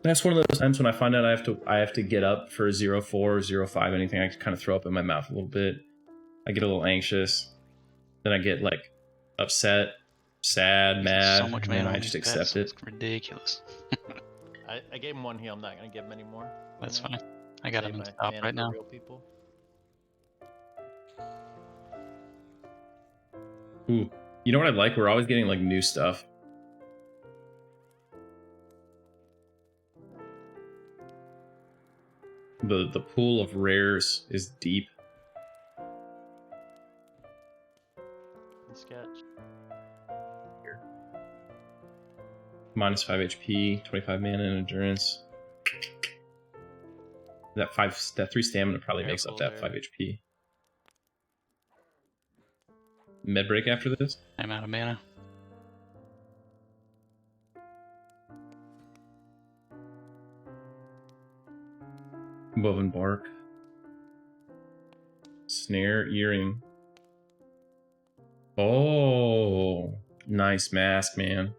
That's one of those times when I find out I have to get up for 0-4 or 0-5, anything. I kind of throw up in my mouth a little bit. I get a little anxious. Then I get like upset, sad, mad, So much and mana then on I just these accept pets, it. It's ridiculous. I gave him one heal. I'm not gonna give him any more. That's fine. I got Save him in my top mana right for now. real people. Ooh, you know what I like? We're always getting like new stuff. The pool of rares is deep. Sketch. Minus 5 HP, 25 mana and endurance. That 3 stamina probably makes up that 5 HP. Med break after this? I'm out of mana. Woven bark. Snare earring. Oh, nice mask, man.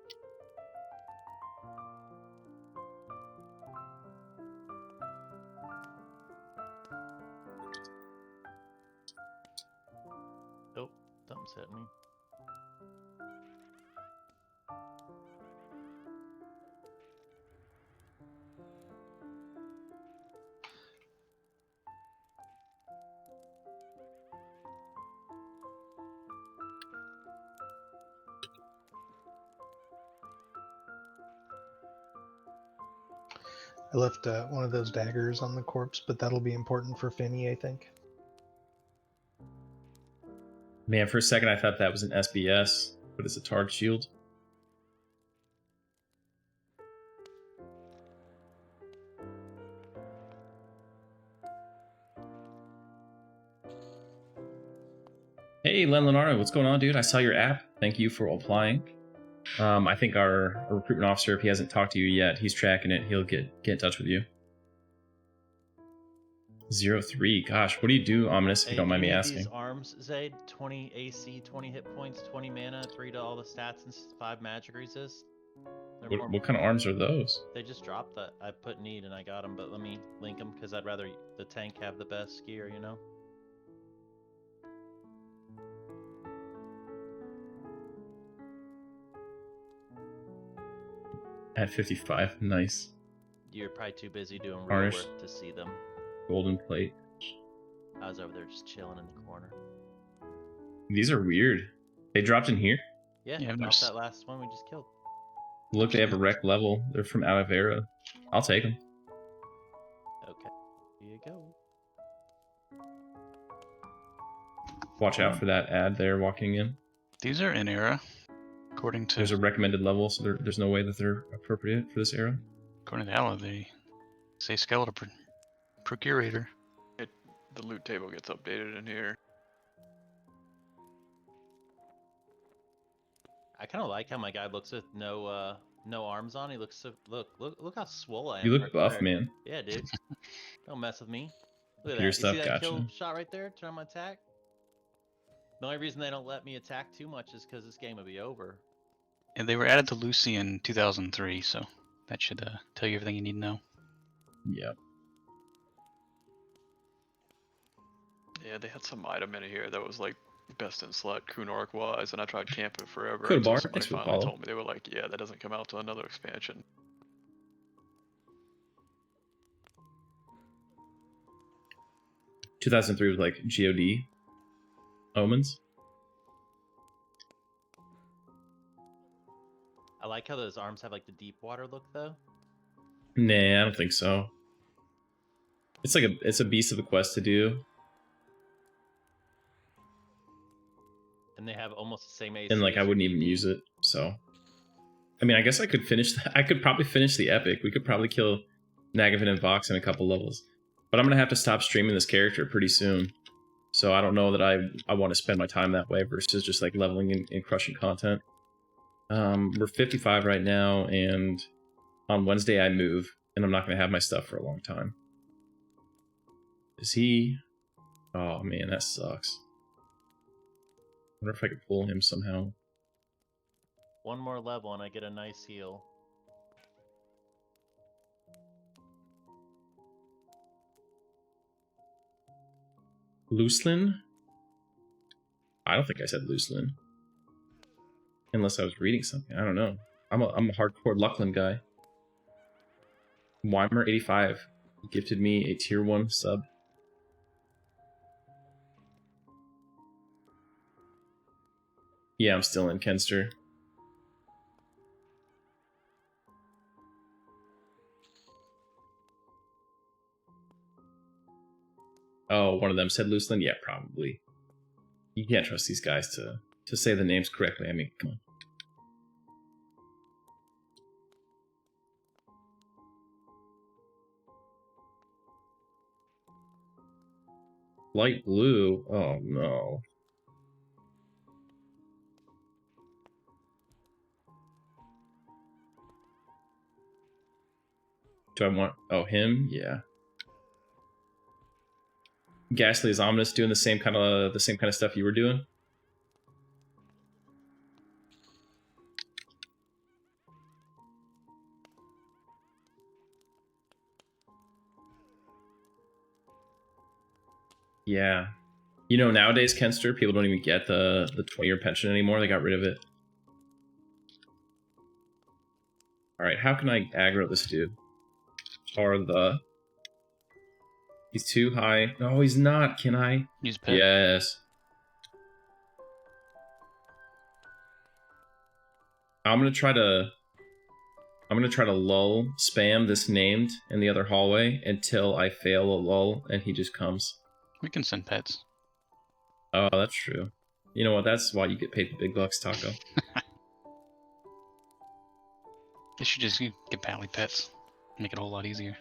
Oh, something's hitting me. I left one of those daggers on the corpse, but that'll be important for Finny, I think. Man, for a second I thought that was an SBS, but it's a Targ shield. Hey, Len Lenaro, what's going on, dude? I saw your app. Thank you for applying. I think our recruitment officer, if he hasn't talked to you yet, he's tracking it. He'll get in touch with you. 03. Gosh, what do you do, Ominous, if you don't mind me asking? These arms, Zaid, 20 AC, 20 hit points, 20 mana, 3 to all the stats, and 5 magic resist. What kind of arms are those? They just dropped that. I put need and I got them, but let me link them because I'd rather the tank have the best gear, you know? At 55, nice. You're probably too busy doing real Harnish. work to see them. Golden plate. I was over there just chilling in the corner. These are weird. They dropped in here? Yeah, Yeah, I've dropped never that last one we just killed. Look, they have a rec level. They're from Out of Era. I'll take them. Okay, here you go. Watch out for that ad there walking in. These are in era, according to There's a recommended level, so there's no way that they're appropriate for this era. according to Ella, they say skeletal procurator. The loot table gets updated in here. I kind of like how my guy looks with no arms on. He looks so look how swole I am. You look right buff, there. man. Yeah, dude. Don't mess with me. Look at Your that. stuff, You see that gotcha. kill shot right there? Turn on my attack. The only reason they don't let me attack too much is because this game would be over. And they were added to Lucy in 2003, so that should tell you everything you need to know. Yeah. Yeah, they had some item in here that was like best in slot Kunark wise, and I tried camping forever Cool, until Bar. somebody Thanks for the finally follow. told me. They were like, yeah, that doesn't come out till another expansion. 2003 was like GOD omens. I like how those arms have like the deep water look though. Nah, I don't think so. It's a beast of a quest to do, And they have almost the same AC. and like I as wouldn't your even DP. use it. So, I mean, I guess I could finish. I could probably finish the epic. We could probably kill Nagavin and Vox in a couple levels, but I'm gonna have to stop streaming this character pretty soon. So I don't know that I want to spend my time that way versus just like leveling and crushing content. We're 55 right now, and on Wednesday I move, and I'm not gonna have my stuff for a long time. Is he? Oh man, that sucks. Wonder if I could pull him somehow. One more level and I get a nice heal. Looselin? I don't think I said Looselin. Unless I was reading something. I don't know. I'm a hardcore Lucklin guy. Weimer85 gifted me a tier 1 sub. Yeah, I'm still in Kenster. Oh, one of them said Looselin? Yeah, probably. You can't trust these guys to say the names correctly. I mean, come on. Light blue? Oh no. Do I want... Oh, him? Yeah. Ghastly is ominous, doing the same kind of stuff you were doing. Yeah. You know, nowadays, Kenster, people don't even get the 20-year pension anymore. They got rid of it. Alright, how can I aggro this dude? He's too high. No, he's not. Can I? Use pet. Yes. I'm gonna try to lull spam this named in the other hallway until I fail a lull and he just comes. We can send pets. Oh, that's true. You know what? That's why you get paid the big bucks, Taco. They should just get Pally pets. Make it a whole lot easier.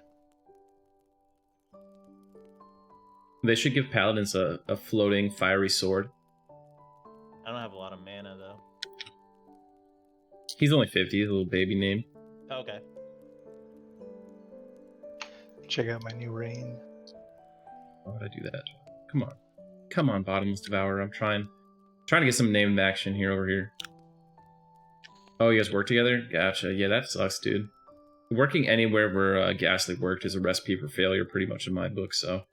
They should give Paladins a floating fiery sword. I don't have a lot of mana though. He's only 50, he's a little baby name. Okay. Check out my new rain. Why would I do that? Come on. Come on, Bottomless Devourer. I'm trying to get some named action here over here. Oh, you guys work together? Gotcha. Yeah, that sucks, dude. Working anywhere where Ghastly worked is a recipe for failure, pretty much in my book, so.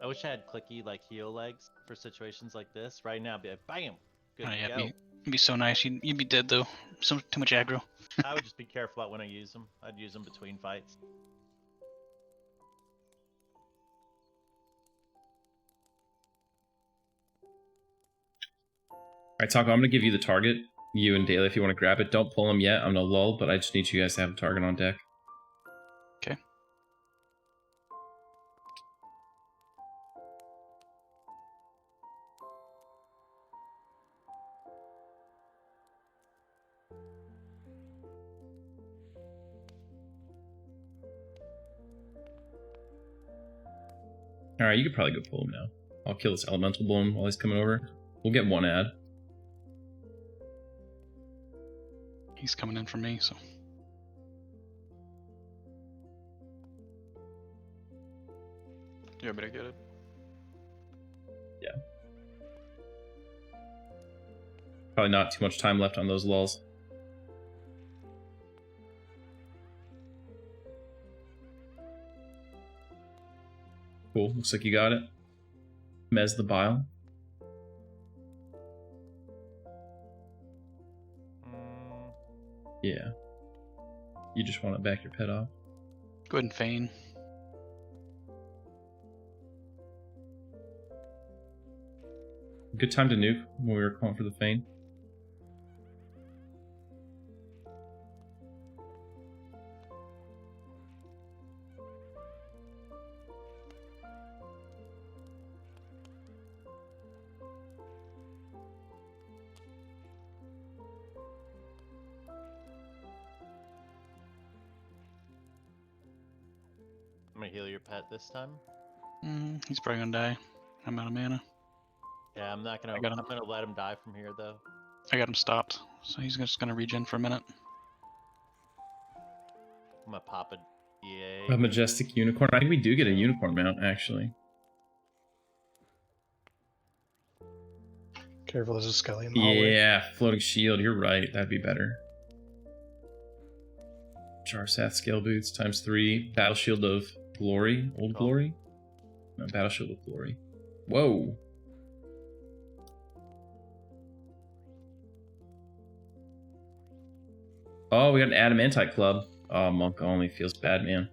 I wish I had clicky like heal legs for situations like this. Right now, I'd be like, bam, good Oh, to yeah, go. it'd be so nice. You'd be dead though. Too much aggro. I would just be careful about when I use them. I'd use them between fights. Alright, Taco, I'm gonna give you the target. You and Daily, if you want to grab it. Don't pull him yet. I'm gonna lull, but I just need you guys to have a target on deck. Okay. Alright, you could probably go pull him now. I'll kill this elemental bone while he's coming over. We'll get one ad. He's coming in for me, so. You want me to get it? Yeah. Probably not too much time left on those lulls. Cool, looks like you got it. Mez the Bile. Yeah. You just want to back your pet off. Go ahead and feign. Good time to nuke when we were calling for the feign. I'm gonna heal your pet this time. He's probably gonna die. I'm out of mana. Yeah, I'm not gonna. I got him. I'm gonna let him die from here though. I got him stopped, so he's just gonna regen for a minute. I'm gonna pop a EA. A majestic unicorn. I think we do get a unicorn mount, actually. Careful, there's a Skelly in the hallway. Yeah, floating shield. You're right. That'd be better. Jarsath scale boots ×3. Battle shield of glory. Old glory? No, battle shield of glory. Whoa. Oh, we got an adamantite club. Oh, monk only feels bad, man.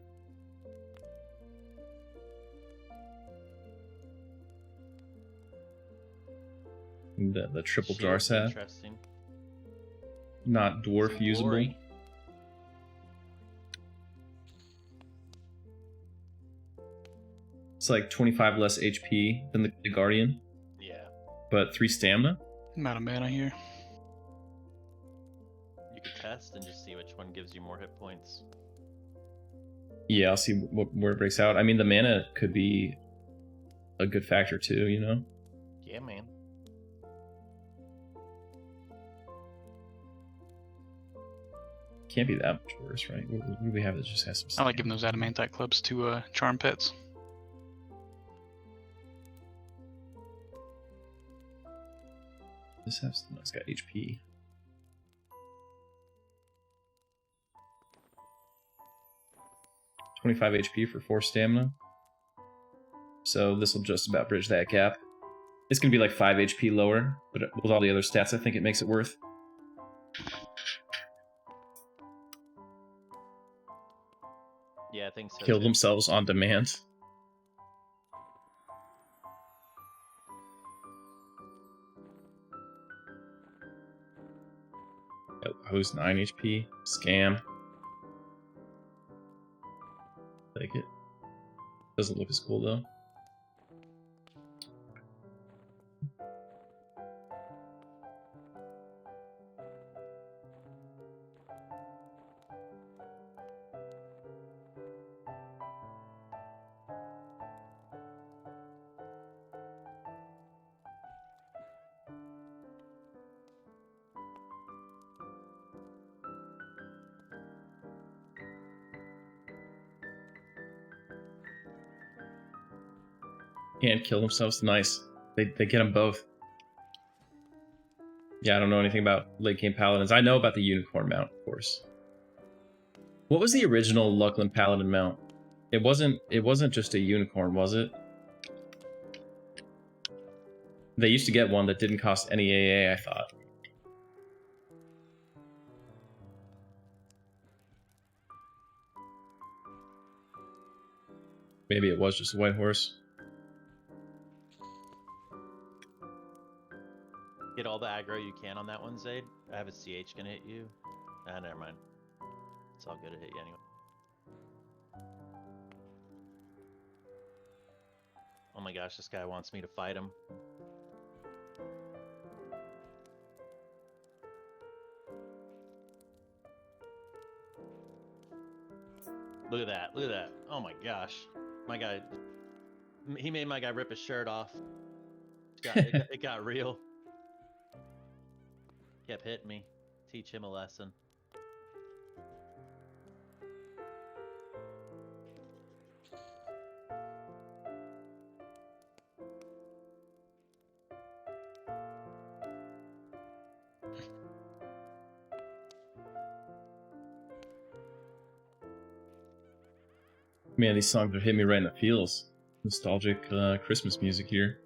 The triple Shield's Jarsath. Interesting. Not dwarf Some usable. glory. It's like 25 less HP than the Guardian, Yeah. but 3 stamina. I'm out of mana here. You could test and just see which one gives you more hit points. Yeah, I'll see where it breaks out. I mean, the mana could be a good factor too, you know? Yeah, man. Can't be that much worse, right? What do we have that just has some I like stamina? giving those adamantite clubs to charm pets. This has no, it's got HP. $25 HP for 4 stamina. So this will just about bridge that gap. It's gonna be like 5 HP lower, but with all the other stats, I think it makes it worth. Yeah, I think so. Kill too. themselves on demand. Who's 9 HP? Scam. Take it. Doesn't look as cool though. Can't kill themselves. Nice. They get them both. Yeah, I don't know anything about late game paladins. I know about the unicorn mount, of course. What was the original Luckland paladin mount? It wasn't just a unicorn, was it? They used to get one that didn't cost any AA, I thought. Maybe it was just a white horse. Get all the aggro you can on that one, Zaid. I have a CH gonna hit you. Ah, never mind. It's all good to hit you anyway. Oh my gosh, this guy wants me to fight him. Look at that, look at that. Oh my gosh. My guy, he made my guy rip his shirt off. It got real. Kept hitting me. Teach him a lesson. Man, these songs are hitting me right in the feels. Nostalgic Christmas music here.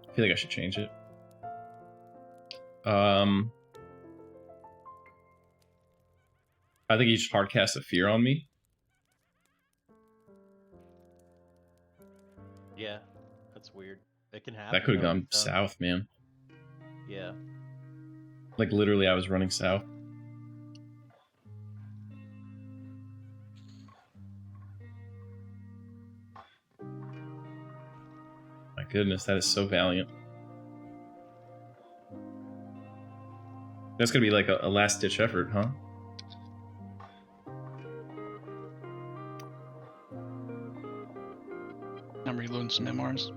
I feel like I should change it. I think he should hardcast a fear on me. Yeah, that's weird. It can happen. That could have though, gone so- south, man. Yeah. Like literally, I was running south. My goodness, that is so valiant. That's gonna be like a last-ditch effort, huh? I'm reloading some MRs.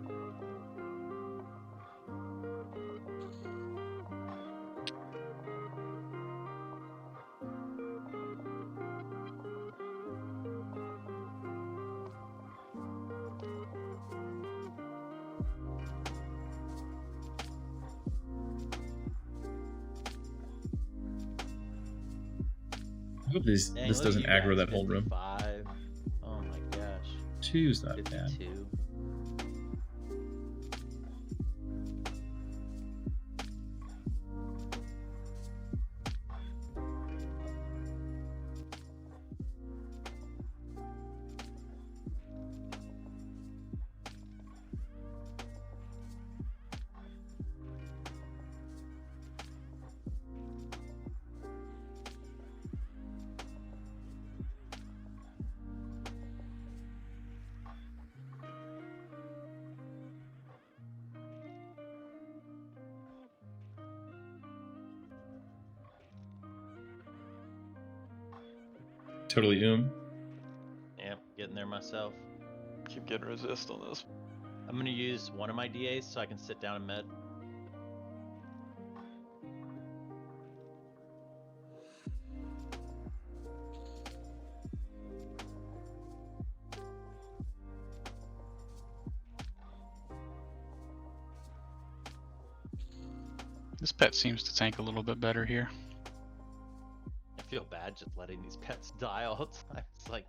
I hope this Dang, this look at doesn't you aggro guys, that whole room. 55. Oh my gosh. 2's not bad. 52. Totally Yep, getting there myself. Keep getting resist on this. I'm gonna use one of my DAs so I can sit down and med. This pet seems to tank a little bit better here. I feel bad just letting these pets die all the time. It's like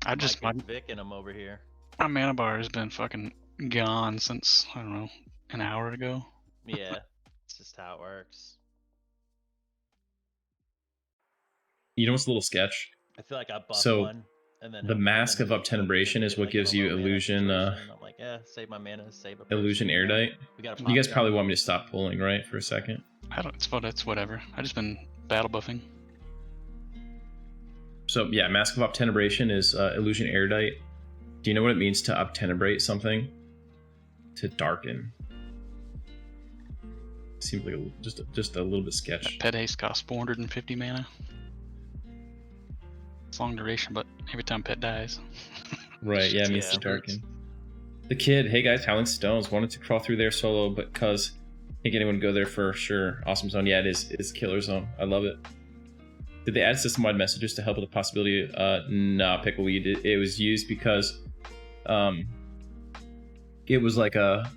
I just my Vicking them over here. mana bar has been fucking gone since I don't know an hour ago. Yeah, it's just how it works. You know what's a little sketch? I feel like I buff So, one, and then the Mask of Uptenebration is what gives you illusion. I'm like, yeah, save my mana, save a Illusion person, Airtight. We gotta You guys pop probably down. want me to stop pulling, right, for a second? I don't. It's whatever. I just been battle buffing. So yeah, Mask of Uptenebration is Illusion Airtight. Do you know what it means to uptenebrate something? To darken. Seems like just a little bit sketch. That pet haste costs 450 mana. It's long duration, but every time pet dies. Right, yeah, it means to darken. The kid, hey guys, Howling Stones, wanted to crawl through there solo, but cuz I think anyone would go there for sure. Awesome zone, yeah, it's killer zone. I love it. Did they add system-wide messages to help with the possibility? Nah, Pickleweed. It was used because it was like a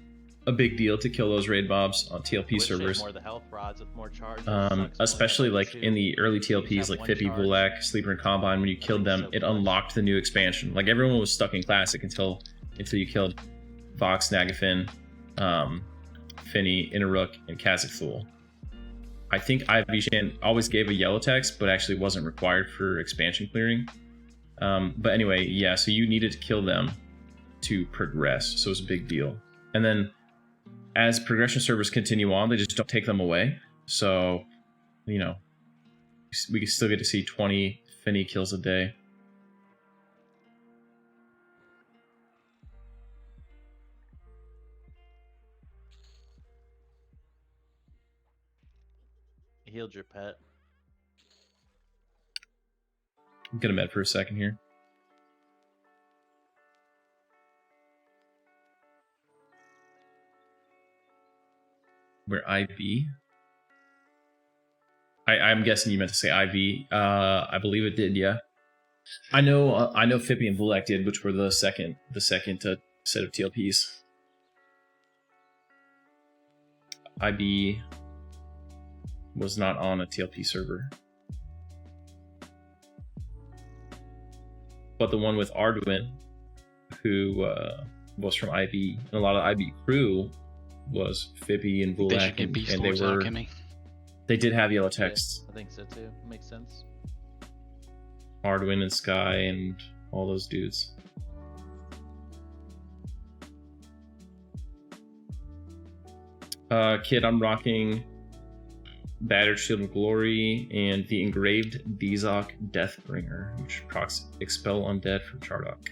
big deal to kill those raid mobs on TLP servers. More the health rods with more charge. Especially like in the early TLPs, like Fippy, Vulak, Sleeper, and Combine. When you killed them, it unlocked the new expansion. Like everyone was stuck in Classic until you killed Vox, Nagafin, Finny, Innerrook, and Kha'Zix. I think Ivy always gave a yellow text, but actually wasn't required for expansion clearing. But anyway, yeah, so you needed to kill them to progress, so it was a big deal. And then as progression servers continue on, they just don't take them away. So, you know, we still get to see 20 Finny kills a day. Healed your pet. I'm gonna med for a second here. Where IV? I'm guessing you meant to say IV. I believe it did, yeah. I know Fippy and Vulak did, which were the second set of TLPs. IB was not on a TLP server. But the one with Arduin, who was from IB, and a lot of IB crew was Fippy and Vulak, and they were they did have yellow texts. Yeah, I think so too. Makes sense. Arduin and Sky and all those dudes. Kid, I'm rocking Battered Shield of Glory and the engraved Dizok Deathbringer, which procs Expel Undead from Chardok.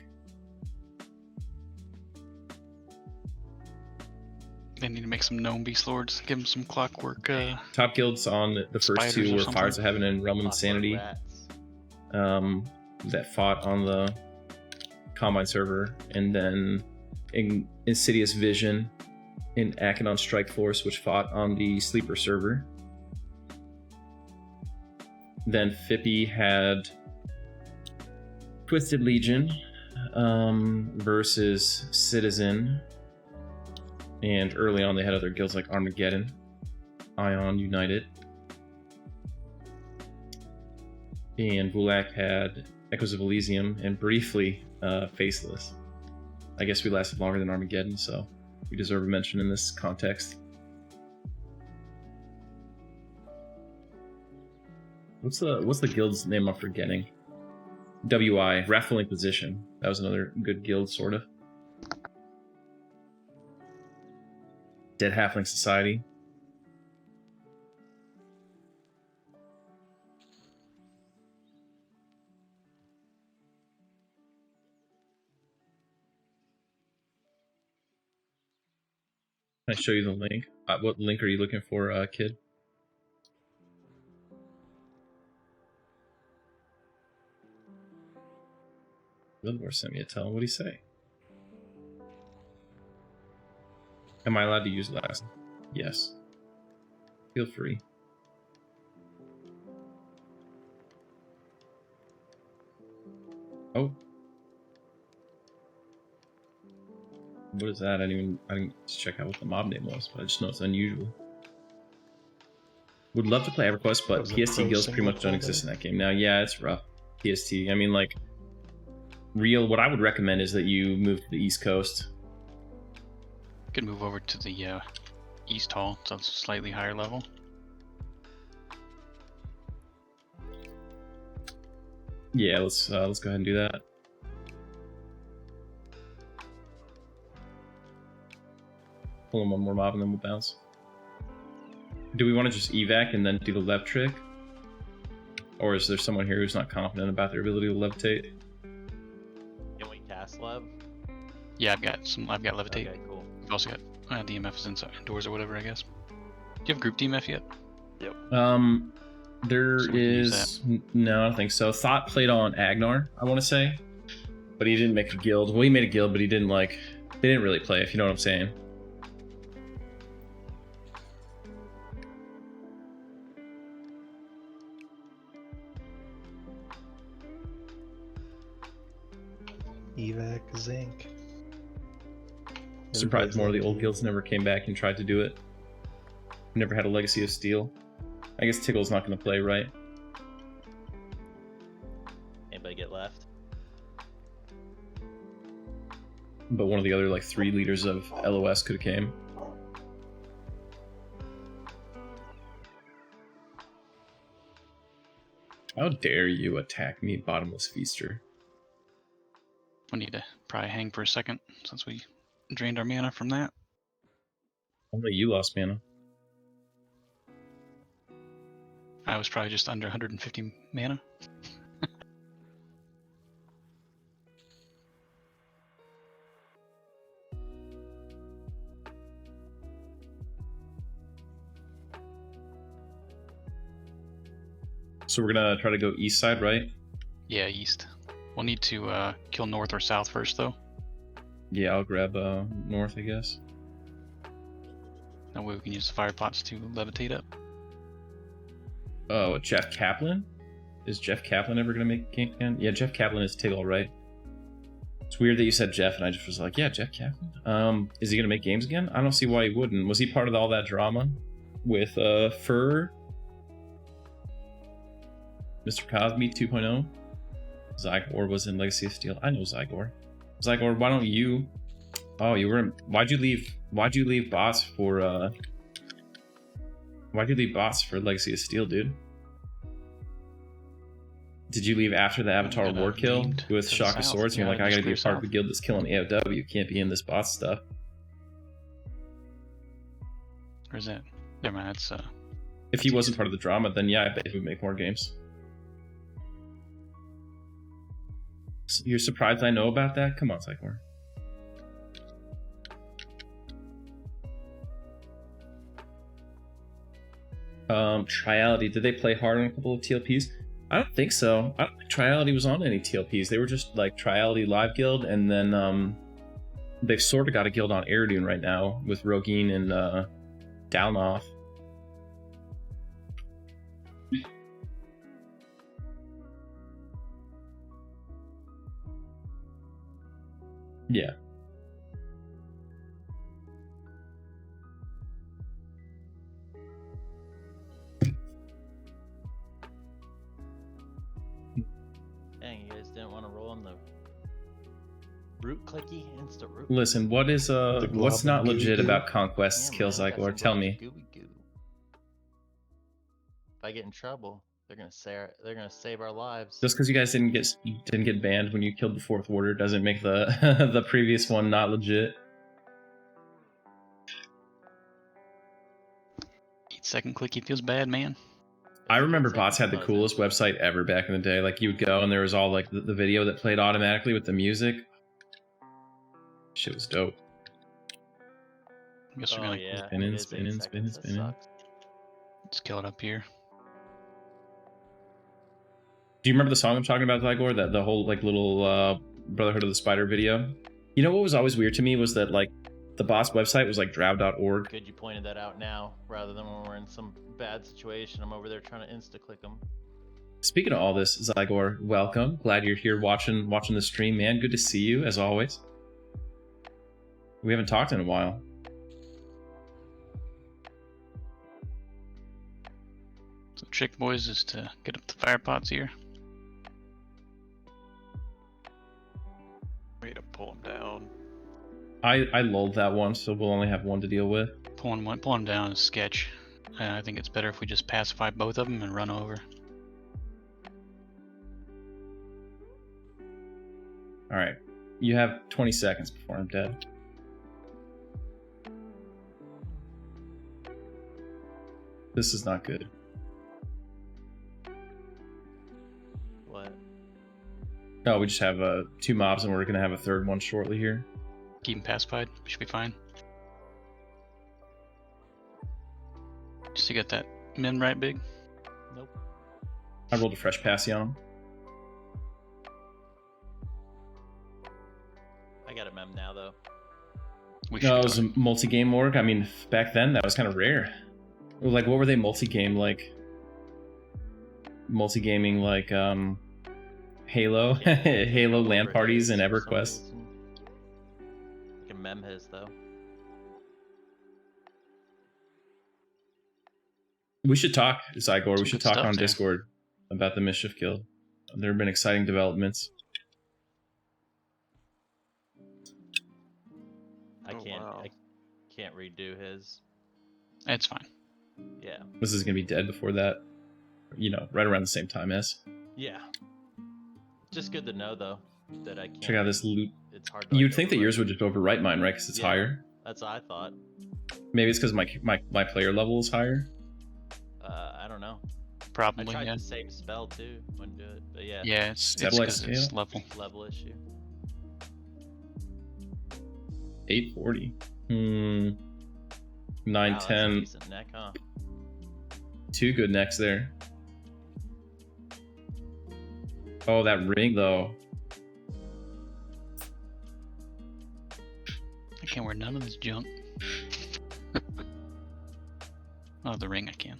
They need to make some gnome beast lords. Give them some clockwork. Top guilds on the first two were Fires of Heaven and Realm of Insanity. That fought on the Combine server, and then Insidious Vision in Achenon Strike Force, which fought on the Sleeper server. Then Fippy had Twisted Legion versus Citizen. And early on, they had other guilds like Armageddon, Ion United. And Vulak had Echoes of Elysium, and briefly Faceless. I guess we lasted longer than Armageddon, so we deserve a mention in this context. What's the guild's name I'm forgetting? WI, Wrathful Inquisition. That was another good guild, sort of. Dead Halfling Society. Can I show you the link? What link are you looking for, kid? Wilbur sent me a tell. What'd he say? Am I allowed to use last? Yes. Feel free. Oh. What is that? I didn't check out what the mob name was, but I just know it's unusual. Would love to play EverQuest, but Was it PST pro guilds pretty much don't single exist in player? that game now. Yeah, it's rough. PST. I mean, like, what I would recommend is that you move to the East Coast. Could move over to the East Hall, so it's a slightly higher level. Yeah, let's go ahead and do that. Pull in one more mob and then we'll bounce. Do we want to just evac and then do the lev trick? Or is there someone here who's not confident about their ability to levitate? Can we cast Lev? Yeah, I've got levitate. Okay, cool. We've also got DMF is inside indoors or whatever, I guess. Do you have group DMF yet? There So we can use is no, I don't think so. Thought played on Agnar, I want to say, but he didn't make a guild. Well, he made a guild, but he didn't like. They didn't really play, if you know what I'm saying. Evac Zinc. Surprised more of the old Everybody's guilds never came back and tried to do it. Never had a Legacy of Steel. I guess Tickle's not going to play, right? Anybody get left? But one of the other like 3 leaders of LOS could have came. How dare you attack me, Bottomless Feaster? We need to probably hang for a second since we drained our mana from that. Only you lost mana. I was probably just under 150 mana. So we're gonna try to go east side, right? Yeah, east. We'll need to kill north or south first, though. Yeah, I'll grab north, I guess. That way we can use the fire pots to levitate up. Oh, Jeff Kaplan? Is Jeff Kaplan ever gonna make game again? Yeah, Jeff Kaplan is Tiggle, right? It's weird that you said Jeff, and I just was like, yeah, Jeff Kaplan. Is he gonna make games again? I don't see why he wouldn't. Was he part of all that drama with Fur? Mr. Cosme 2.0? Zygor was in Legacy of Steel. I know Zygor. Zygor, why don't you? Oh, you were. Why'd you leave bots for? Why'd you leave bots for Legacy of Steel, dude? Did you leave after the Avatar got War kill named with to the Shock of south. Swords? And you're Yeah, like, I just gotta be a clear part of a south. guild that's killing AOW. Can't be in this bot stuff. Where's that? Never mind. That's If he wasn't part of the drama, then yeah, I bet he would make more games. You're surprised I know about that? Come on, Zygor. Triality, did they play hard on a couple of TLPs? I don't think so. I don't think Triality was on any TLPs. They were just like Triality Live Guild, and then they've sort of got a guild on Aerodune right now with Rogin and Dalnoff. Yeah. Dang, you guys didn't want to roll on the root clicky insta root. Listen, what is what's not global legit goo-goo. about Conquest's Yeah, kill, man, got Zygor? some Tell rough me. gooey goo. If I get in trouble, they're gonna save our lives. Just because you guys didn't get banned when you killed the Fourth Warder doesn't make the the previous one not legit. 8-second clicky feels bad, man. I remember Save bots had the our lives, coolest absolutely. website ever back in the day. Like you would go and there was all like the video that played automatically with the music. Shit was dope. I guess we're Oh gonna yeah, spinning, it is 8 spinning, seconds, spinning, that spinning. sucks. just kill it up here. Do you remember the song I'm talking about, Zygor? That the whole like little Brotherhood of the Spider video? You know what was always weird to me was that like The boss website was like drow.org. Good you pointed that out now, rather than when we're in some bad situation. I'm over there trying to insta-click them. Speaking of all this, Zaidegod, welcome. Glad you're here watching the stream, man. Good to see you, as always. We haven't talked in a while. So trick, boys, is to get up the fire pots here. We need to pull them down. I lulled that one, so we'll only have one to deal with. Pulling them down is sketch. I think it's better if we just pacify both of them and run over. Alright. You have 20 seconds before I'm dead. This is not good. What? No, we just have 2 mobs and we're going to have a third one shortly here. Keep them pacified. Should be fine. Just to get that min right big. Nope. I rolled a fresh passy on him. I got a mem now, though. No, it was a multi-game org. I mean, back then, that was kind of rare. Like, what were they multi-game? Like, multi-gaming, like, Halo? Halo LAN parties and EverQuest. I can mem his, though. We should talk, Zaidegod. We should talk on there. Discord about the Mischief Guild. There have been exciting developments. I can't. Wow. I can't redo his. It's fine. Yeah. This is going to be dead before that. You know, right around the same time as. Yeah. Just good to know, though, that I can't. Check out this loot. It's hard to, You'd like, think that overwrite. yours would just overwrite mine, right? Because it's Yeah. higher. That's what I thought. Maybe it's because my player level is higher. I don't know. I Probably, tried yeah. the same spell too. Wouldn't do it, but yeah. Yeah, it's Step because like it's scale. level. Level issue. 840. Wow, 910. that's a decent neck, huh? 2 good necks there. Oh, that ring though. I can't wear none of this junk. Oh, the ring I can.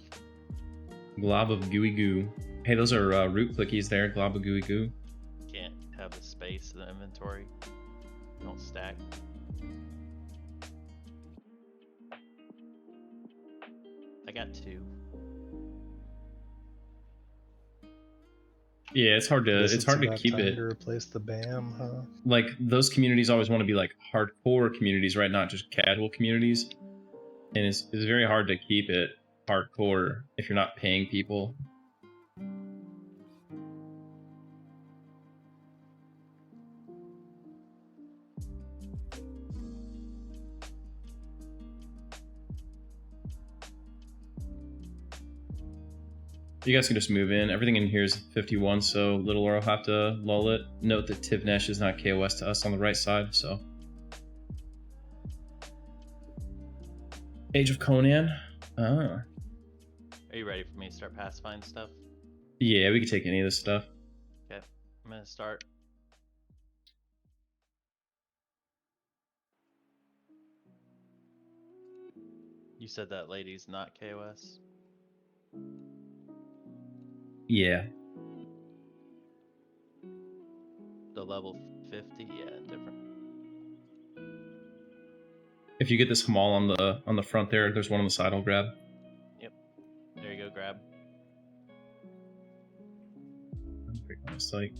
Glob of gooey goo. Hey, those are root clickies there. Glob of gooey goo. Can't have the space in the inventory. Don't stack. I got 2. Yeah, it's hard to Guess it's hard to about keep time it. to replace the BAM, huh? Like those communities always want to be like hardcore communities, right? Not just casual communities. And it's very hard to keep it hardcore if you're not paying people. You guys can just move in. Everything in here is 51, so Little Laura will have to lull it. Note that Tivnesh is not KOS to us on the right side, so. Age of Conan. Ah. Are you ready for me to start pacifying stuff? Yeah, we can take any of this stuff. Okay, I'm gonna start. You said that lady's not KOS? Yeah. The level 50? Yeah, different. If you get this Hamal on the front there, there's one on the side I'll grab. Yep. There you go, grab. Quick on the site.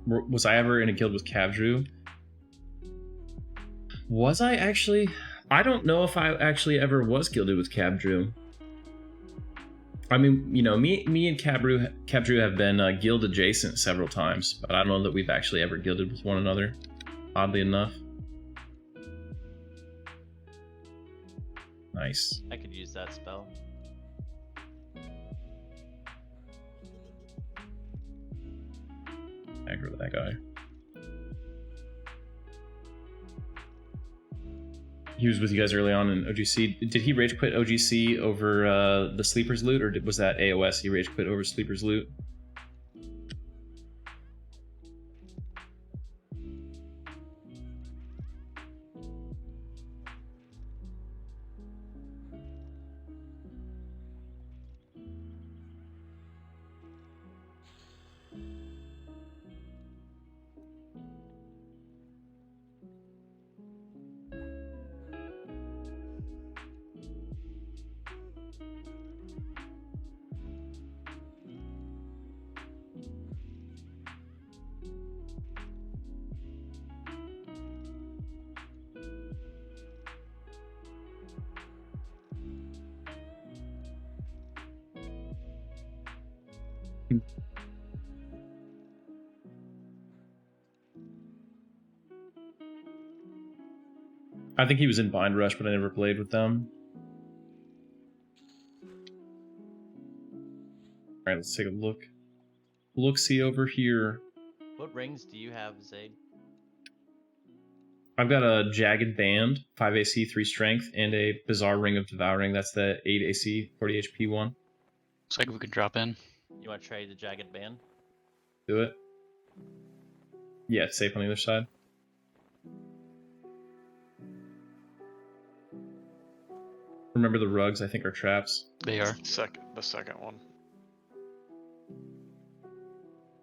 Was I ever in a guild with Cavdrew? Was I actually? I don't know if I actually ever was guilded with Cavdrew. I mean, you know, me and Cavdrew have been guild adjacent several times, but I don't know that we've actually ever guilded with one another, oddly enough. Nice. I could use that spell. Aggro that guy. He was with you guys early on in OGC. Did he rage quit OGC over the Sleeper's loot, or was that AOS he rage quit over Sleeper's loot? I think he was in Bind Rush, but I never played with them. Alright, let's take a look. Look-see over here. What rings do you have, Zaid? I've got a Jagged Band, 5 AC, 3 Strength, and a Bizarre Ring of Devouring. That's the 8 AC, 40 HP one. Looks like we could drop in. You want to trade the Jagged Band? Do it. Yeah, it's safe on the other side. Remember the rugs, I think, are traps. They are. The second one.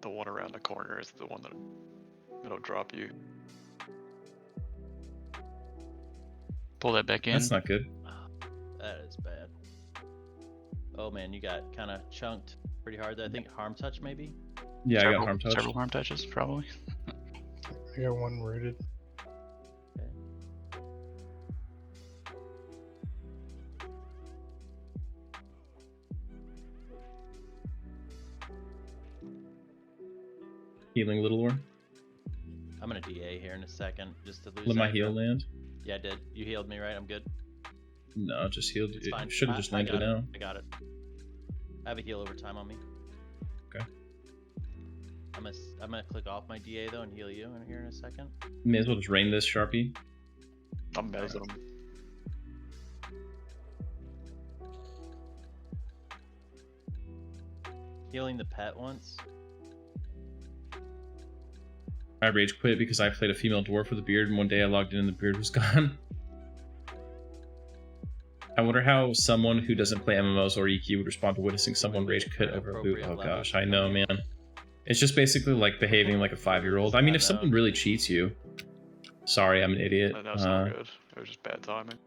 The one around the corner is the one that'll drop you. Pull that back in. That's not good. That is bad. Oh man, you got kind of chunked pretty hard there. I think Harm Touch maybe? Yeah, I got Harm Touch. Several harm touches, probably. I got one rooted. Okay. Healing Little War. I'm gonna DA here in a second just to lose. Let my aggro. heal land. Yeah, I did. You healed me, right? I'm good. No, just healed. It's It fine. should have just I landed got it it. now. I got it. I have a heal over time on me. Okay. I'm gonna click off my DA though and heal you in here in a second. May as well just rain this, Sharpie. I'm mezzing them. Healing the pet once. I rage quit because I played a female dwarf with a beard, and one day I logged in and the beard was gone. I wonder how someone who doesn't play MMOs or EQ would respond to witnessing someone rage quit over a loot. Oh gosh, I know, man. It's just basically like behaving like a 5-year-old. I mean, if someone really cheats you, sorry, I'm an idiot. That's not good. It was just bad timing.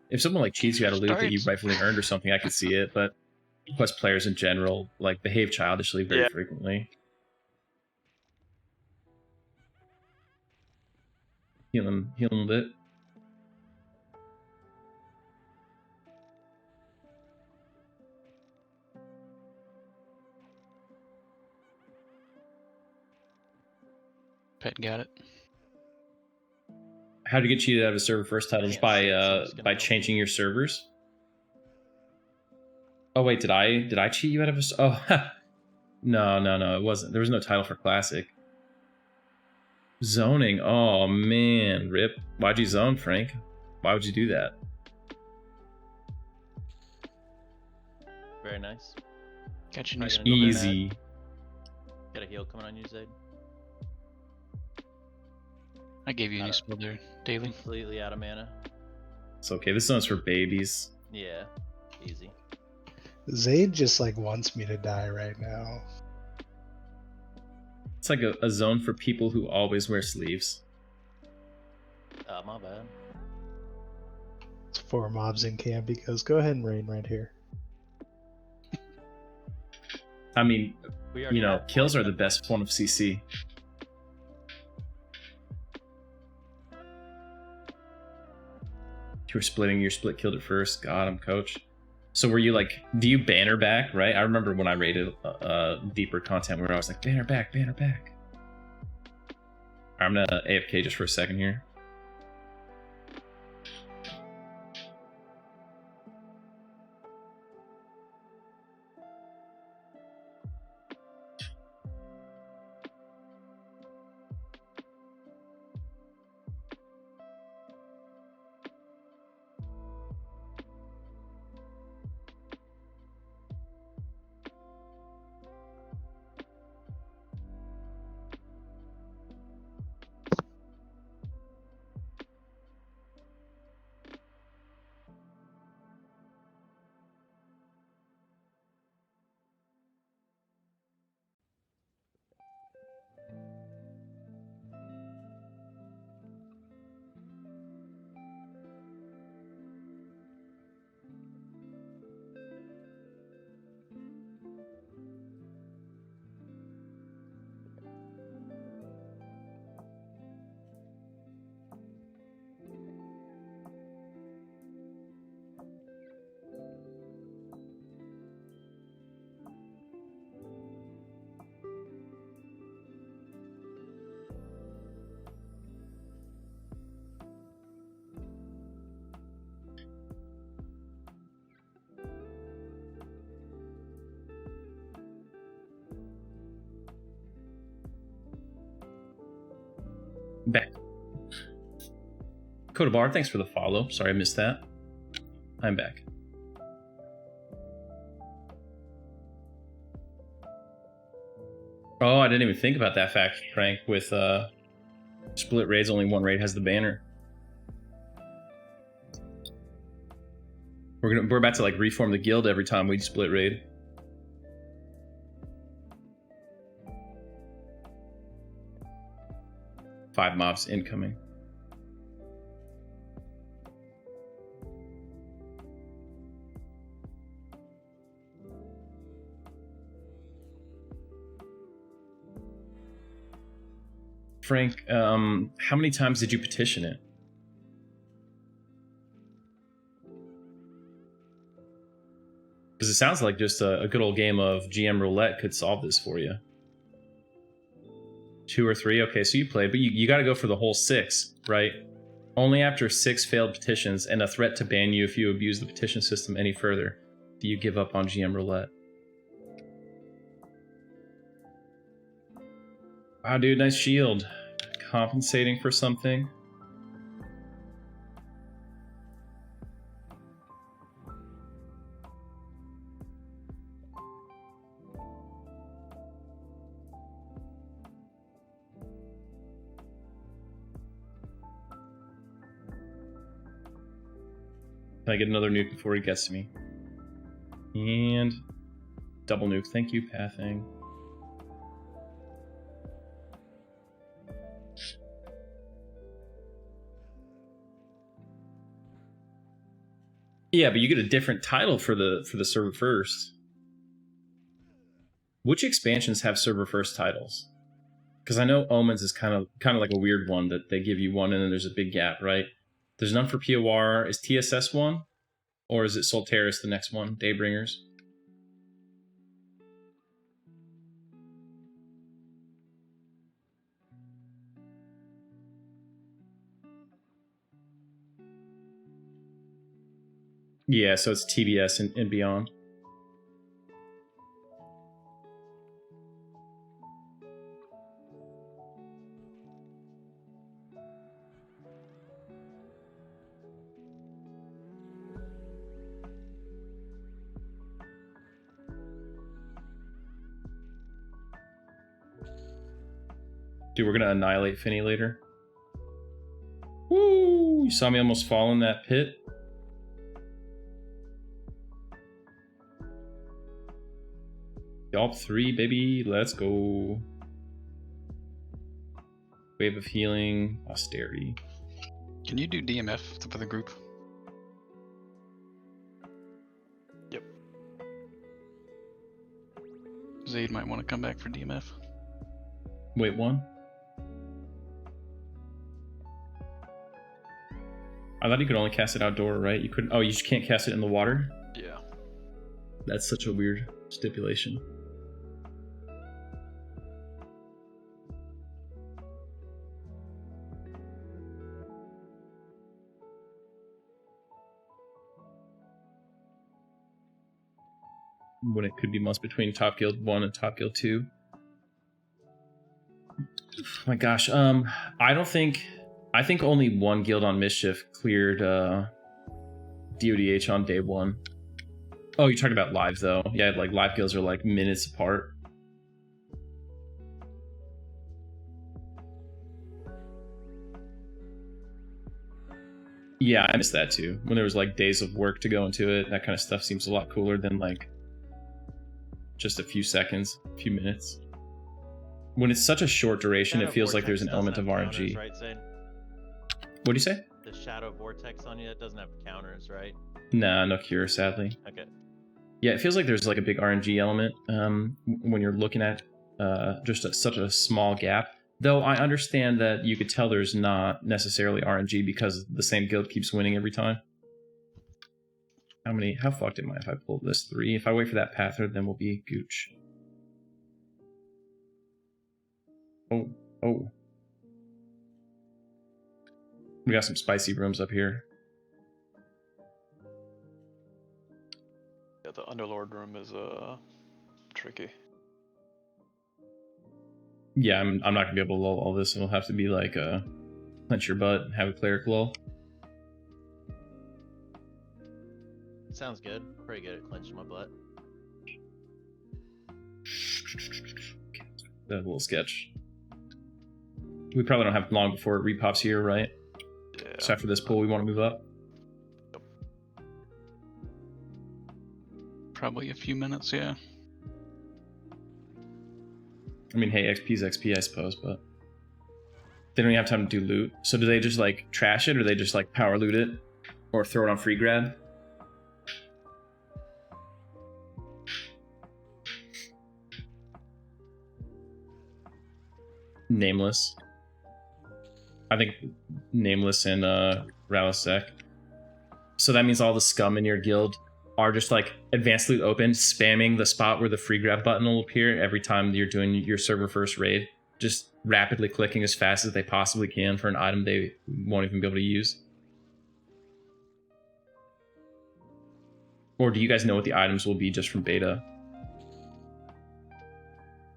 If someone like cheats you out of loot that you Starts. rightfully earned or something, I could see it. But Quest players in general like behave childishly very Yeah. frequently. Healing a bit. Pet got it. How to get cheated out of a server first title? Just by Someone's gonna by help changing your servers. Oh wait, did I cheat you out of a? Oh, no, it wasn't. There was no title for classic. Zoning. Oh man, rip. Why'd you zone, Frank? Why would you do that? Very nice. Got your new Alright, spell gonna do there, Easy. Got a heal coming on you, Zaid. I gave you a new spell there, Daily. Completely out of mana. It's okay. This one's for babies. Yeah, easy. Zaid just like wants me to die right now. It's like a zone for people who always wear sleeves. My bad. It's 4 mobs in camp. He goes, go ahead and rain right here. I mean, We already you know, have kills one. are the best form of CC. You were splitting, your split killed it first. God, I'm coach. So were you like, do you banner back, right? I remember when I rated deeper content where I was like, banner back, banner back. I'm gonna AFK just for a second here. Back. Kodabar, thanks for the follow. Sorry I missed that. I'm back. Oh, I didn't even think about that fact, Frank. With split raids, only one raid has the banner. We're about to like reform the guild every time we split raid. Five mobs incoming. Frank, how many times did you petition it? Because it sounds like just a good old game of GM roulette could solve this for you. 2 or 3? Okay, so you played, but you got to go for the whole 6, right? Only after 6 failed petitions and a threat to ban you if you abuse the petition system any further do you give up on GM roulette. Wow, dude, nice shield. Compensating for something. Can I get another nuke before he gets to me? And double nuke. Thank you, Pathing. Yeah, but you get a different title for the server first. Which expansions have server first titles? Because I know Omens is kind of like a weird one that they give you one and then there's a big gap, right? There's none for POR. Is TSS one? Or is it Solteris the next one? Daybringers? Yeah, so it's TBS and beyond. Dude, we're gonna annihilate Finny later. Woo! You saw me almost fall in that pit. Y'all 3, baby. Let's go. Wave of healing. Austerity. Can you do DMF for the group? Yep. Zaid might want to come back for DMF. Wait, one? I thought you could only cast it outdoor, right? You couldn't. Oh, you just can't cast it in the water? Yeah. That's such a weird stipulation. When it could be must between Top Guild 1 and Top Guild 2. Oh my gosh, I think only one guild on Mischief cleared DODH on day 1. Oh, you're talking about live though. Yeah, like live guilds are like minutes apart. Yeah, I missed that too. When there was like days of work to go into it, that kind of stuff seems a lot cooler than like just a few seconds, a few minutes. When it's such a short duration, it feels like there's an element of RNG. Right, Zane? What do you say? The Shadow Vortex on you, that doesn't have counters, right? Nah, no cure, sadly. Okay. Yeah, it feels like there's like a big RNG element when you're looking at just such a small gap. Though I understand that you could tell there's not necessarily RNG because the same guild keeps winning every time. How fucked am I if I pull this 3? If I wait for that Pather, then we'll be gooch. Oh. We got some spicy rooms up here. Yeah, the Underlord room is tricky. Yeah, I'm not gonna be able to lull all this. It'll have to be like clench your butt and have a cleric lull. Sounds good. Pretty good at clenching my butt. That little sketch. We probably don't have long before it repops here, right? Yeah. So after this pull, we want to move up. Probably a few minutes, yeah. I mean, hey, XP's XP, I suppose, but they don't even have time to do loot. So do they just like trash it, or they just like power loot it, or throw it on free grab? Nameless. I think Nameless and Ralisek. So that means all the scum in your guild are just like advanced loot open, spamming the spot where the free grab button will appear every time you're doing your server first raid. Just rapidly clicking as fast as they possibly can for an item they won't even be able to use. Or do you guys know what the items will be just from beta?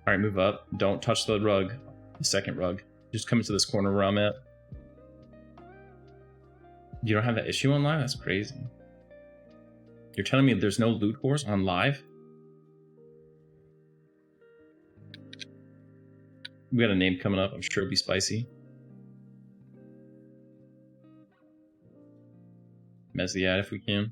Alright, move up. Don't touch the rug. The second rug. Just come into this corner where I'm at. You don't have that issue on live? That's crazy. You're telling me there's no loot whores on live? We got a name coming up. I'm sure it'll be spicy. Mez the ad if we can.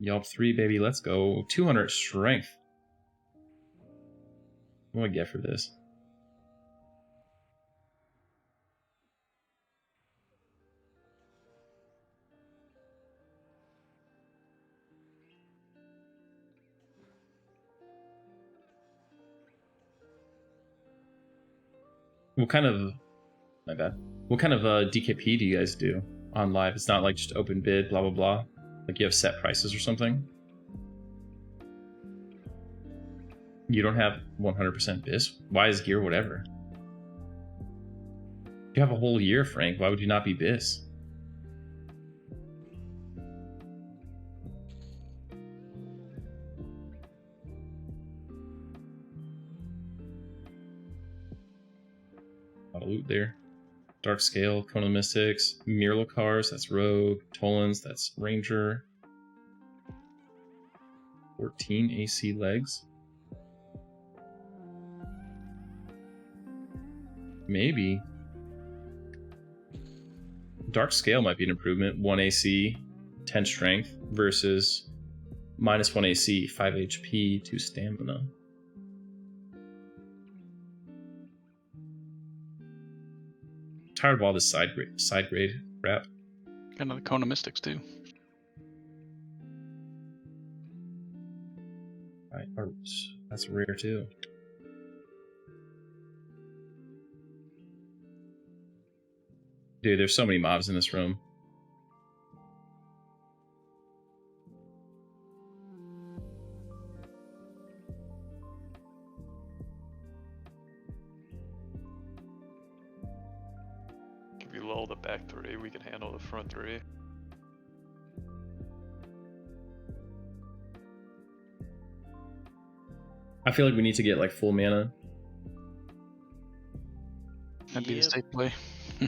Yelp 3, baby. Let's go. 200 strength. What do I get for this? What kind of... My bad. What kind of DKP do you guys do on live? It's not like just open bid, blah, blah, blah. Like you have set prices or something? You don't have 100% bis? Why is gear whatever? You have a whole year, Frank. Why would you not be bis? A lot of loot there. Dark Scale, Cone of Mystics, Mirlocars, that's Rogue, Tolans, that's Ranger. 14 AC legs. Maybe. Dark Scale might be an improvement. 1 AC, 10 strength versus minus 1 AC, 5 HP, 2 stamina. Tired of all this side grade crap. Got another Cone of Mystics too. Right, that's rare too. Dude, there's so many mobs in this room. If you lull the back three, we can handle the front three. I feel like we need to get like full mana. That'd be the Yep. safe play.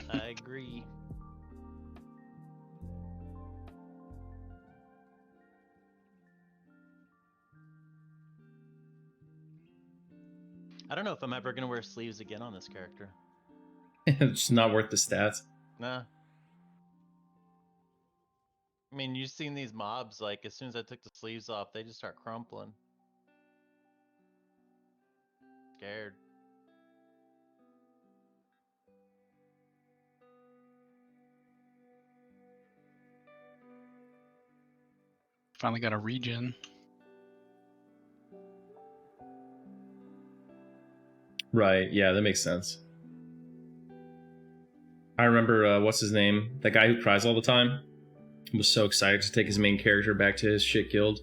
I agree. I don't know if I'm ever gonna wear sleeves again on this character. It's just not worth the stats. Nah. I mean, you've seen these mobs, like, as soon as I took the sleeves off, they just start crumpling. Scared. Finally got a regen. Right, yeah, that makes sense. I remember, what's his name? That guy who cries all the time. Was so excited to take his main character back to his shit guild.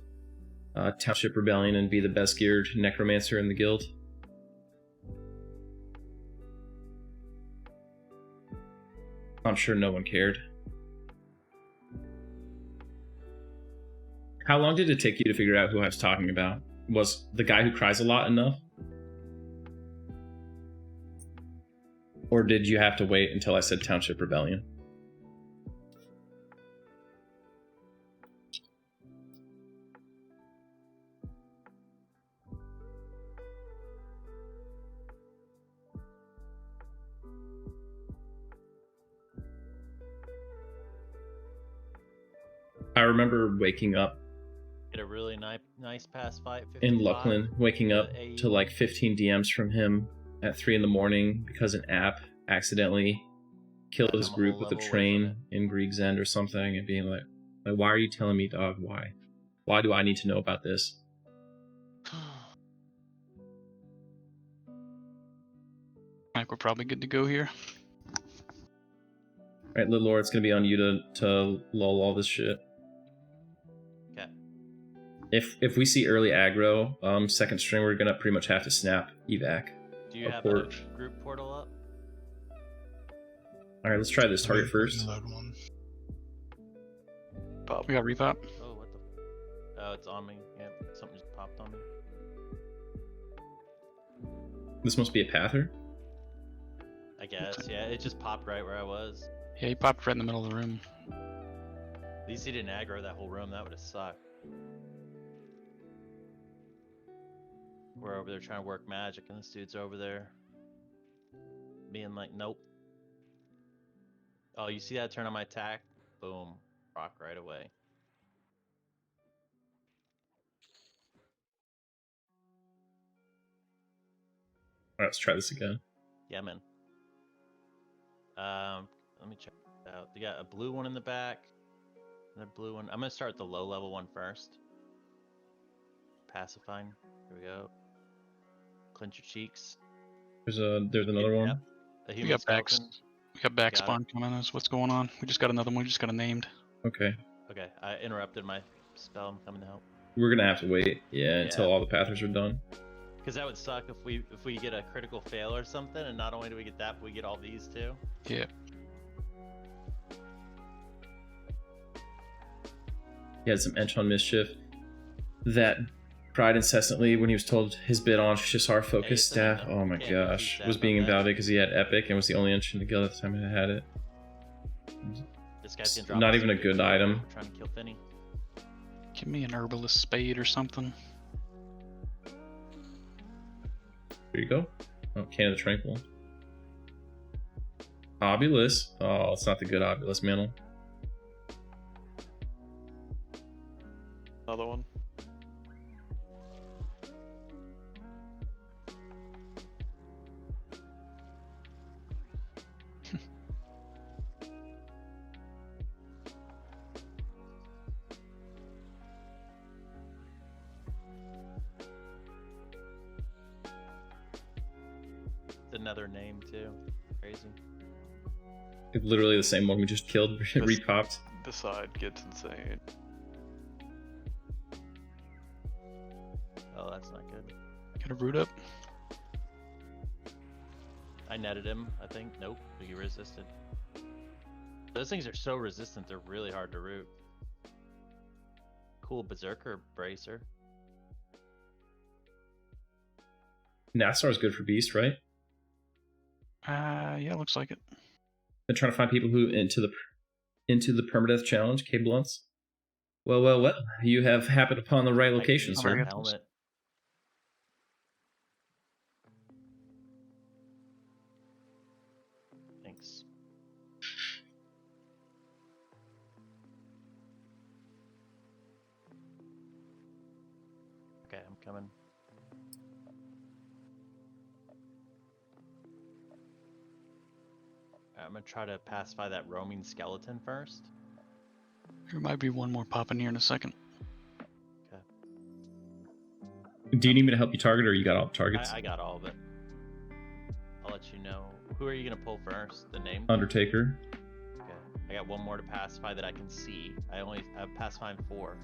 Township Rebellion, and be the best geared necromancer in the guild. I'm sure no one cared. How long did it take you to figure out who I was talking about? Was the guy who cries a lot enough? Or did you have to wait until I said Township Rebellion? I remember waking up Get a really nice pass fight. in 55, Luckland, waking up AE. to like 15 DMs from him at 3 in the morning because an app accidentally killed his I'm a group whole with a level away train from in Grieg's End or something, and being like, why are you telling me, dog? Why? Why do I need to know about this? I think we're probably good to go here. Right, Little Lord, it's gonna be on you to lull all this shit. Okay. If we see early aggro, second string, we're gonna pretty much have to snap evac. Do you a have port. a group portal up? All right, let's try this target first. Load one. Pop. We got repop. Oh, what the? Oh, it's on me. Yeah, something just popped on me. This must be a pather. I guess. Yeah, it just popped right where I was. Yeah, he popped right in the middle of the room. At least he didn't aggro that whole room. That would have sucked. We're over there trying to work magic, and this dude's over there being like, nope. Oh, you see that turn on my attack? Boom. Rock right away. All right, let's try this again. Yeah, man. Let me check it out. They got a blue one in the back. Another blue one. I'm gonna start the low level one first. Pacifying. Here we go. Clench your cheeks. There's another one. Yep. A We human got back. skeleton. We got back Got it. spawn coming. That's what's going on. We just got another one. We just got a named. Okay, Okay, I interrupted my spell. I'm coming to help. we're gonna have to wait, until Yeah. all the pathers are done. Because that would suck if we get a critical fail or something, and not only do we get that, but we get all these too. Yeah. He had some Ench on Mischief that cried incessantly when he was told his bid on Shisar focus Ace staff. and Oh my can't gosh. defeat Was that being on that. invalidated because he had Epic and was the only Ench in the guild at the time I had it. This guy's gonna drop Not us even a food. good item. Trying to kill Finny. Give me an herbalist spade or something. Here you go. Oh, Can of the Tranquil. Obulus. Oh, it's not the good Obulus mantle. Another one. It's another name too. Crazy. It's literally the same one we just killed, repopped. The side gets insane. Oh, that's not good. Got a root up. I netted him, I think. Nope, he resisted. Those things are so resistant, they're really hard to root. Cool Berserker Bracer. Nassar's good for Beast, right? Yeah, looks like it. Been trying to find people who into the Permadeath challenge, K Blunts. Well. You have happened upon the right location, Oh, sir. my Helmet. Thanks. Okay, I'm coming. I'm gonna try to pacify that roaming skeleton first. There might be one more popping here in a second. Do you need me to help you target, or you got all the targets? I got all of it. I'll let you know. Who are you gonna pull first? The name? Undertaker. Okay. I got one more to pacify that I can see. I'm pacifying 4.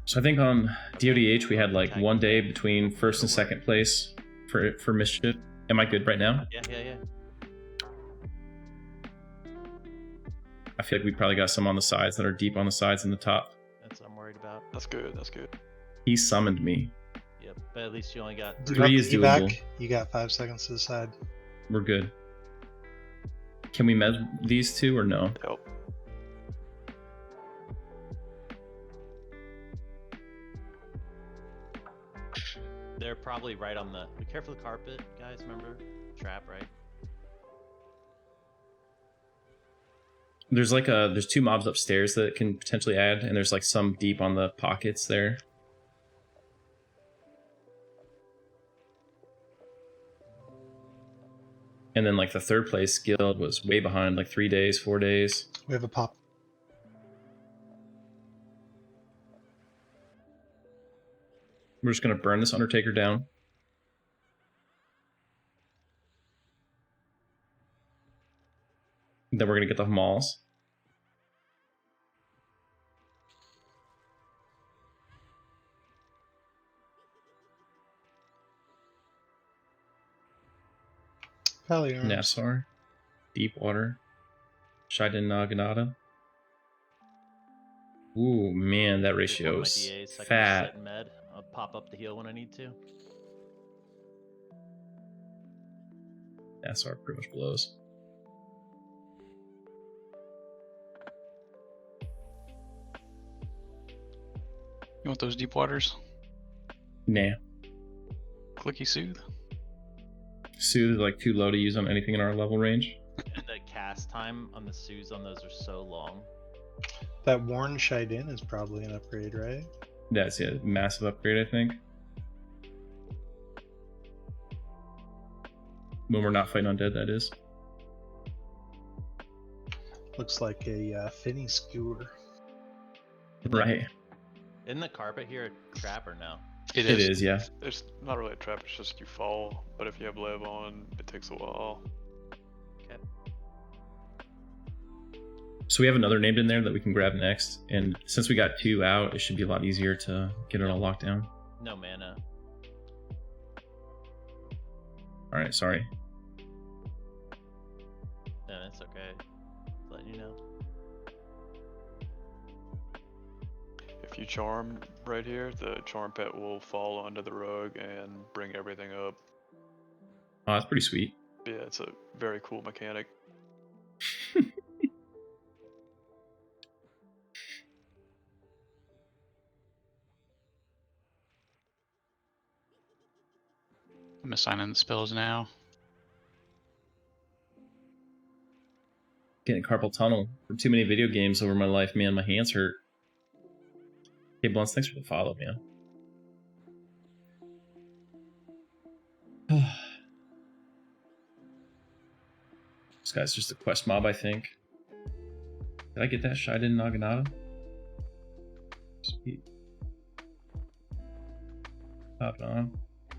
So I think on DODH we had like one day between first and second place for Mischief. Am I good right now? Yeah. I feel like we probably got some on the sides that are deep on the sides and the top. That's what I'm worried about. That's good. That's good. He summoned me. Yep, but at least you only got Do 3. you want is the doable. evac? You got 5 seconds to decide. We're good. Can we med these two or no? Help. They're probably right on the. Be careful of the carpet, guys. Remember, trap, right? There's 2 mobs upstairs that can potentially add, and there's like some deep on the pockets there. And then like the 3rd place guild was way behind, like 3 days, 4 days. We have a pop. We're just gonna burn this Undertaker down. Then we're gonna get the mauls. Paladin. Nassar. Deepwater. Shiden Naginata. Ooh, man, that Just one of my ratio's DAs, so I can just fat. sit in med. I'll pop up the heal when I need to. Nassar pretty much blows. You want those deep waters? Nah. Clicky soothe. Soothe is like too low to use on anything in our level range. And the cast time on the Sues on those are so long. That Worn Shiden is probably an upgrade, right? That's a massive upgrade, I think. When we're not fighting undead, that is. Looks like a finny skewer. Right. Isn't the carpet here a trap or no? It is, yeah. It's not really a trap. It's just you fall. But if you have Lev on, it takes a while. Okay. So we have another named in there that we can grab next. And since we got 2 out, it should be a lot easier to get it all locked down. No mana. Alright, sorry. No, it's okay. Just letting you know. If you charm right here, the charm pet will fall under the rug and bring everything up. Oh, that's pretty sweet. Yeah, it's a very cool mechanic. I'm assigning the spells now. Getting carpal tunnel for too many video games over my life, man. My hands hurt. Hey, Blunts, thanks for the follow, man. This guy's just a quest mob, I think. Did I get that Shiden Naginata? Sweet. Pop it on. Oh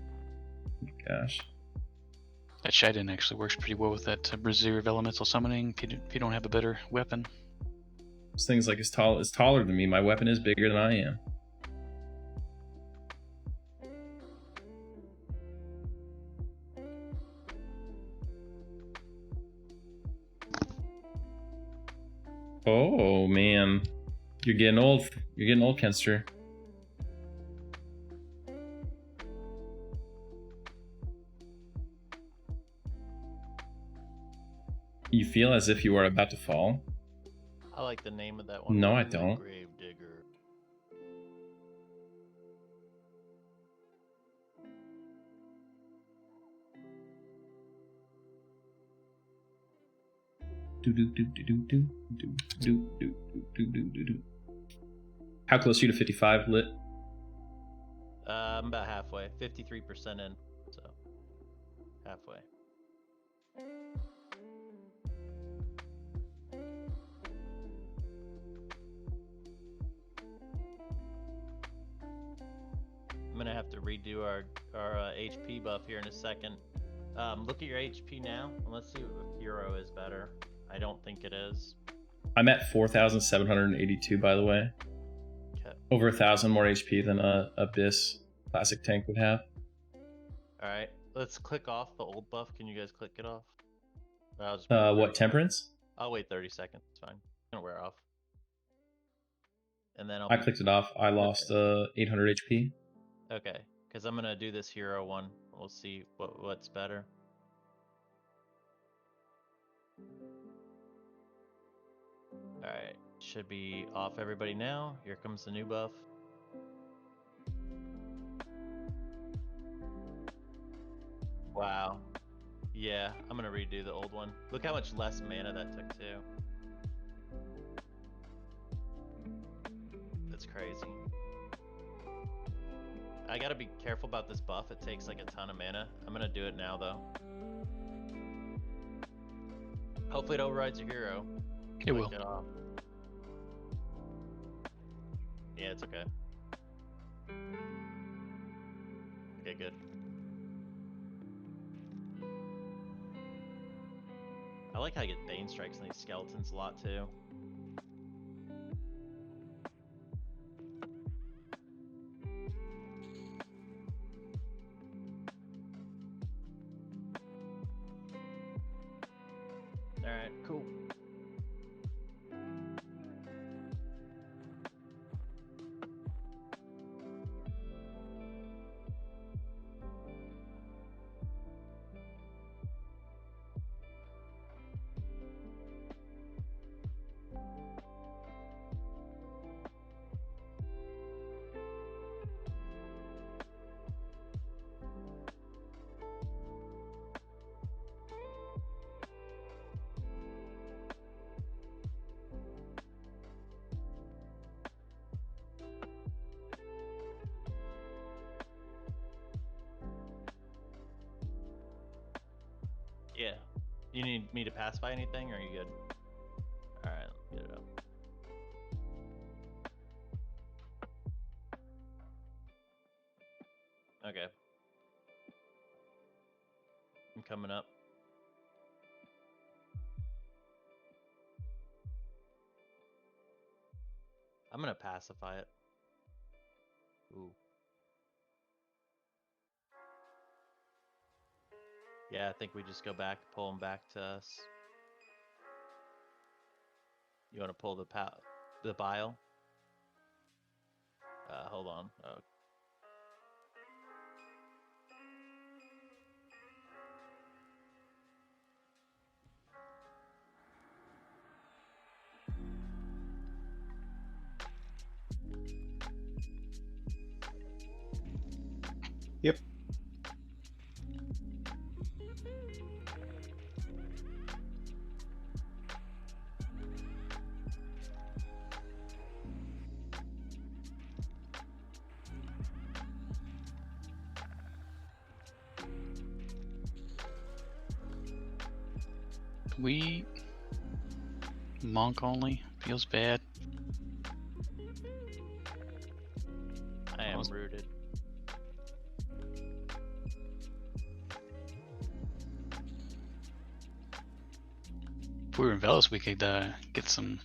my gosh. That Shiden actually works pretty well with that Brazier of Elemental Summoning if you don't have a better weapon. This thing's like is taller than me. My weapon is bigger than I am. Oh man, you're getting old. You're getting old, Kenster. You feel as if you are about to fall. I like the name of that one. No, I The don't. Grave Digger. How close are you to 55 lit? I'm about halfway. 53% in. So halfway. I'm gonna have to redo our HP buff here in a second. Look at your HP now, and let's see if Hero is better. I don't think it is. I'm at 4,782, by the way. Okay. Over 1,000 more HP than a Abyss classic tank would have. All right, let's click off the old buff. Can you guys click it off? I'll just What, Temperance? I'll wait 30 seconds. It's fine. It's gonna wear off. and then I'll. I clicked it off. I lost 800 HP. Okay, because I'm gonna do this hero one. We'll see what's better. All right, should be off everybody now. Here comes the new buff. Wow. Yeah, I'm gonna redo the old one. Look how much less mana that took too. That's crazy. I gotta be careful about this buff. It takes like a ton of mana. I'm gonna do it now though. Hopefully it overrides your hero. It will. It off. Yeah, it's okay. Okay, good. I like how I get Bane Strikes on these skeletons a lot too. Alright, cool. Yeah. You need me to pacify anything, or are you good? Alright, get it up. Okay. I'm coming up. I'm gonna pacify it. Ooh. Yeah, I think we just go back, pull him back to us. You want to pull the bile? Hold on. Oh. Yep. We monk only feels bad. I am rooted. If we were in Velos, we could get some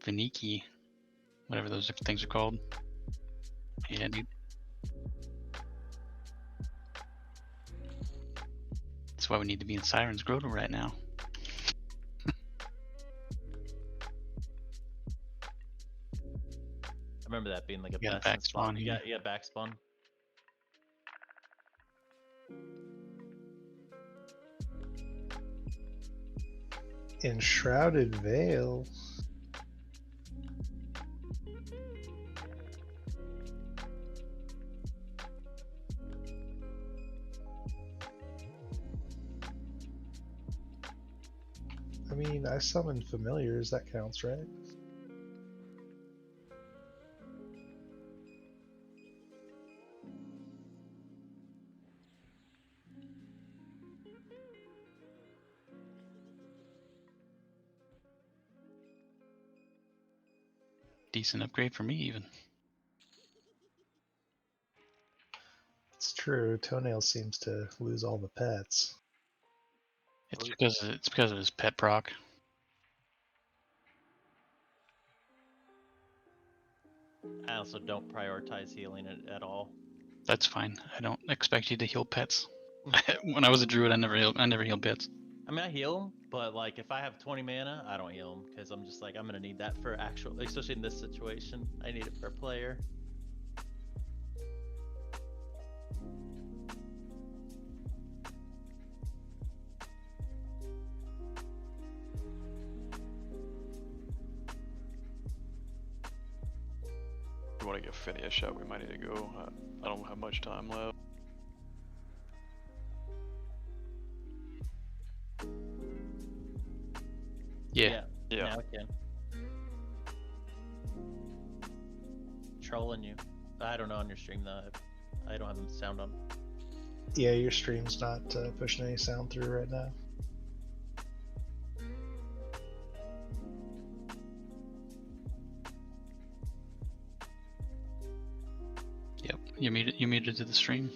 Viniki, whatever those things are called. Yeah, dude. That's why we need to be in Siren's Grotto right now. I remember that being like a You got a best back in spawn. spawn here. You got back spawn. Enshrouded Veil. I mean, I summoned familiars, that counts, right? Decent upgrade for me, even. It's true, Toenail seems to lose all the pets. It's because of his pet proc. I also don't prioritize healing it at all. That's fine. I don't expect you to heal pets. When I was a druid, I never healed pets. I mean, I heal him, but like if I have 20 mana, I don't heal him because I'm just like I'm gonna need that for actual, especially in this situation. I need it for a player. If we want to get Finny a shot, we might need to go. I don't have much time left. Yeah. Yeah. Now I can. Trolling you. I don't know on your stream though. I don't have the sound on. Yeah, your stream's not pushing any sound through right now. Yep. You muted to the stream.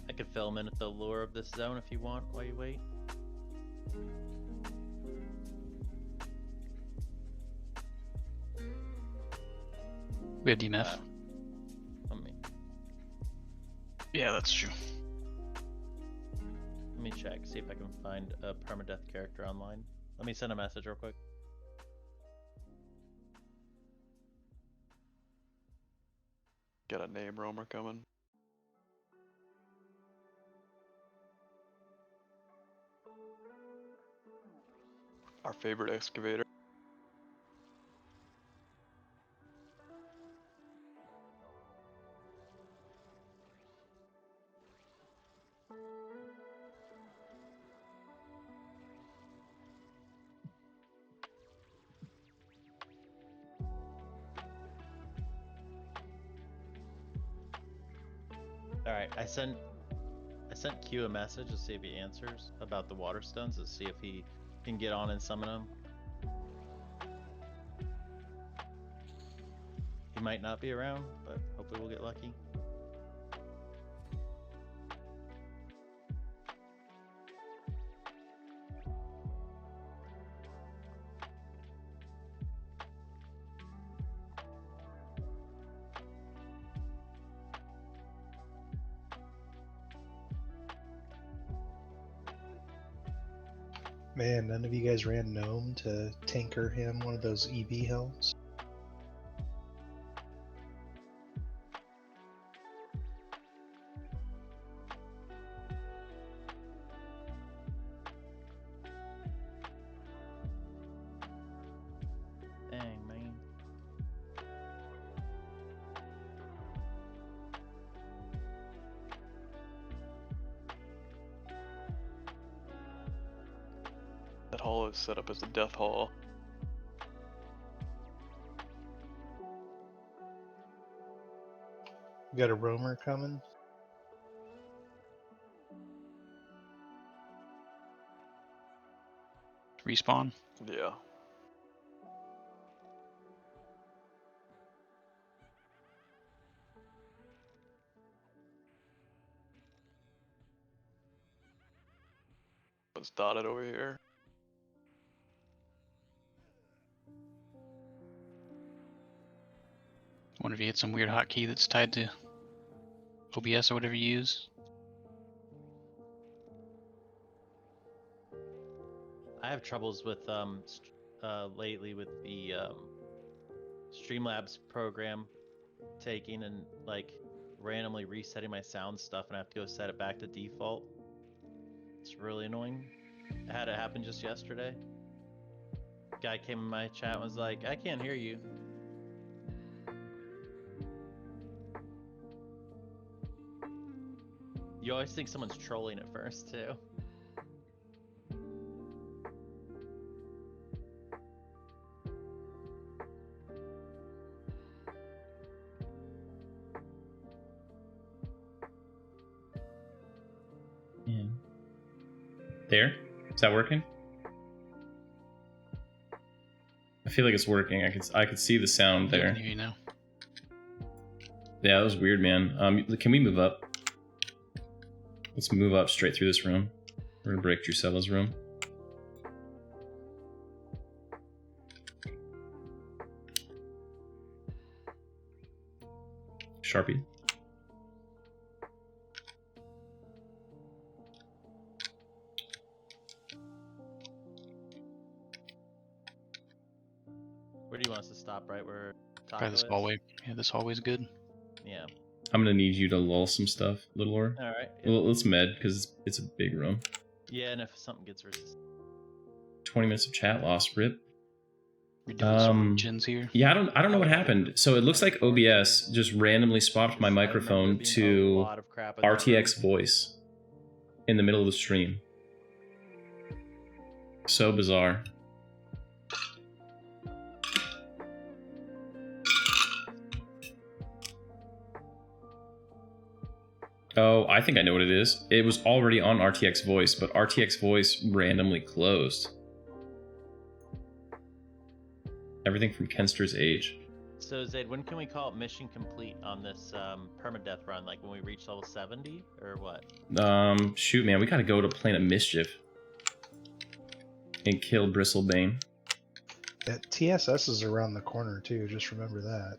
I could fill him in at the lure of this zone if you want while you wait. We have DMF. Let me Yeah, that's true. check, see if I can find a Permadeath character online. Let me send a message real quick. Got a name roamer coming. Our favorite excavator. Alright, I sent Q a message to see if he answers about the water stones, to see if he can get on and summon them. He might not be around, but hopefully we'll get lucky. Man, none of you guys ran Gnome to tinker him one of those EB helms? Dang, man. That hall is set up as a death hall. We got a roamer coming. Respawn. Yeah. It's dotted over here. Wonder if you hit some weird hotkey that's tied to OBS or whatever you use. I have troubles with lately with the Streamlabs program taking and like randomly resetting my sound stuff, and I have to go set it back to default. It's really annoying. I had it happen just yesterday. Guy came in my chat and was like, I can't hear you. You always think someone's trolling at first too. Yeah. There? Is that working? I feel like it's working. I could see the sound I there. can hear you now. Yeah, that was weird, man. Can we move up? Let's move up straight through this room. We're gonna break Drusella's room. Sharpie. Probably this hallway. Yeah, this hallway's good. Yeah. I'm gonna need you to lull some stuff, Little Or. All right. Well, let's med because it's a big room. Yeah, and if something gets resisted. 20 minutes of chat loss, rip. We're doing some gens here. Yeah, I don't know what happened. So it looks like OBS just randomly swapped my microphone to RTX voice in the middle of the stream. So bizarre. Oh, I think I know what it is. It was already on RTX voice, but RTX voice randomly closed. Everything from Kenster's Age. So Zaid, when can we call it mission complete on this permadeath run? Like when we reach level 70 or what? Shoot, man, we gotta go to Planet Mischief and kill Bristlebane. That TSS is around the corner too. Just remember that.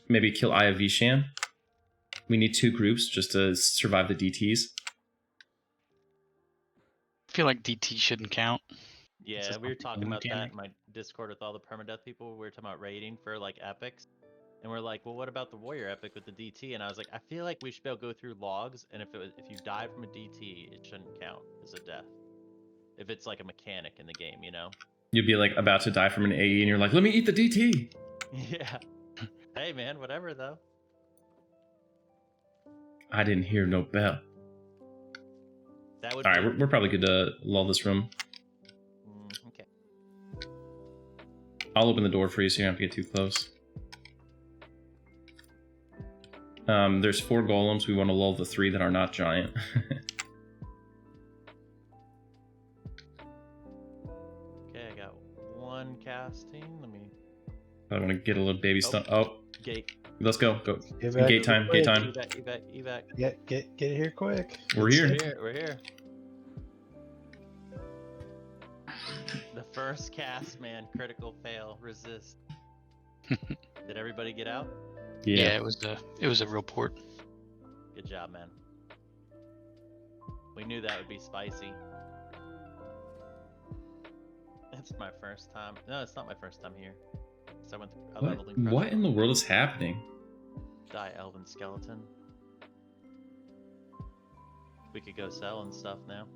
Maybe kill Aya Vishan. We need 2 groups just to survive the DTs. I feel like DT shouldn't count. Yeah, we were talking about that in my Discord with all the permadeath people. We were talking about raiding for like epics. And we're like, well, what about the warrior epic with the DT? And I was like, I feel like we should be able to go through logs, and if you die from a DT, it shouldn't count as a death. If it's like a mechanic in the game, you know? You'd be like about to die from an AE and you're like, let me eat the DT. Yeah. Hey man, whatever though. I didn't hear no bell. That would Alright, we're probably good to lull this room. Okay. I'll open the door for you so you don't have to get too close. There's 4 golems. We want to lull the 3 that are not giant. Okay, I got 1 casting. Let me. I want to get a little baby stuff. Oh, gate. let's go. Go. Evac, Gate time. Gate time. Evac. Get here quick. We're here. We're here. The first cast, man. Critical fail. Resist. Did everybody get out? Yeah, it was a real port. Good job, man. We knew that would be spicy. It's my first time. No, it's not my first time here. So I went through, I leveled in What in the world is happening? Die Elven Skeleton. We could go sell and stuff now.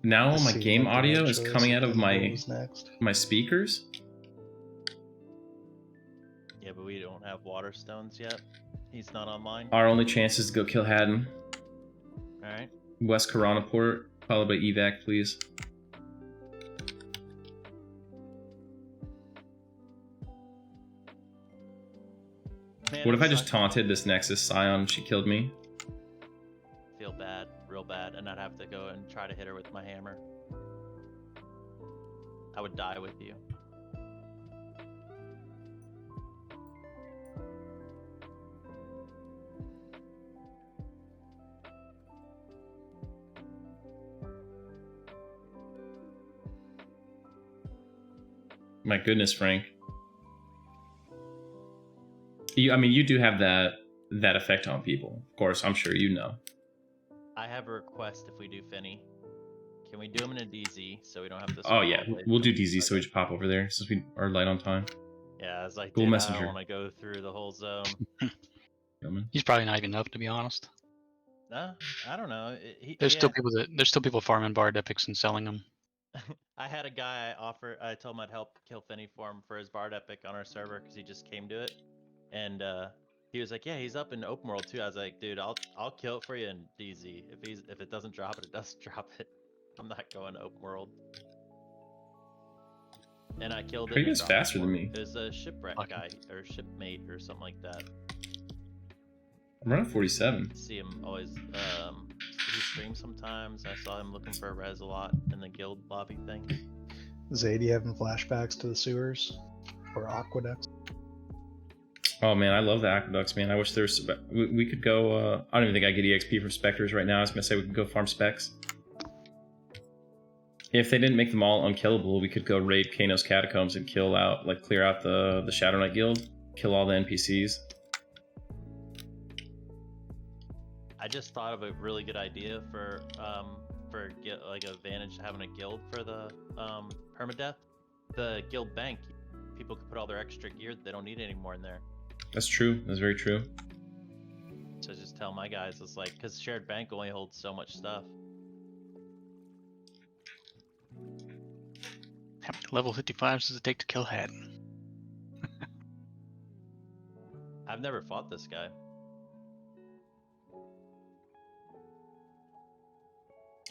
Now Let's my see game what the audio is choice coming out of is next. my speakers. Yeah, but we don't have water stones yet. He's not online. Our only chance is to go kill Haddon. Alright. West Karanaport, followed by evac, please. Man, What if it I just sucks. taunted this Nexus Scion? She killed me. Feel bad, real bad, and I'd have to go and try to hit her with my hammer. I would die with you. My goodness, Frank. You do have that effect on people. Of course, I'm sure you know. I have a request if we do Finny. Can we do him in a DZ so we don't have to... Oh yeah, we'll do DZ so we just pop over there since we are light on time. Yeah, I was like, Cool dude, I messenger. don't want to go through the whole zone. He's probably not even up, to be honest. Nah, I don't know. There's still people farming bard epics and selling them. I had a guy I told him I'd help kill Finny for him for his bard epic on our server because he just came to it, and he was like, yeah, he's up in open world too. I was like, dude, I'll kill it for you in DZ. If it doesn't drop it, it doesn't drop it. I'm not going to open world. And I killed it. Are you guys faster than me? There's a shipwreck guy or shipmate or something like that. I'm running 47. See him always. He streams sometimes. I saw him looking for a res a lot in the guild lobby thing. Zaid, you having flashbacks to the sewers or aqueducts? Oh man, I love the aqueducts, man. I wish there's we could go. I don't even think I get EXP from Spectres right now. I was gonna say we could go farm specs. If they didn't make them all unkillable, we could go raid Kano's Catacombs and clear out the Shadow Knight Guild, kill all the NPCs. I just thought of a really good idea for advantage to having a guild for the permadeath. the guild bank, people could put all their extra gear that they don't need anymore in there. That's true. That's very true. So just tell my guys, it's like, because shared bank only holds so much stuff. How many level 55s does it take to kill Had? I've never fought this guy.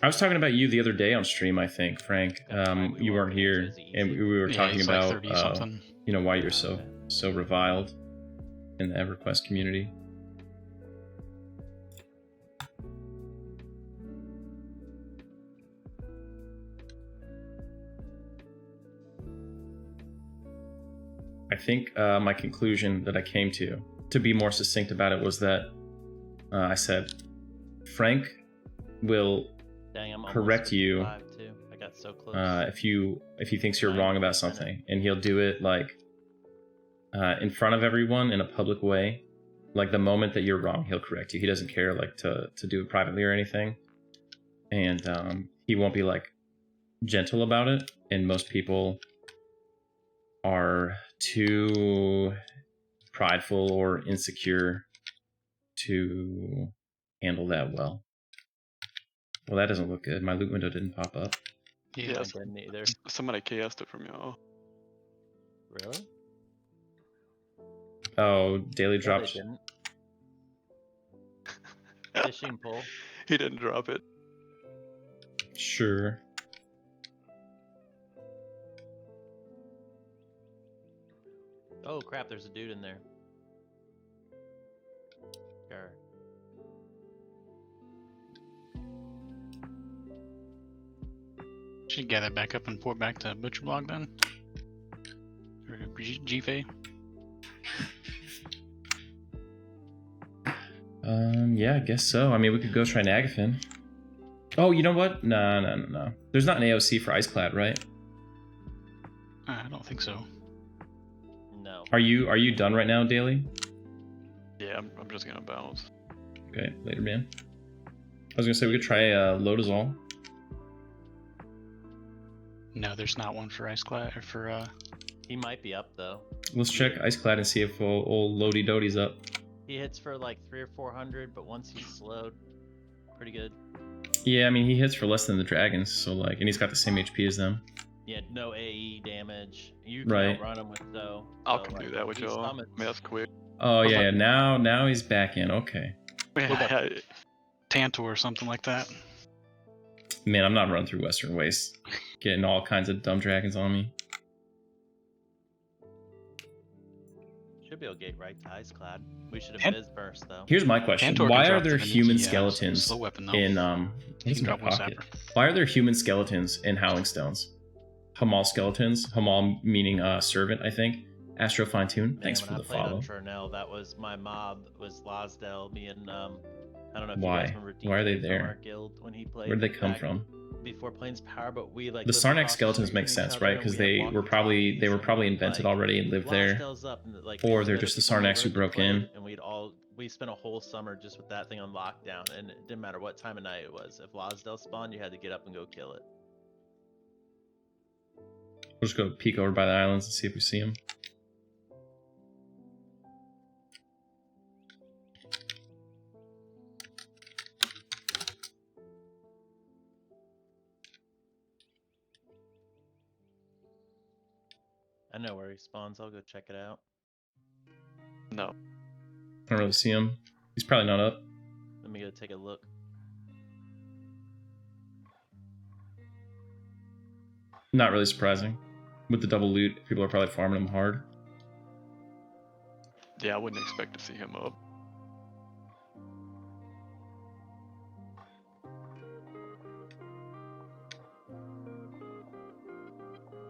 I was talking about you the other day on stream, I think, Frank. You weren't here, and we were talking about like 30 something. you know, why you're so reviled in the EverQuest community. I think my conclusion that I came to be more succinct about it, was that I said, Frank will Dang, I'm correct you too. I got so close. if he thinks you're wrong about something, and he'll do it like in front of everyone in a public way. Like the moment that you're wrong, he'll correct you. He doesn't care like to do it privately or anything, and he won't be like gentle about it. And most people are too prideful or insecure to handle that well. Well, that doesn't look good. My loot window didn't pop up. Yeah, Yes. I didn't either. Somebody chaosed it from y'all. Really? Oh, daily No, drops. they didn't. Fishing pole. He didn't drop it. Sure. Oh crap, there's a dude in there. Sure. should gather back up and pour back to Butcher Blog then. Or GFA. Yeah, I guess so. I mean, we could go try Nagafen. Oh, you know what? No. There's not an AOC for Iceclad, right? I don't think so. No. Are you done right now, Daily? Yeah, I'm just gonna bounce. Okay, later, man. I was gonna say we could try Lodazol. No, there's not one for Iceclad or for He might be up though. Let's check Iceclad and see if old Lodi Dodi's up. He hits for like 300 or 400, but once he's slowed, pretty good. Yeah, I mean he hits for less than the dragons, so like, and he's got the same HP as them. Yeah, no AE damage. You can Right. outrun him with though. I so, can like, do that with he y'all. I summons- mean, that's quick. Oh was yeah, like- now he's back in. Okay. Yeah, Tantor or something like that. Man, I'm not running through Western Waste, getting all kinds of dumb dragons on me. Should be able to get right to Iceclad. We should have And- biz burst though. Here's my question: Tantor can why are drop there to the human Nikki, skeletons slow weapon, though. in He what's can in my drop one pocket? sapper. Why are there human skeletons in Howling Stones? Hamal skeletons. Hamal meaning servant, I think. Astro Fine Tune. Thanks Man, for when the I played follow. on Chernel, that was my mob. Was Losdell, me and I don't know if Why? you guys remember. Why are they DJ from there? Our guild when he played. Where'd they come back from? Before Plains Power, but we like The lived Sarnax across the skeletons street make from each sense, other, right? and Because we had they were probably walkie-talkies, invented like, already and lived there. Losdell's up and, like, Or we they're split just the it between Sarnax who where broke played, in. And we spent a whole summer just with that thing on lockdown, and it didn't matter what time of night it was. If Losdell spawned, you had to get up and go kill it. We'll just go peek over by the islands and see if we see them. I know where he spawns. I'll go check it out. No. I don't really see him. He's probably not up. Let me go take a look. Not really surprising. With the double loot, people are probably farming him hard. Yeah, I wouldn't expect to see him up.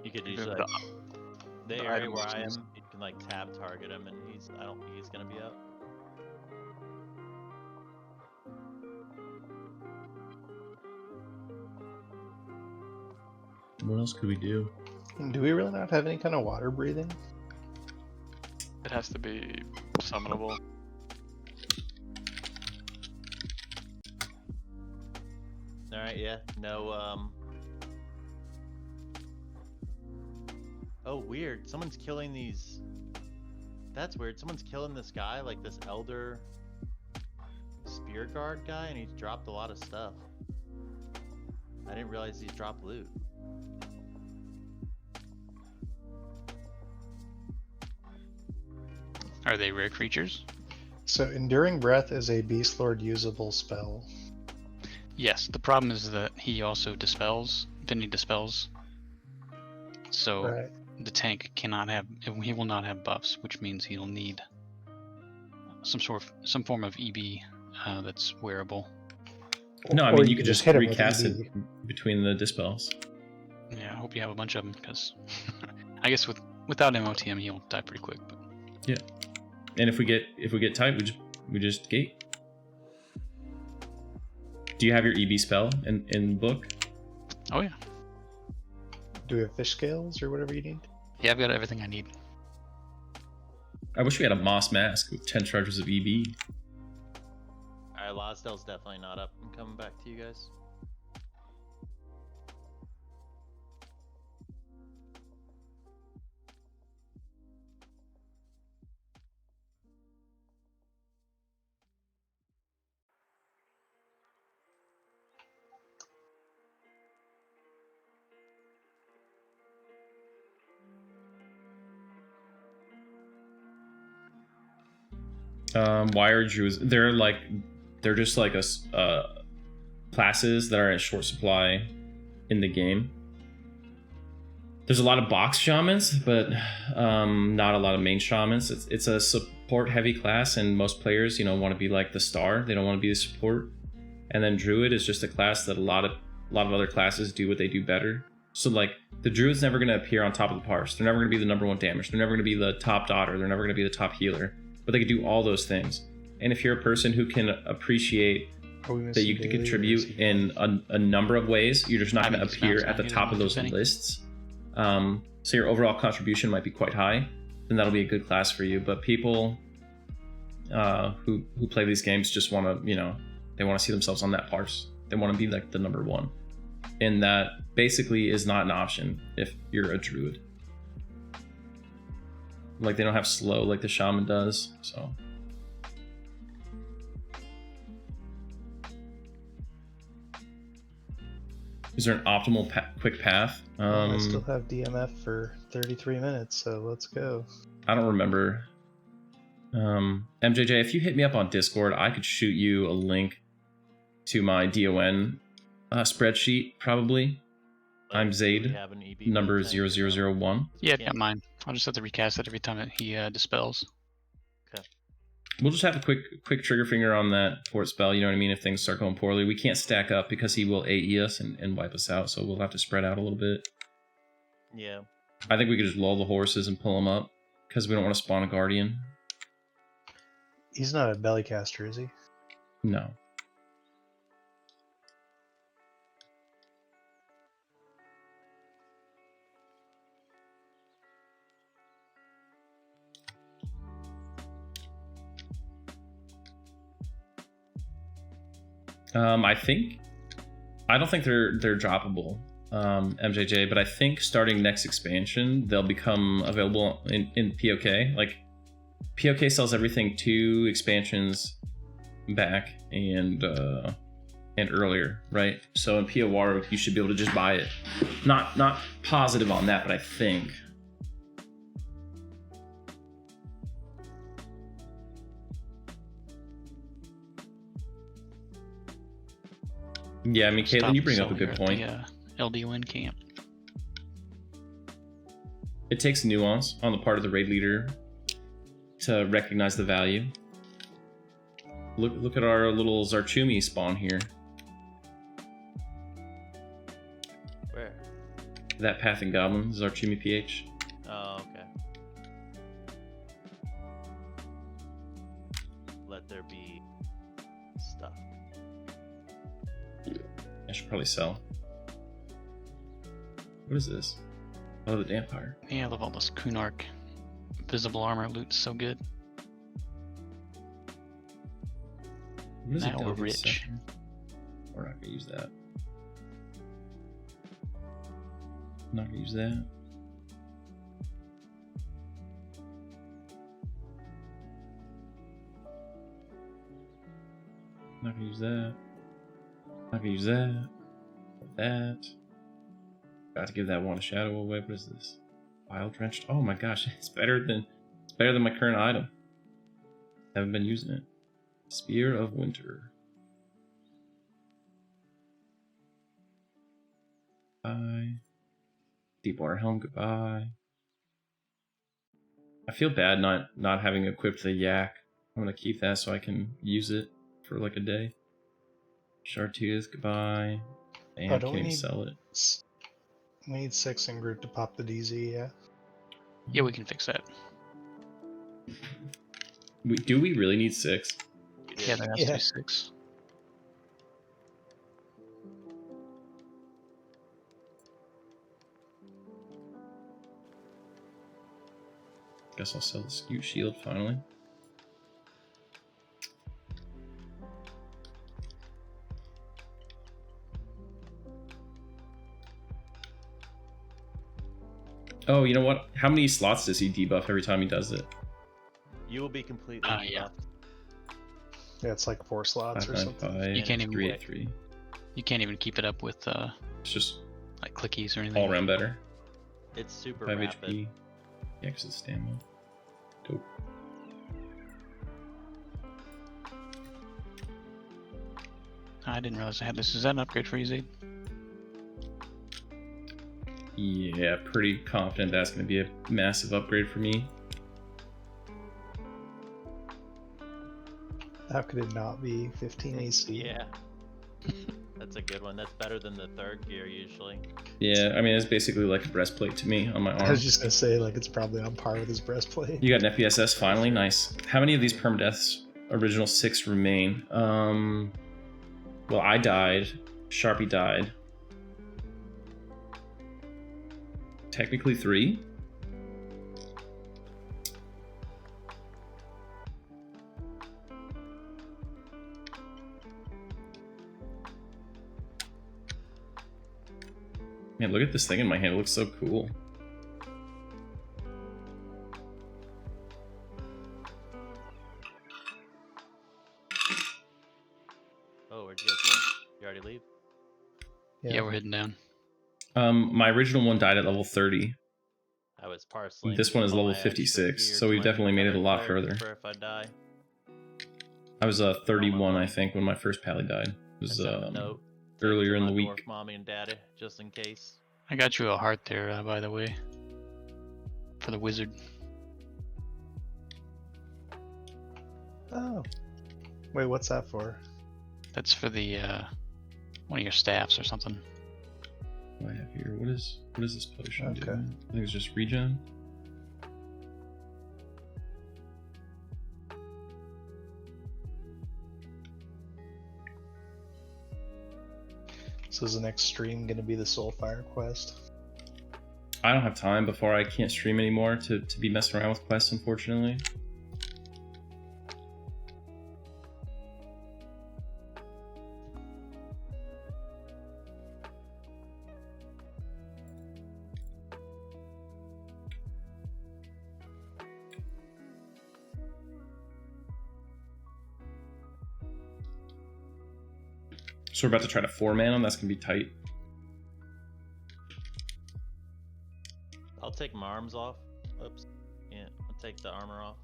You could Even usually the- like, the the area item where I am, options. you can like tab target him, and I don't think he's gonna be up. What else could we do? Do we really not have any kind of water breathing? It has to be summonable. All right, yeah, no, Oh, weird. Someone's killing these. That's weird. Someone's killing this guy, like this elder spear guard guy, and he's dropped a lot of stuff. I didn't realize he's dropped loot. Are they rare creatures? So Enduring Breath is a Beast Lord usable spell. Yes. The problem is that he also dispels. Then he dispels. So Right. the tank cannot have. He will not have buffs, which means he'll need some form of EB that's wearable. No, I Or mean you you could could just hit him with recast EB. it between the dispels. Yeah, I hope you have a bunch of them because I guess without MOTM he'll die pretty quick. But Yeah. And if we get tight, we just gate. Do you have your EB spell in book? oh yeah, Do we have fish scales or whatever you need? yeah, I've got everything I need. I wish we had a moss mask with 10 charges of EB. Alright, Losdale's definitely not up. I'm coming back to you guys. Wire Druids, they're just like classes that are in short supply in the game. There's a lot of box shamans, but not a lot of main shamans. It's a support heavy class, and most players, want to be like the star. They don't want to be the support. And then Druid is just a class that a lot of other classes do what they do better. So like the Druid's never going to appear on top of the parse. They're never going to be the number one damage. They're never going to be the top daughter. They're never going to be the top healer. But they can do all those things. And if you're a person who can appreciate that you can contribute in a number of ways, you're just not going to appear at the top of those lists. So your overall contribution might be quite high, then that'll be a good class for you. But people who play these games just want to, they want to see themselves on that parse. They want to be like the number one. And that basically is not an option if you're a druid. Like they don't have slow like the shaman does, so. Is there an optimal quick path? I still have DMF for 33 minutes, so let's go. I don't remember. MJJ, if you hit me up on Discord, I could shoot you a link to my DON spreadsheet, probably. I'm Zaid, number 0001. Yeah, I've got mine. I'll just have to recast it every time that he dispels. Okay. We'll just have a quick trigger finger on that port spell, you know what I mean, if things start going poorly. We can't stack up because he will AE us and wipe us out, so we'll have to spread out a little bit. Yeah. I think we could just lull the horses and pull them up, because we don't want to spawn a guardian. He's not a bellycaster, is he? No. I don't think they're droppable, MJJ, but I think starting next expansion they'll become available in POK. Like POK sells everything 2 expansions back and earlier, right? So in POR you should be able to just buy it. Not positive on that, but I think. Yeah, I mean, Caitlin, you bring up a good point. Yeah, LDON camp. It takes nuance on the part of the raid leader to recognize the value. Look at our little Zarchumi spawn here. Where? That Path and Goblin, Zarchumi PH. Oh, okay. Let there be stuff. I should probably sell. What is this? Oh, the Dampire. Yeah, I love all this Kunark visible armor loot. It's so good. What is Now it? we're rich. We're not gonna use that. Not gonna use that. Not gonna use that. Not gonna use that. That. Got to give that one a shadow away. What is this? Wild drenched. Oh my gosh, it's better than my current item. Haven't been using it. Spear of Winter. Bye. Deepwater Helm. Goodbye. I feel bad not having equipped the yak. I'm gonna keep that so I can use it for like a day. Chartreuse. Goodbye. And don't can't we even need sell it. We need 6 in group to pop the DZ, yeah? Yeah, we can fix that. Do we really need 6? Yeah, there has to be 6. Guess I'll sell the Scoot Shield finally. Oh, you know what? How many slots does he debuff every time he does it? You will be completely Yeah. debuffed. Yeah, it's like 4 slots or something. 5, You can't even 383. You can't even keep it up with It's just like clickies or anything. all around better. It's super 5 rapid. HP. Yeah, because it's stamina. Dope. I didn't realize I had this. Is that an upgrade for you, Zaid? Yeah, pretty confident that's going to be a massive upgrade for me. How could it not be 15 AC? Yeah. That's a good one. That's better than the 3rd gear usually. Yeah, I mean, it's basically like a breastplate to me on my I arm. was just gonna say, like, it's probably on par with his breastplate. You got an FPSS finally? Nice. How many of these permadeaths original 6 remain? Well, I died. Sharpie died. Technically 3? Man, look at this thing in my hand. It looks so cool. Oh, where'd you guys go? You already leave? Yeah, we're heading down. My original one died at level 30. I was parceling. This one is all level my extra 56, gear so to we've my definitely made it a other lot cleric further. For if I die. I was 31, I think, when my first pally died. It was I sent a note earlier to in my the dwarf week. mommy and daddy, just in case. I got you a heart there, by the way. For the wizard. Oh. Wait, what's that for? That's for the one of your staffs or something. What do I have here? What is this potion do? Okay. I think it's just regen. So is the next stream gonna be the Soulfire quest? I don't have time before I can't stream anymore to be messing around with quests, unfortunately. So we're about to try to 4-man them. That's gonna be tight. I'll take my arms off. Oops. Yeah, I'll take the armor off.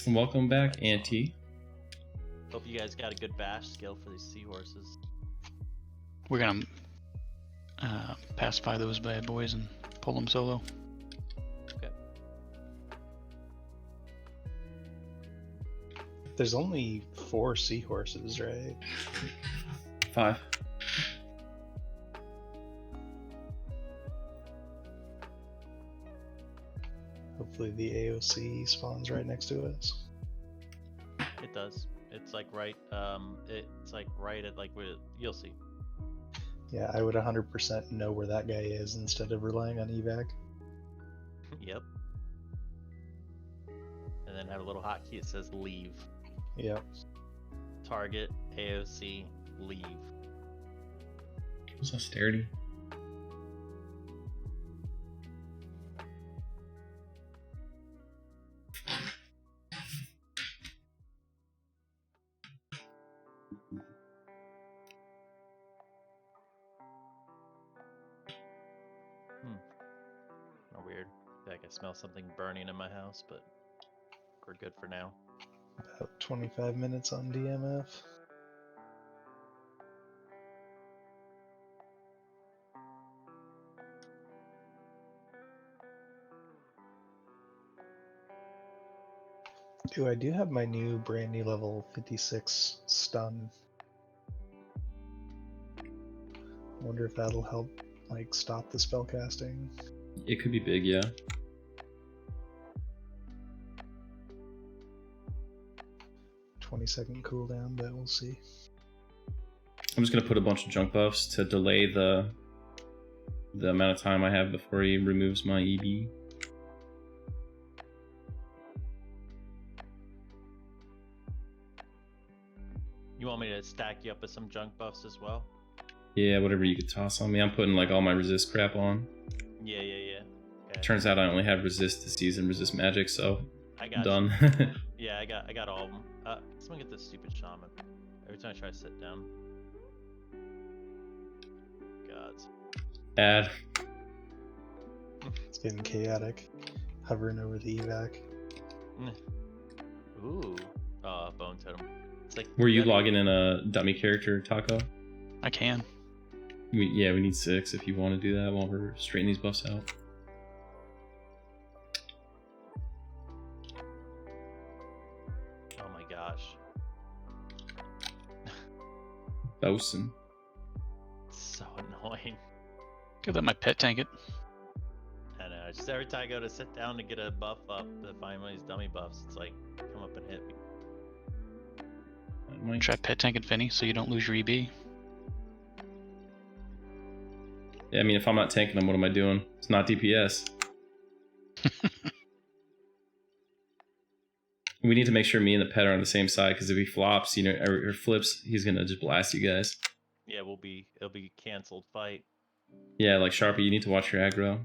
Welcome back, Auntie. Hope you guys got a good bash skill for these seahorses. We're gonna pacify those bad boys and pull them solo. Okay. There's only 4 seahorses, right? 5. Hopefully the AOC spawns right next to us. It does. It's like right. It's like right at like where you'll see. Yeah, I would 100% know where that guy is instead of relying on evac. Yep. And then have a little hotkey that says leave. Yep. Target AOC leave. What's austerity? Kind of weird. I feel like I smell something burning in my house, but we're good for now. About 25 minutes on DMF. Ooh, I do have my new brand new level 56 stun. Wonder if that'll help like stop the spell casting. It could be big, yeah. 20-second cooldown, but we'll see. I'm just gonna put a bunch of junk buffs to delay the amount of time I have before he removes my EB. You want me to stack you up with some junk buffs as well? Yeah, whatever you could toss on me. I'm putting like all my resist crap on. Yeah. Okay. Turns out I only have resist disease and resist magic, so I got done. Yeah, I got all of them. Someone get this stupid shaman. Every time I try to sit down. Gods. Add. It's getting chaotic. Hovering over the evac. Ooh. Bone totem. It's like. Were you logging in a dummy character, Taco? I can. We need 6 if you want to do that while we're straightening these buffs out. Oh my gosh. Bosun. So annoying. Could let my pet tank it. I know. Just every time I go to sit down to get a buff up to find one of these dummy buffs, it's like come up and hit me. That might... Try pet tank it, Finny, so you don't lose your EB. Yeah, I mean, if I'm not tanking them, what am I doing? It's not DPS. We need to make sure me and the pet are on the same side, because if he flops, or flips, he's gonna just blast you guys. Yeah, it'll be canceled fight. Yeah, like Sharpie, you need to watch your aggro.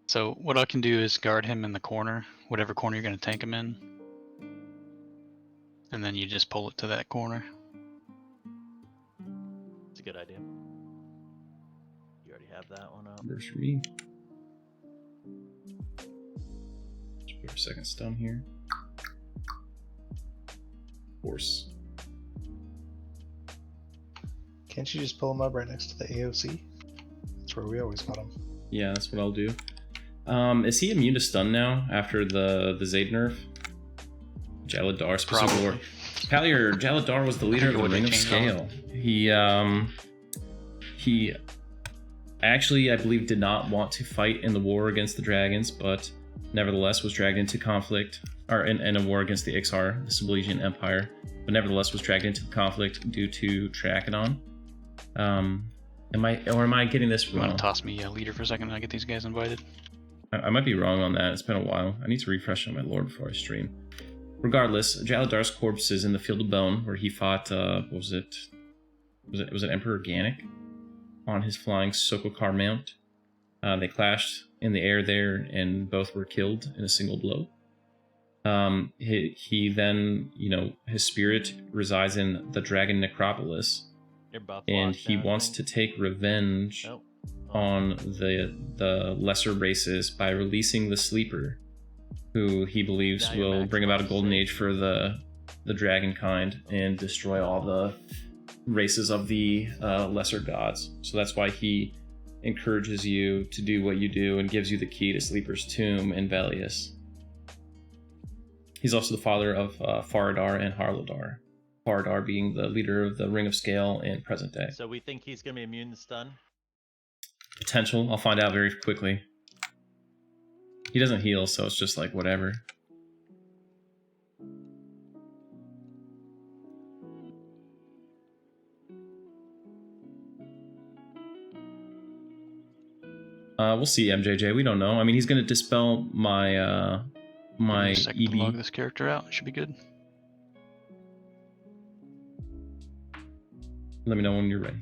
So what I can do is guard him in the corner, whatever corner you're going to tank him in. And then you just pull it to that corner. It's a good idea. You already have that one up. Anniversary. Just put our second stun here. Force. Can't you just pull him up right next to the AOC? That's where we always got him. Yeah, that's what I'll do. Is he immune to stun now after the Zaid nerf? Jaladar, specific lore. Palier, Jaladar was the leader of the Ring of Scale. He actually, I believe, did not want to fight in the war against the dragons, but nevertheless was dragged into conflict, or in a war against the Ixar, the Sibilesian Empire, but nevertheless was dragged into the conflict due to Trachanon. Am I getting this You wrong? want to toss me a leader for a second and I get these guys invited? I might be wrong on that. It's been a while. I need to refresh on my lore before I stream. Regardless, Jaladar's corpse is in the Field of Bone, where he fought, what was it? Was it Emperor Organic? On his flying Sokokar mount. They clashed in the air there, and both were killed in a single blow. He then, his spirit resides in the Dragon Necropolis, and he wants to take revenge on the lesser races by releasing the Sleeper, who he believes will bring about a golden age for the dragon kind and destroy all the races of the lesser gods. So that's why he encourages you to do what you do and gives you the key to Sleeper's tomb in Velius. He's also the father of Faradar and Harladar. Faradar being the leader of the Ring of Scale in present day. So we think he's going to be immune to stun? Potential. I'll find out very quickly. He doesn't heal, so it's just like whatever. We'll see, MJJ. We don't know. I mean, he's going to dispel my my EB. Log this character out. It should be good. Let me know when you're ready.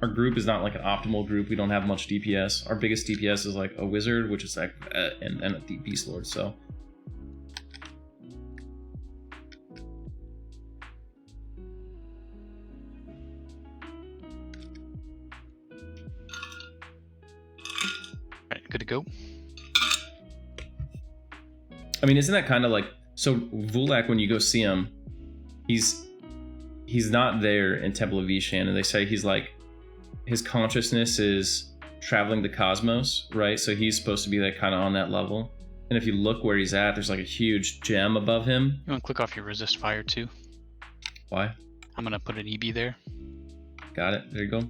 Our group is not like an optimal group. We don't have much DPS. Our biggest DPS is like a wizard, which is like and a deep beast lord. So good to go. I mean, isn't that kind of like, so Vulak, when you go see him, he's not there in Temple of Ishan, and they say he's like, his consciousness is traveling the cosmos, right? So he's supposed to be like kind of on that level. And if you look where he's at, there's like a huge gem above him. You want to click off your resist fire too? Why? I'm gonna put an EB there. Got it. There you go.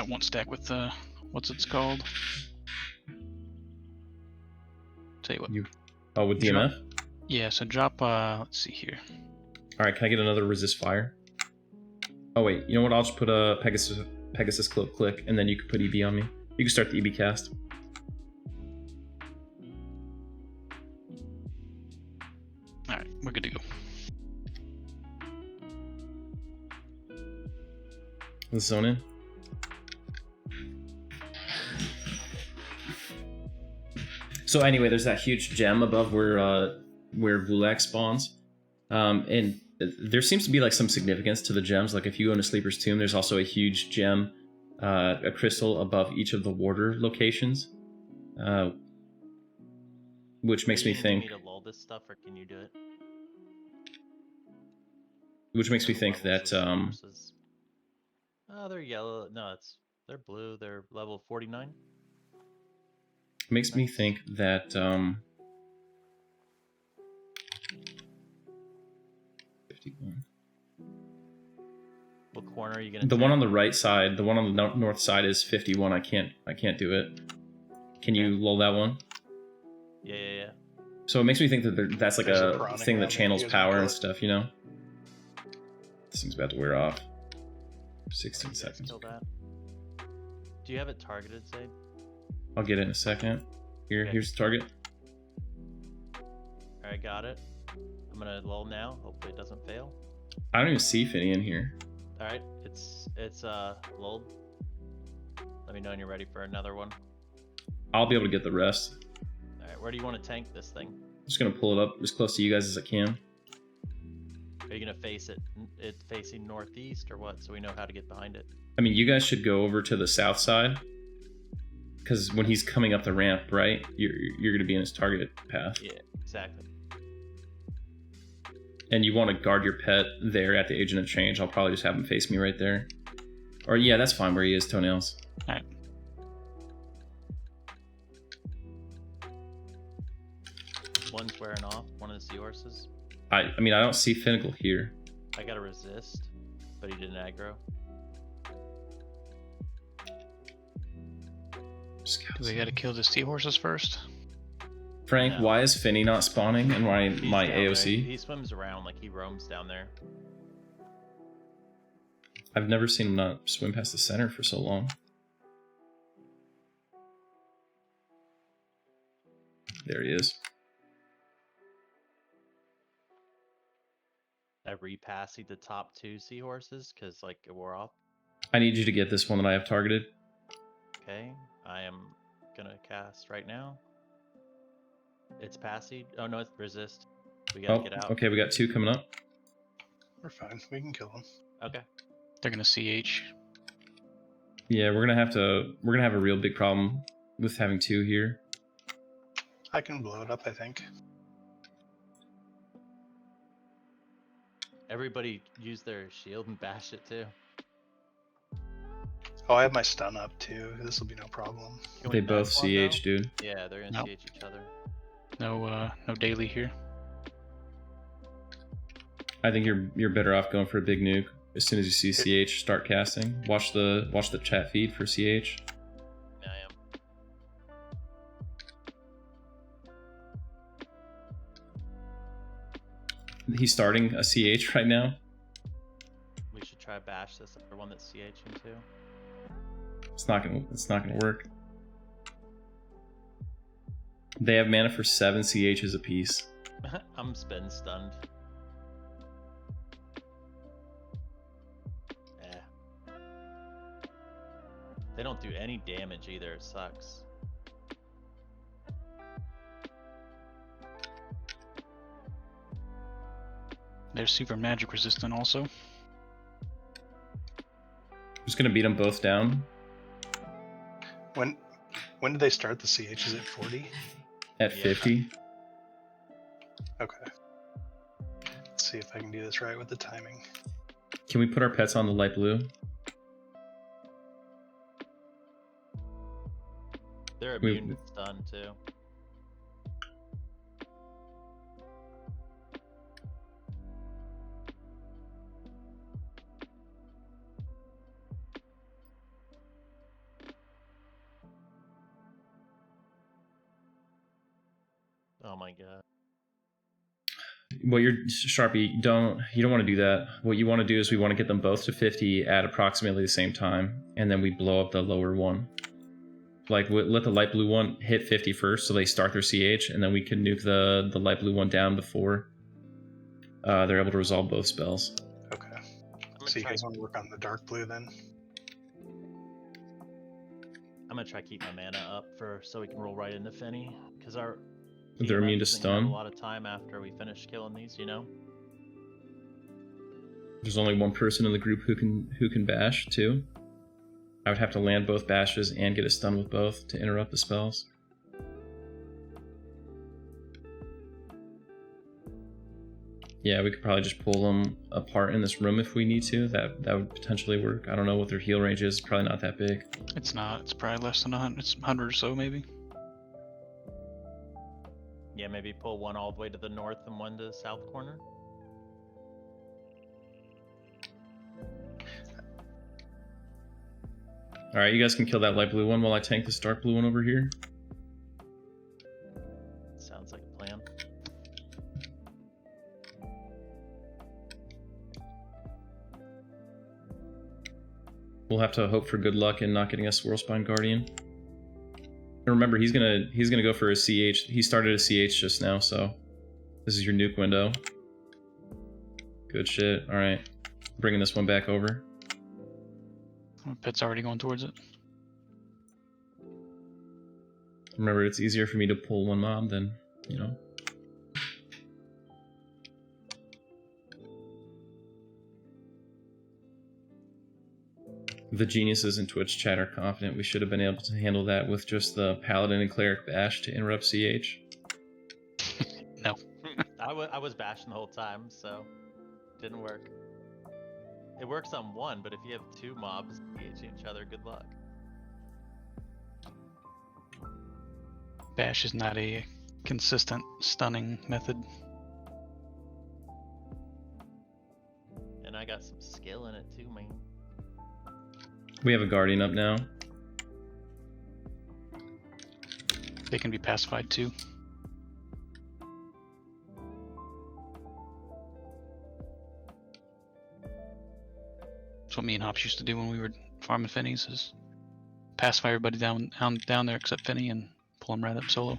Won't stack with what's it's called? Tell you what. Oh, with DMF? Yeah, so drop, let's see here. Alright, can I get another resist fire? Oh wait, you know what? I'll just put a Pegasus Cloak click, and then you can put EB on me. You can start the EB cast. Alright, we're good to go. Let's zone in. So anyway, there's that huge gem above where Vulak spawns, and there seems to be like some significance to the gems. Like if you go into Sleeper's Tomb, there's also a huge gem, a crystal above each of the warder locations, which makes me think. Do you need me to lull this stuff, or can you do it? Which makes me think that Oh, they're yellow. No, they're blue. They're level 49. makes me think that 51. What corner are you gonna? The one on the right side, the one on the north side is 51. I can't do it. Can you lull that one? Yeah. So it makes me think that that's like There's a a chronic thing that around channels there. power and stuff, you know? This thing's about to wear off. 16 You guys seconds. kill that. Do you have it targeted, Zaid? I'll get it in a second. Okay. Here's the target. Alright, got it. I'm gonna lull now. Hopefully it doesn't fail. I don't even see Finny in here. Alright, it's lulled. Let me know when you're ready for another one. I'll be able to get the rest. Alright, where do you want to tank this thing? I'm just gonna pull it up as close to you guys as I can. Are you gonna face it facing northeast or what, so we know how to get behind it? I mean, you guys should go over to the south side, because when he's coming up the ramp, right, you're gonna be in his target path. Yeah, exactly. And you want to guard your pet there at the Agent of Change. I'll probably just have him face me right there. Or yeah, that's fine where he is, Toenails. Alright. One's wearing off, one of the seahorses. I mean, I don't see Finnegal here. I got a resist, but he didn't aggro. Do we gotta kill the seahorses first? Frank, No. why is Finny not spawning and why He's my down there. AOC? He swims around, like he roams down there. I've never seen him not swim past the center for so long. There he is. I repassed the top two seahorses because like it wore off. I need you to get this one that I have targeted. Okay, I am gonna cast right now. It's passy. Oh no, it's resist. We gotta Oh, get out. okay, we got 2 coming up. We're fine. We can kill them. Okay. They're gonna CH. Yeah, we're gonna have a real big problem with having 2 here. I can blow it up, I think. Everybody use their shield and bash it too. Oh, I have my stun up too. This will be no problem. Can They we both back one now? CH, dude. Yeah, they're gonna Nope. CH each other. No daily here. I think you're better off going for a big nuke. As soon as you see CH, start casting. Watch the chat feed for CH. Yeah, I am. He's starting a CH right now. We should try bash this other one that's CHing too. It's not gonna work. They have mana for 7 CHs apiece. I'm spin stunned. Yeah. They don't do any damage either, it sucks. They're super magic resistant also. Just gonna beat them both down. When did they start the CH? Is it 40? At Yeah. 50. Okay. Let's see if I can do this right with the timing. Can we put our pets on the light blue? They're We- immune to stun too. Oh my god. Well, you're Sharpie. You don't want to do that. What you want to do is we want to get them both to 50 at approximately the same time, and then we blow up the lower one. Like let the light blue one hit 50 first, so they start their CH, and then we can nuke the light blue one down before they're able to resolve both spells. Okay. I'm gonna So you try. guys want to work on the dark blue then? I'm gonna try keep my mana up so we can roll right into Finny, because our They're immune to TMF doesn't have stun. a lot of time after we finish killing these, you know. There's only one person in the group who can bash too. I would have to land both bashes and get a stun with both to interrupt the spells. Yeah, we could probably just pull them apart in this room if we need to. That would potentially work. I don't know what their heal range is. Probably not that big. It's not. It's probably less than 100. It's 100 or so, maybe. Yeah, maybe pull one all the way to the north and one to the south corner. All right, you guys can kill that light blue one while I tank this dark blue one over here. Sounds like a plan. We'll have to hope for good luck in not getting a Swirlspine Guardian. And remember, he's gonna go for a CH. He started a CH just now, so this is your nuke window. Good shit. All right, bringing this one back over. My pet's already going towards it. Remember, it's easier for me to pull one mob than, you know. The geniuses in Twitch chat are confident we should have been able to handle that with just the Paladin and Cleric bash to interrupt CH. No. I was bashing the whole time, so didn't work. It works on one, but if you have two mobs engaging each other, good luck. Bash is not a consistent stunning method. And I got some skill in it too, man. We have a Guardian up now. They can be pacified too. That's what me and Hops used to do when we were farming Finnies, is pacify everybody down there except Finny and pull them right up solo.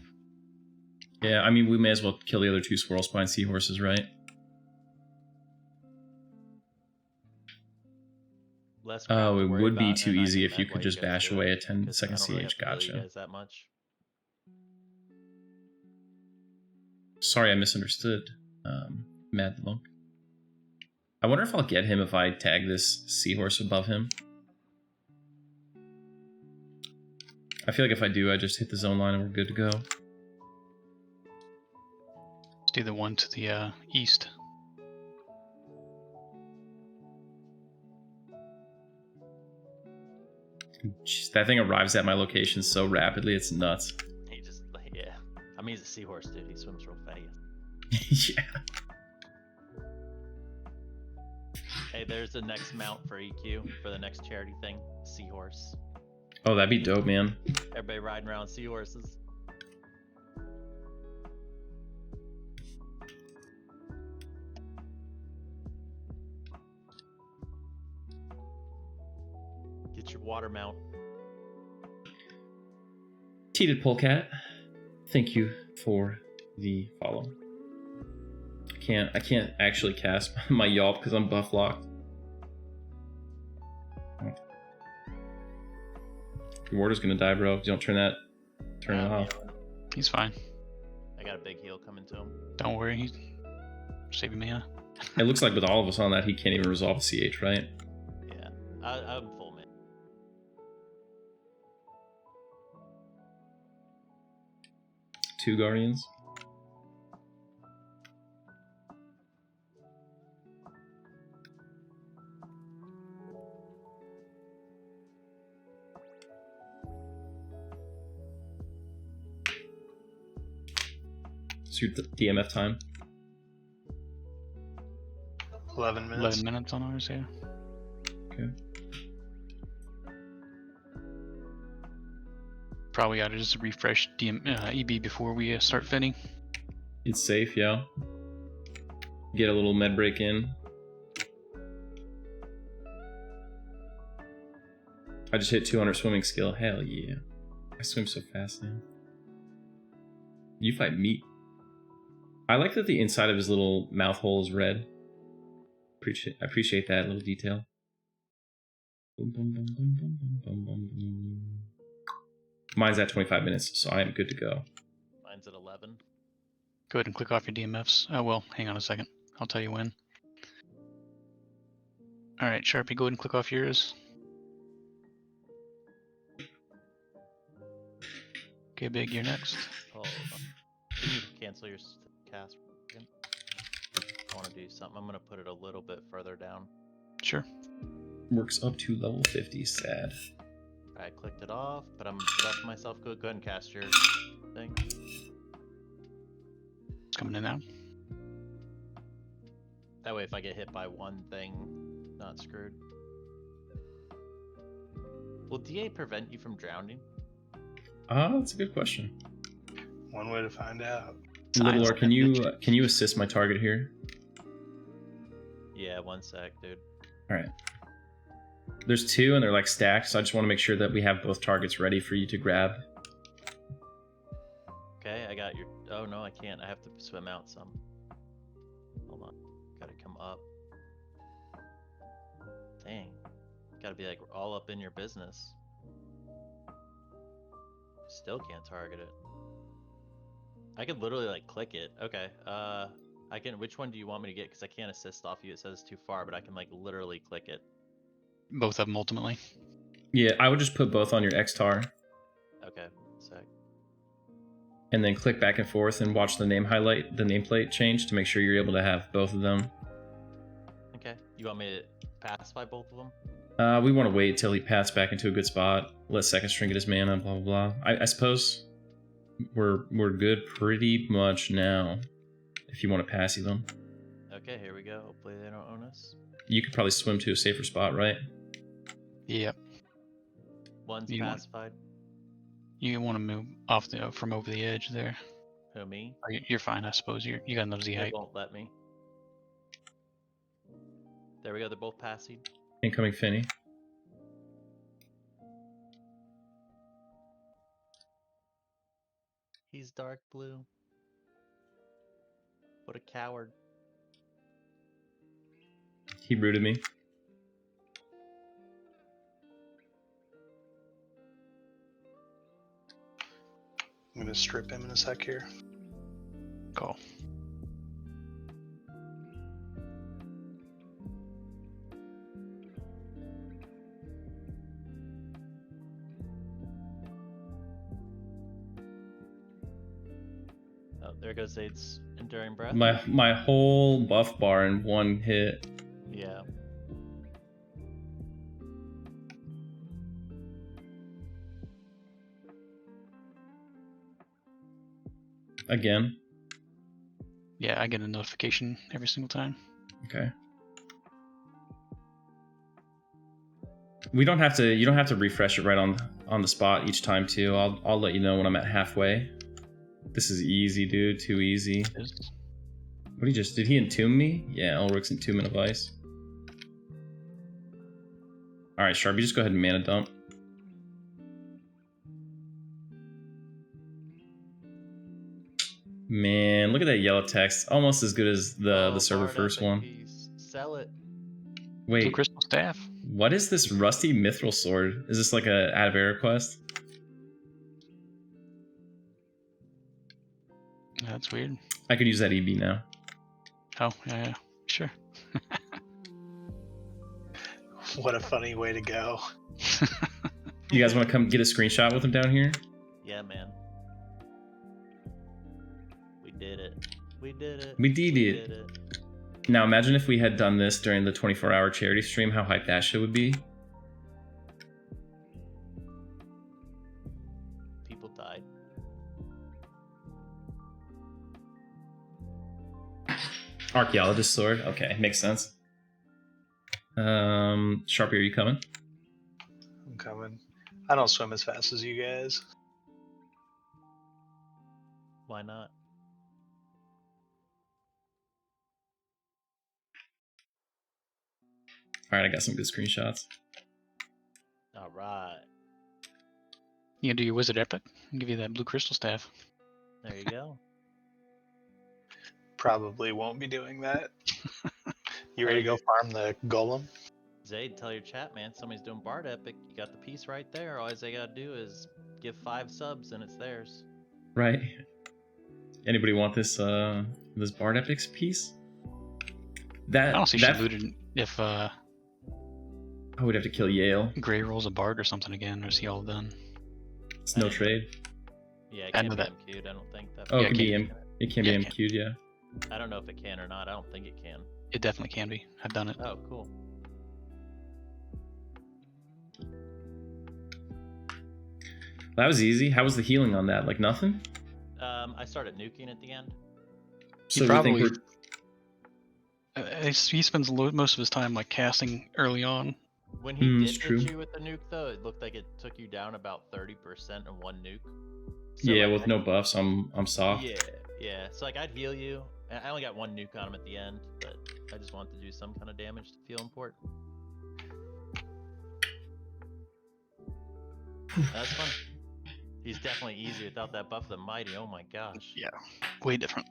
Yeah, I mean, we may as well kill the other two Swirlspine Seahorses, right? Less Oh, crap to it worry would be about, too and I easy can if you med could while just guys bash do away it, a 10 'cause second I don't really CH. have to kill you Gotcha. guys that much. Sorry, I misunderstood. Mad Monk. I wonder if I'll get him if I tag this Seahorse above him. I feel like if I do, I just hit the zone line and we're good to go. Let's do the one to the east. Jeez, that thing arrives at my location so rapidly, it's nuts. He just, yeah. I mean, he's a seahorse, dude. He swims real fast. Yeah. Hey, there's the next mount for EQ for the next charity thing. Seahorse. Oh, that'd be dope, man. Everybody riding around seahorses. Get your water mount. Teeted Polecat, thank you for the follow. I can't actually cast my Yelp because I'm buff locked. Your warder's gonna die, bro. If you don't turn it off. He's fine. I got a big heal coming to him. Don't worry, he's saving me. It looks like with all of us on that, he can't even resolve a CH, right? Yeah, I'm full man. 2 Guardians. What's your DMF time? 11 minutes. 11 minutes on ours, yeah. Okay. Probably ought to just refresh EB before we start fitting. It's safe, yeah. Get a little med break in. I just hit 200 swimming skill. Hell yeah. I swim so fast now. You fight meat. I like that the inside of his little mouth hole is red. I appreciate that little detail. Boom, boom, boom, boom, boom, boom, boom, boom, boom. Mine's at 25 minutes, so I am good to go. Mine's at 11. Go ahead and click off your DMFs. Oh, well, hang on a second. I'll tell you when. Alright, Sharpie, go ahead and click off yours. Okay, Big, you're next. Hold on. Can you cancel your cast? I want to do something. I'm going to put it a little bit further down. Sure. Works up to level 50, sad. I clicked it off, but I'm left myself good. Go ahead and cast your thing. It's coming in now. That way, if I get hit by one thing, not screwed. Will DA prevent you from drowning? That's a good question. One way to find out. Little Lord, can you assist my target here? Yeah, 1 sec, dude. Alright. There's 2 and they're like stacked, so I just want to make sure that we have both targets ready for you to grab. Okay, I got your... Oh, no, I can't. I have to swim out some. Hold on. Gotta come up. Dang. Gotta be like all up in your business. Still can't target it. I could literally like click it. Okay. I can. Which one do you want me to get? Because I can't assist off you. It says too far, but I can like literally click it. Both of them ultimately. Yeah, I would just put both on your X-Tar. Okay. Sec. And then click back and forth and watch the nameplate change to make sure you're able to have both of them. Okay. You want me to pacify both of them? We want to wait till he paths back into a good spot. Let second string get his mana, blah blah blah. I suppose we're good pretty much now. If you want to passy them. Okay, here we go. Hopefully they don't own us. You could probably swim to a safer spot, right? Yep. One's You want- pacified. You want to move off from over the edge there. Who, me? Or you're fine, I suppose. You got enough Z They height. won't let me. There we go. They're both passive. Incoming Finny. He's dark blue. What a coward. He rooted me. I'm gonna strip him in a sec here. Call. Oh, there goes Zaid's enduring breath. My whole buff bar in one hit. Yeah. Again. Yeah, I get a notification every single time. Okay. You don't have to refresh it right on the spot each time too. I'll let you know when I'm at halfway. This is easy, dude. Too easy. What did he entomb me? Yeah, Elric's Entombment of Ice. Alright, Sharpie, just go ahead and mana dump. Man, look at that yellow text. Almost as good as the server Bard first epic one. piece. Sell it. Wait, Blue crystal staff. what is this rusty mithril sword? Is this like a out of air quest? That's weird. I could use that EB now. Oh, yeah, sure. What a funny way to go. You guys want to come get a screenshot with him down here? Yeah, man. did it. We did it. We did it. Now imagine if we had done this during the 24-hour charity stream, how hyped that shit would be. People died. Archaeologist sword. Okay, makes sense. Sharpie, are you coming? I'm coming. I don't swim as fast as you guys. Why not? All right, I got some good screenshots. All right. You can do your wizard epic. I'll give you that blue crystal staff. There you go. Probably won't be doing that. You ready to go farm the golem? Zaid, tell your chat, man. Somebody's doing Bard Epic. You got the piece right there. All they gotta do is give 5 subs and it's theirs. Right. Anybody want this this Bard Epics piece? That I don't see that she looted if I would have to kill Yale. Gray rolls a bard or something again, or is he all done? It's no trade. Yeah, it I can't know be that. MQ'd. I don't think that. Oh, Yeah, it can be it it can yeah, be it can. MQ'd, yeah. I don't know if it can or not. I don't think it can. It definitely can be. I've done it. Oh, cool. That was easy. How was the healing on that? Like nothing? I started nuking at the end. So we probably- think He spends most of his time like casting early on. When he it's did true. hit you with the nuke, though, it looked like it took you down about 30% in one nuke. yeah, like, with no buffs, I'm soft. Yeah. So like I'd heal you. And I only got one nuke on him at the end, but I just wanted to do some kind of damage to feel important. That's fun. He's definitely easy without that buff of the mighty. Oh my gosh. Yeah, way different.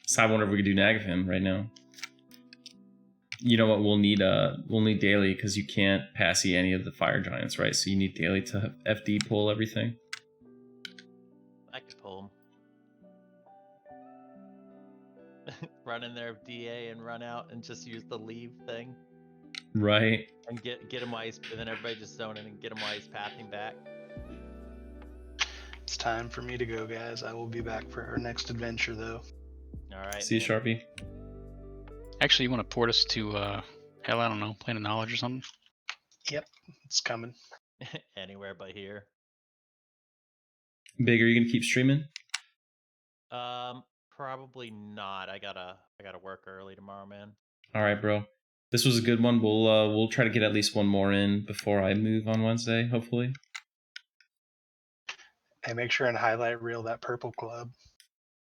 So I wonder if we could do nag of him right now. You know what? We'll need daily because you can't passy any of the fire giants, right? So you need daily to FD pull everything. I could pull him. Run in there with DA and run out and just use the leave thing. Right. And get him while he's, and then everybody just zone in and get him while he's pathing back. It's time for me to go, guys. I will be back for our next adventure, though. Alright. See you, Sharpie. Actually, you want to port us to hell, I don't know, Plane of Knowledge or something? Yep, it's coming. Anywhere but here. Big, are you gonna keep streaming? Probably not. I gotta work early tomorrow, man. All right, bro. This was a good one. We'll try to get at least one more in before I move on Wednesday, hopefully. Hey, make sure and highlight reel that purple club.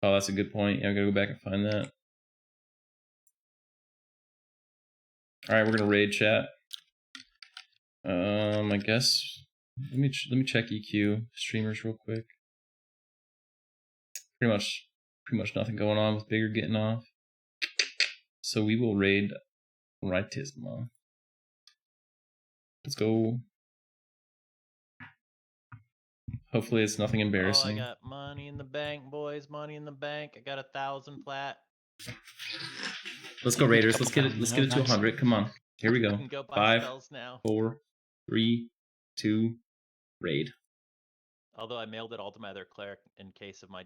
Oh, that's a good point. Yeah, I gotta go back and find that. All right, we're gonna raid chat. I guess let me check EQ streamers real quick. Pretty much nothing going on with Bigger getting off. So we will raid Rightisma. Let's go. Hopefully it's nothing embarrassing. Oh, I got money in the bank, boys. Money in the bank. I got 1,000 flat. Let's go Raiders. Let's get it to 100. Come on. Here we I go. can go buy 5, spells now. 4, 3, 2, raid. Although I mailed it all to my other cleric in case of my